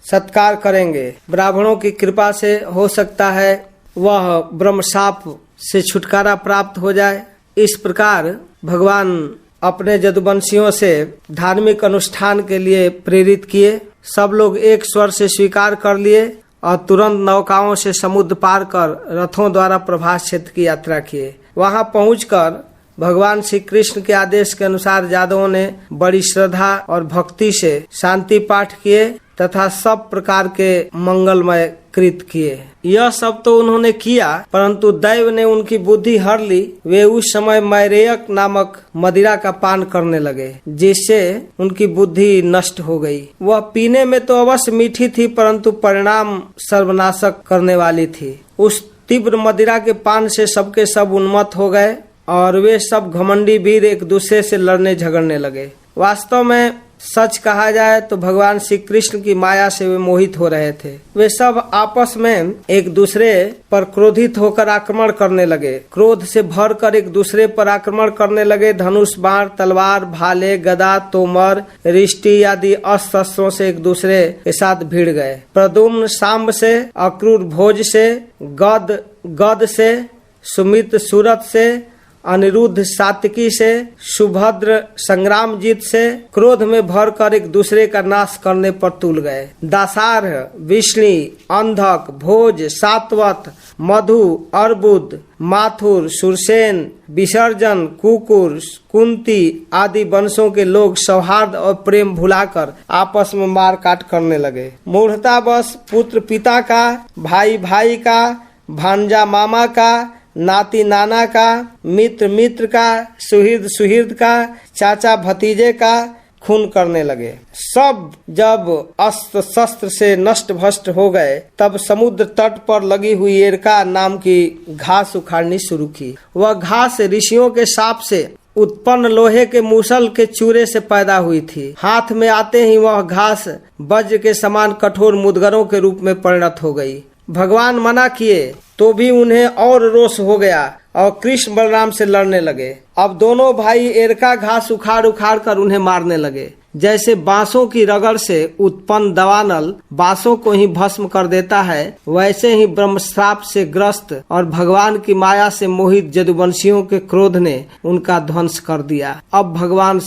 सत्कार करेंगे। ब्राह्मणों की कृपा से हो सकता है वह ब्रह्मशाप से छुटकारा प्राप्त हो जाए। इस प्रकार भगवान अपने जदुवंशियों से धार्मिक अनुष्ठान के लिए प्रेरित किए। सब लोग एक स्वर से स्वीकार कर लिए और तुरंत नौकाओं से समुद्र पार कर रथों द्वारा प्रभास क्षेत्र की यात्रा किए। वहां पहुंचकर भगवान श्री कृष्ण के आदेश के अनुसार यादवों ने बड़ी श्रद्धा और भक्ति से शांति पाठ किए तथा सब प्रकार के मंगलमय कृत किए। यह सब तो उन्होंने किया, परंतु दैव ने उनकी बुद्धि हर ली। वे उस समय मैरेयक नामक मदिरा का पान करने लगे, जिससे उनकी बुद्धि नष्ट हो गई। वह पीने में तो अवश्य मीठी थी, परंतु परिणाम सर्वनाशक करने वाली थी। उस तीव्र मदिरा के पान से सबके सब उन्मत्त हो गए और वे सब घमंडी वीर एक दूसरे से लड़ने झगड़ने लगे। वास्तव में सच कहा जाए तो भगवान श्री कृष्ण की माया से वे मोहित हो रहे थे। वे सब आपस में एक दूसरे पर क्रोधित होकर आक्रमण करने लगे। क्रोध से भरकर एक दूसरे पर आक्रमण करने लगे। धनुष, बाण, तलवार, भाले, गदा, तोमर, रिष्टि आदि अस्त्र शस्त्रों से एक दूसरे के साथ भिड़ गए। प्रद्युम्न सांब से, अक्रूर भोज से, गद से, सुमित सूरत से, अनिरुद्ध सात्विकी से, सुभद्र संग्रामजीत से क्रोध में भरकर एक दूसरे का नाश करने पर तुल गए। दासार्ह, विष्णु, अंधक, भोज, सात्वत, मधु, अर्बुद, माथुर, सुरसेन, विसर्जन, कुकुर, कुंती आदि वंशों के लोग सौहार्द और प्रेम भुलाकर आपस में मार काट करने लगे। मूढ़तावश पुत्र पिता का, भाई भाई का, भांजा मामा का, नाती नाना का, मित्र मित्र का, सुहृद सुहृद का, चाचा भतीजे का खून करने लगे। सब जब अस्त्र शस्त्र से नष्ट भ्रष्ट हो गए, तब समुद्र तट पर लगी हुई एरका नाम की घास उखाड़नी शुरू की। वह घास ऋषियों के शाप से उत्पन्न लोहे के मूसल के चूरे से पैदा हुई थी। हाथ में आते ही वह घास वज्र के समान कठोर मुदगरों के रूप में परिणत हो गई। भगवान मना किए तो भी उन्हें और रोष हो गया और कृष्ण बलराम से लड़ने लगे। अब दोनों भाई एरका घास उखाड़ उखाड़ कर उन्हें मारने लगे। जैसे बांसों की रगड़ से उत्पन्न दवानल बांसों को ही भस्म कर देता है, वैसे ही ब्रह्मश्राप से ग्रस्त और भगवान की माया से मोहित जदुवंशियों के क्रोध ने उनका ध्वंस कर दिया। अब भगवान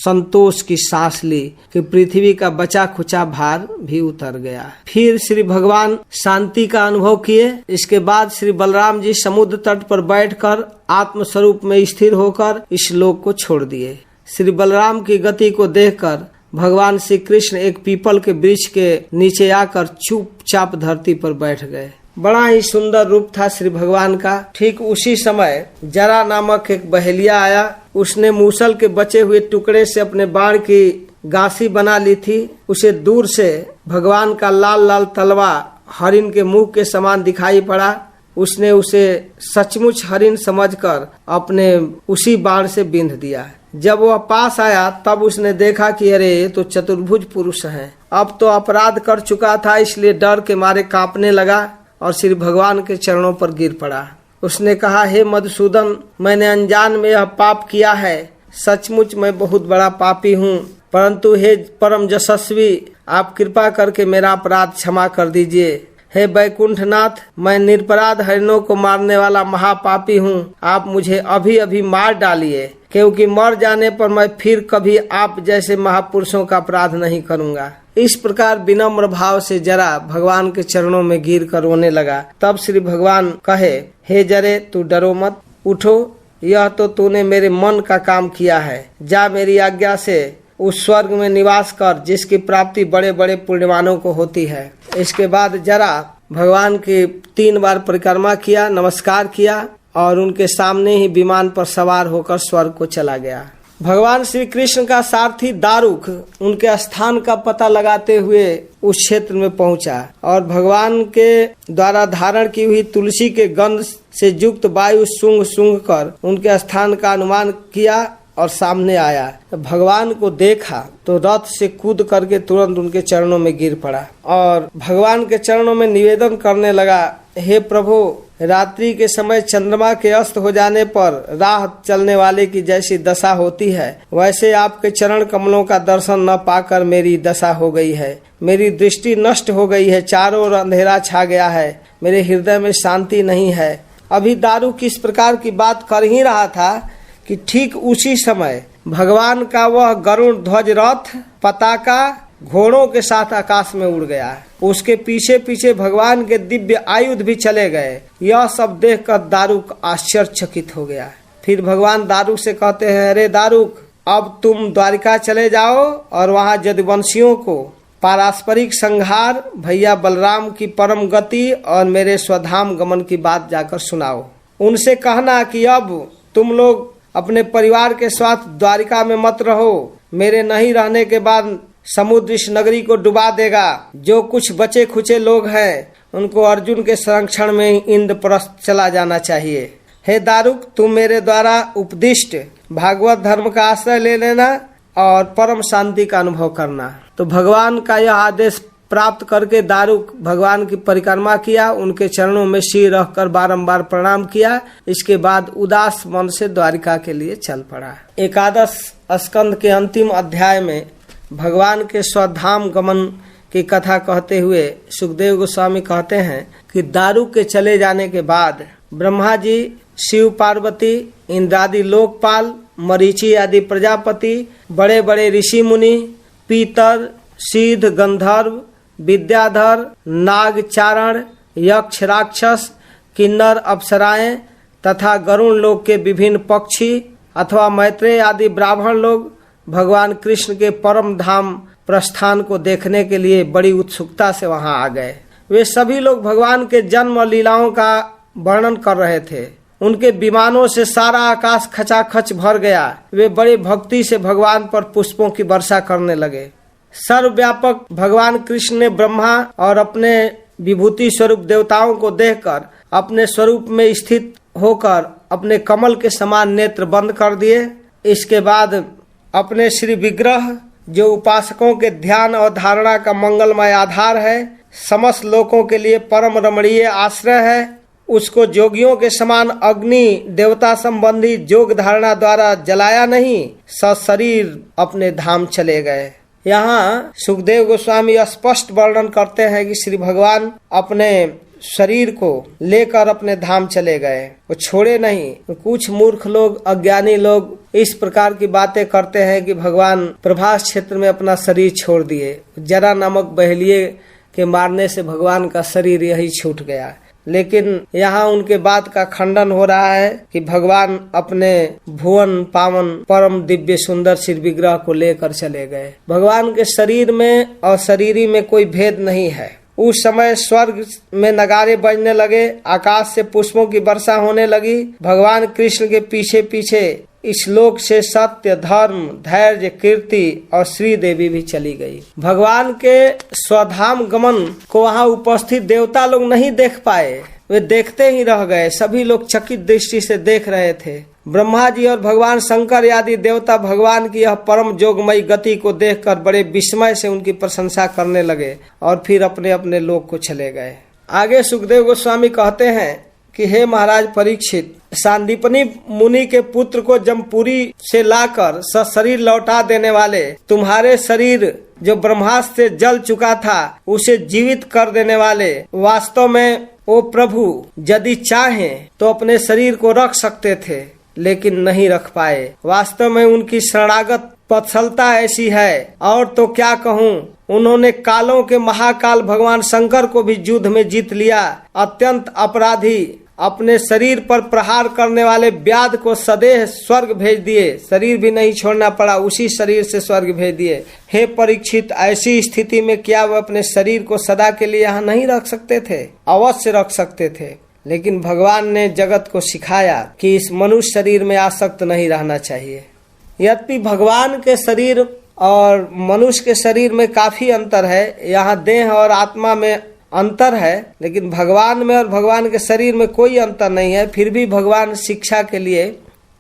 संतोष की सांस ली कि पृथ्वी का बचा खुचा भार भी उतर गया। फिर श्री भगवान शांति का अनुभव किए। इसके बाद श्री बलराम जी समुद्र तट पर बैठकर आत्म स्वरूप में स्थिर होकर इस लोक को छोड़ दिए। श्री बलराम की गति को देखकर भगवान श्री कृष्ण एक पीपल के वृक्ष के नीचे आकर चुपचाप धरती पर बैठ गए। बड़ा ही सुंदर रूप था श्री भगवान का। ठीक उसी समय जरा नामक एक बहेलिया आया। उसने मूसल के बचे हुए टुकड़े से अपने बाण की गांसी बना ली थी। उसे दूर से भगवान का लाल लाल तलवा हरिण के मुंह के समान दिखाई पड़ा। उसने उसे सचमुच हरिण समझकर अपने उसी बाण से बिंध दिया। जब वह पास आया तब उसने देखा कि अरे ये तो चतुर्भुज पुरुष है। अब तो अपराध कर चुका था, इसलिए डर के मारे कांपने लगा और श्री भगवान के चरणों पर गिर पड़ा। उसने कहा, हे मधुसूदन, मैंने अनजान में यह पाप किया है। सचमुच मैं बहुत बड़ा पापी हूँ, परंतु हे परम यशस्वी, आप कृपा करके मेरा अपराध क्षमा कर दीजिए। हे बैकुंठनाथ, मैं निरपराध हरिणों को मारने वाला महापापी हूँ। आप मुझे अभी अभी मार डालिए। क्योंकि मर जाने पर मैं फिर कभी आप जैसे महापुरुषों का अपराध नहीं करूंगा। इस प्रकार विनम्र भाव से जरा भगवान के चरणों में गिर कर रोने लगा। तब श्री भगवान कहे, हे जरे तू डरो मत, उठो, यह तो तूने मेरे मन का काम किया है। जा मेरी आज्ञा से उस स्वर्ग में निवास कर जिसकी प्राप्ति बड़े बड़े पुण्यवानों को होती है। इसके बाद जरा भगवान की 3 बार परिक्रमा किया, नमस्कार किया और उनके सामने ही विमान पर सवार होकर स्वर्ग को चला गया। भगवान श्री कृष्ण का सारथी दारुक उनके स्थान का पता लगाते हुए उस क्षेत्र में पहुंचा और भगवान के द्वारा धारण की हुई तुलसी के गंध से युक्त वायु सूंघ सूंघ कर उनके स्थान का अनुमान किया और सामने आया। भगवान को देखा तो रथ से कूद करके तुरंत उनके चरणों में गिर पड़ा और भगवान के चरणों में निवेदन करने लगा, हे प्रभु, रात्रि के समय चंद्रमा के अस्त हो जाने पर राह चलने वाले की जैसी दशा होती है, वैसे आपके चरण कमलों का दर्शन न पाकर मेरी दशा हो गई है। मेरी दृष्टि नष्ट हो गई है, चारों ओर अंधेरा छा गया है, मेरे हृदय में शांति नहीं है। अभी दारुक इस प्रकार की बात कर ही रहा था कि ठीक उसी समय भगवान का वह गरुड़ ध्वज रथ पताका घोड़ों के साथ आकाश में उड़ गया। उसके पीछे पीछे भगवान के दिव्य आयुध भी चले गए। यह सब देखकर दारुक आश्चर्यचकित हो गया। फिर भगवान दारुक से कहते हैं, अरे दारुक, अब तुम द्वारिका चले जाओ और वहाँ यदुवंशियों को पारस्परिक संहार, भैया बलराम की परम गति और मेरे स्वधाम गमन की बात जाकर सुनाओ। उनसे कहना कि अब तुम लोग अपने परिवार के साथ द्वारिका में मत रहो, मेरे नहीं रहने के बाद समुद्र इस नगरी को डुबा देगा। जो कुछ बचे खुचे लोग हैं उनको अर्जुन के संरक्षण में इंद्रप्रस्थ चला जाना चाहिए। हे दारुक, तुम मेरे द्वारा उपदिष्ट भागवत धर्म का आश्रय ले लेना और परम शांति का अनुभव करना। तो भगवान का यह आदेश प्राप्त करके दारुक भगवान की परिक्रमा किया, उनके चरणों में सिर रखकर बारंबार प्रणाम किया। इसके बाद उदास मन से द्वारिका के लिए चल पड़ा। 11 स्कंद के अंतिम अध्याय में भगवान के स्वधाम गमन की कथा कहते हुए सुखदेव गोस्वामी कहते हैं कि दारुक के चले जाने के बाद ब्रह्मा जी, शिव पार्वती, इंद्रादि लोकपाल, मरीचि आदि प्रजापति, बड़े बड़े ऋषि मुनि, पीतर, सिद्ध, गंधर्व, विद्याधर, नाग, चारण, यक्ष, राक्षस, किन्नर, अप्सराएं तथा गरुण लोक के विभिन्न पक्षी अथवा मैत्रेय आदि ब्राह्मण लोग भगवान कृष्ण के परम धाम प्रस्थान को देखने के लिए बड़ी उत्सुकता से वहां आ गए। वे सभी लोग भगवान के जन्म और लीलाओं का वर्णन कर रहे थे। उनके विमानों से सारा आकाश खचाखच भर गया। वे बड़ी भक्ति से भगवान पर पुष्पों की वर्षा करने लगे। सर्वव्यापक भगवान कृष्ण ने ब्रह्मा और अपने विभूति स्वरूप देवताओं को देखकर अपने स्वरूप में स्थित होकर अपने कमल के समान नेत्र बंद कर दिए। इसके बाद अपने श्री विग्रह, जो उपासकों के ध्यान और धारणा का मंगलमय आधार है, समस्त लोगों के लिए परम रमणीय आश्रय है, उसको जोगियों के समान अग्नि देवता संबंधी जोग धारणा द्वारा जलाया नहीं, सशरीर अपने धाम चले गए। यहाँ सुखदेव गोस्वामी स्पष्ट वर्णन करते हैं कि श्री भगवान अपने शरीर को लेकर अपने धाम चले गए, वो छोड़े नहीं। कुछ मूर्ख लोग, अज्ञानी लोग इस प्रकार की बातें करते हैं कि भगवान प्रभास क्षेत्र में अपना शरीर छोड़ दिए। जरा नामक बहेलिये के मारने से भगवान का शरीर यही छूट गया। लेकिन यहाँ उनके बात का खंडन हो रहा है कि भगवान अपने भुवन पावन परम दिव्य सुंदर श्री विग्रह को लेकर चले गए। भगवान के शरीर में और शरीरी में कोई भेद नहीं है। उस समय स्वर्ग में नगारे बजने लगे, आकाश से पुष्पों की वर्षा होने लगी। भगवान कृष्ण के पीछे पीछे इस लोक से सत्य, धर्म, धैर्य, कीर्ति और श्री देवी भी चली गई। भगवान के स्वधाम गमन को वहाँ उपस्थित देवता लोग नहीं देख पाए, वे देखते ही रह गए। सभी लोग चकित दृष्टि से देख रहे थे। ब्रह्मा जी और भगवान शंकर आदि देवता भगवान की यह परम जोगमयी गति को देखकर बड़े विस्मय से उनकी प्रशंसा करने लगे और फिर अपने अपने लोक को चले गए। आगे सुखदेव गोस्वामी कहते हैं कि हे महाराज परीक्षित, सांदीपनी मुनि के पुत्र को जमपुरी से लाकर सशरीर लौटा देने वाले, तुम्हारे शरीर जो ब्रह्मास्त्र से जल चुका था उसे जीवित कर देने वाले, वास्तव में ओ प्रभु यदि चाहें तो अपने शरीर को रख सकते थे, लेकिन नहीं रख पाए। वास्तव में उनकी शरणागत वत्सलता ऐसी है, और तो क्या कहूँ, उन्होंने कालों के महाकाल भगवान शंकर को भी युद्ध में जीत लिया। अत्यंत अपराधी अपने शरीर पर प्रहार करने वाले व्याध को सदैव स्वर्ग भेज दिए, शरीर भी नहीं छोड़ना पड़ा, उसी शरीर से स्वर्ग भेज दिए। हे परीक्षित, ऐसी स्थिति में क्या वह अपने शरीर को सदा के लिए यहाँ नहीं रख सकते थे? अवश्य रख सकते थे, लेकिन भगवान ने जगत को सिखाया कि इस मनुष्य शरीर में आसक्त नहीं रहना चाहिए। यद्यपि भगवान के शरीर और मनुष्य के शरीर में काफी अंतर है, यहाँ देह और आत्मा में अंतर है, लेकिन भगवान में और भगवान के शरीर में कोई अंतर नहीं है। फिर भी भगवान शिक्षा के लिए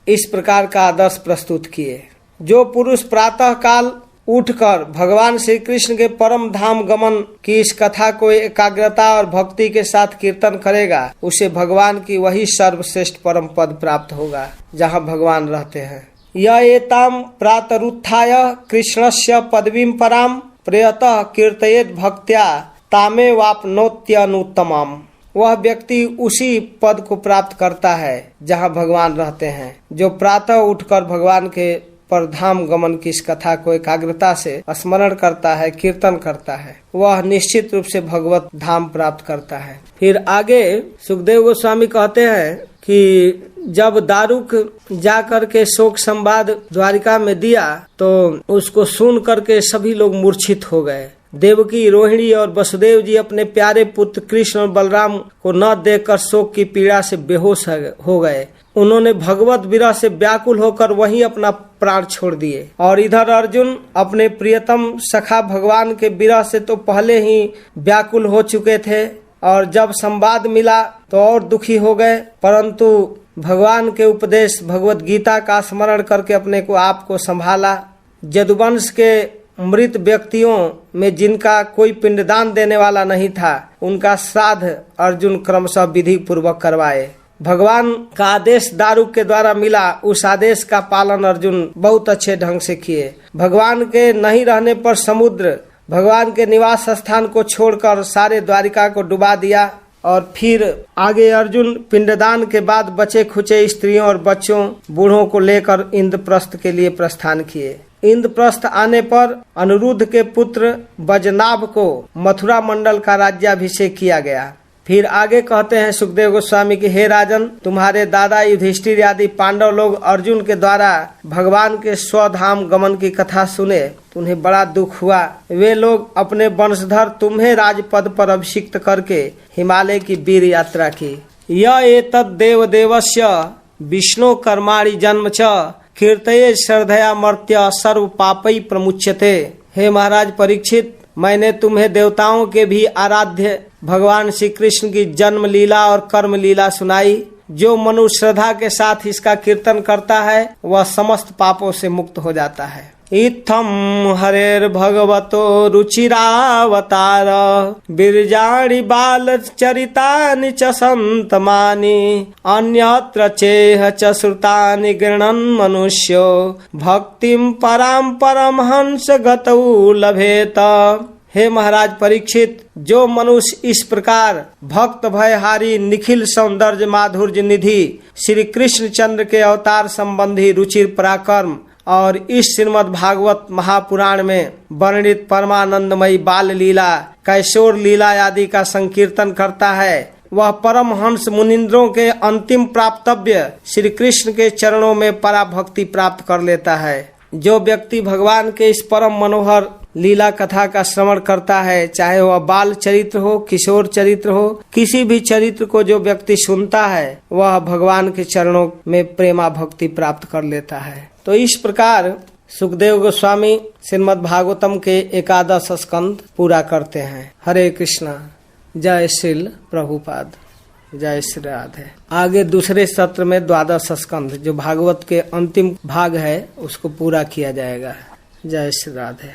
इस प्रकार का आदर्श प्रस्तुत किए। जो पुरुष प्रातः काल उठकर भगवान श्री कृष्ण के परम धाम गमन की इस कथा को एकाग्रता और भक्ति के साथ कीर्तन करेगा, उसे भगवान की वही सर्वश्रेष्ठ परम पद प्राप्त होगा जहाँ भगवान रहते हैं। यह एताम प्रातरुत्थाय कृष्णस्य पदवीं पराम प्रयतः कीर्तयेत भक्त्या तामे वापनोत्यनुत्तमम्। वह व्यक्ति उसी पद को प्राप्त करता है जहाँ भगवान रहते हैं। जो प्रातः उठकर भगवान के परधाम गमन की इस कथा को एकाग्रता से स्मरण करता है, कीर्तन करता है, वह निश्चित रूप से भगवत धाम प्राप्त करता है। फिर आगे सुखदेव गोस्वामी कहते हैं कि जब दारुक जा करके शोक संवाद द्वारिका में दिया तो उसको सुन करके सभी लोग मूर्छित हो गए। देवकी, रोहिणी और वसुदेव जी अपने प्यारे पुत्र कृष्ण और बलराम को न देखकर शोक की पीड़ा से बेहोश हो गए। उन्होंने भगवत विरह से व्याकुल होकर वहीं अपना प्राण छोड़ दिए। और इधर अर्जुन अपने प्रियतम सखा भगवान के विरह से तो पहले ही व्याकुल हो चुके थे, और जब संवाद मिला तो और दुखी हो गए, परंतु भगवान के उपदेश भगवत गीता का स्मरण करके अपने को आप को संभाला। यदुवंश के मृत व्यक्तियों में जिनका कोई पिंडदान देने वाला नहीं था, उनका श्राद्ध अर्जुन क्रमशः विधि पूर्वक करवाए। भगवान का आदेश दारुक के द्वारा मिला, उस आदेश का पालन अर्जुन बहुत अच्छे ढंग से किए। भगवान के नहीं रहने पर समुद्र भगवान के निवास स्थान को छोड़कर सारे द्वारिका को डुबा दिया। और फिर आगे अर्जुन पिंडदान के बाद बचे खुचे स्त्रियों और बच्चों बूढ़ों को लेकर इंद्रप्रस्थ के लिए प्रस्थान किए। इंद्रप्रस्थ आने पर अनिरुद्ध के पुत्र बजनाभ को मथुरा मंडल का राज्याभिषेक किया गया। फिर आगे कहते हैं सुखदेव गोस्वामी कि हे राजन, तुम्हारे दादा युधिष्ठिर आदि पांडव लोग अर्जुन के द्वारा भगवान के स्वधाम गमन की कथा सुने तो उन्हें बड़ा दुख हुआ। वे लोग अपने वंशधर तुम्हें राजपद पर अभिषिक्त करके हिमालय की वीर यात्रा की। यह एतद् देव देवस्य विष्णु कर्माणि जन्म च कीर्तये श्रद्धया मर्त्य सर्व पापई प्रमुच्यते। हे महाराज परीक्षित, मैंने तुम्हें देवताओं के भी आराध्य भगवान श्री कृष्ण की जन्म लीला और कर्म लीला सुनाई। जो मनुष्य श्रद्धा के साथ इसका कीर्तन करता है वह समस्त पापों से मुक्त हो जाता है। इत्थम हरेर भगवतो रुचिरावतार बिरजाणि बाल चरितानि च संतमानि अन्यत्र चेह च श्रुतानि गृणन् मनुष्यो भक्तिं परां परमहंस गतौ लभेत। हे महाराज परीक्षित, जो मनुष्य इस प्रकार भक्त भयहारी निखिल सौंदर्य माधुर्य निधि श्री कृष्ण चंद्र के अवतार संबंधी रुचिर पराक्रम और इस श्रीमद् भागवत महापुराण में वर्णित परमानंदमयी बाल लीला, कैशोर लीला आदि का संकीर्तन करता है, वह परम हंस मुनिंद्रों के अंतिम प्राप्तव्य श्री कृष्ण के चरणों में पराभक्ति प्राप्त कर लेता है। जो व्यक्ति भगवान के इस परम मनोहर लीला कथा का श्रवण करता है, चाहे वह बाल चरित्र हो, किशोर चरित्र हो, किसी भी चरित्र को जो व्यक्ति सुनता है वह भगवान के चरणों में प्रेमा भक्ति प्राप्त कर लेता है। तो इस प्रकार सुखदेव गोस्वामी श्रीमद् भागवतम के 11 स्कंद पूरा करते हैं। हरे कृष्णा। जय श्री प्रभुपाद। जय श्री राधे। आगे दूसरे सत्र में 12 स्कंद जो भागवत के अंतिम भाग है उसको पूरा किया जाएगा। जय श्री राधे।